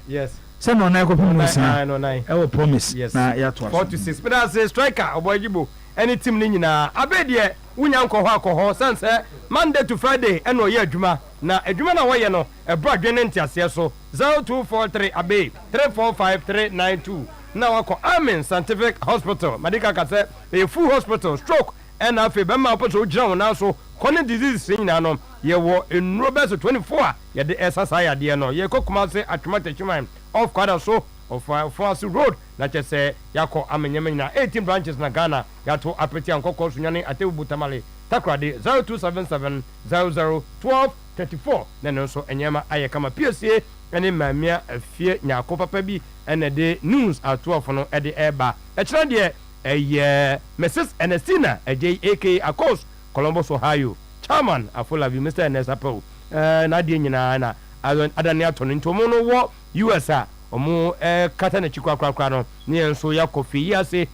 se no na ko pinu sa e wo promise na ya to 46 but as a striker obojibo any team ni nyina abedie wunya nkɔ hɔ akɔ hɔ sense Monday to Friday ɛna ɔyɛ adwuma na adwuma na wɔyɛ no ɛbra dwene ntiaseɛ so 0243 abe 345392 na wakɔ Amen Scientific Hospital Medical Case a full hospital stroke ɛna afei bɛma ɔpɛ so gyina wɔn nan so kɔne disease nyina no yɛwɔ nnuro bɛ so 24 yɛde ɛsasa yadeɛ no yɛkɔ Kumase Atwuma off kwada so of Force Road na chese yako amenyeme na 18 branches na Ghana yato apeti ankoko sunyane atebu butamale takrade 0277 001234 nene nso enyema aye kama PSA ene mamia afie nyako papa bi ene de news atofo no ede eba ekira de eye Mrs Enestina ej aka Akos Columbus Ohio chairman afolabi Mr Enesapo na de nyina na adane atono ntomo no wo USA omo kata na chikwa kwa no ne enso ya kofi yase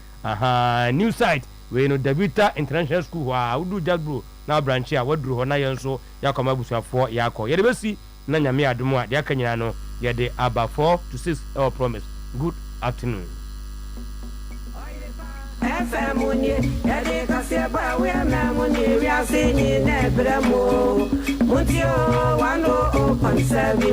new site we no Davita International School wa udu jagro na branch a waduru ho na yenso ya koma busuafo ya akọ ye de besi na nyame adomo a de aka nyina no ye de aba 4 to 6 our promise good afternoon FM munye ya de kasia ba we na munye wi ase ni na bramo mutio 100.7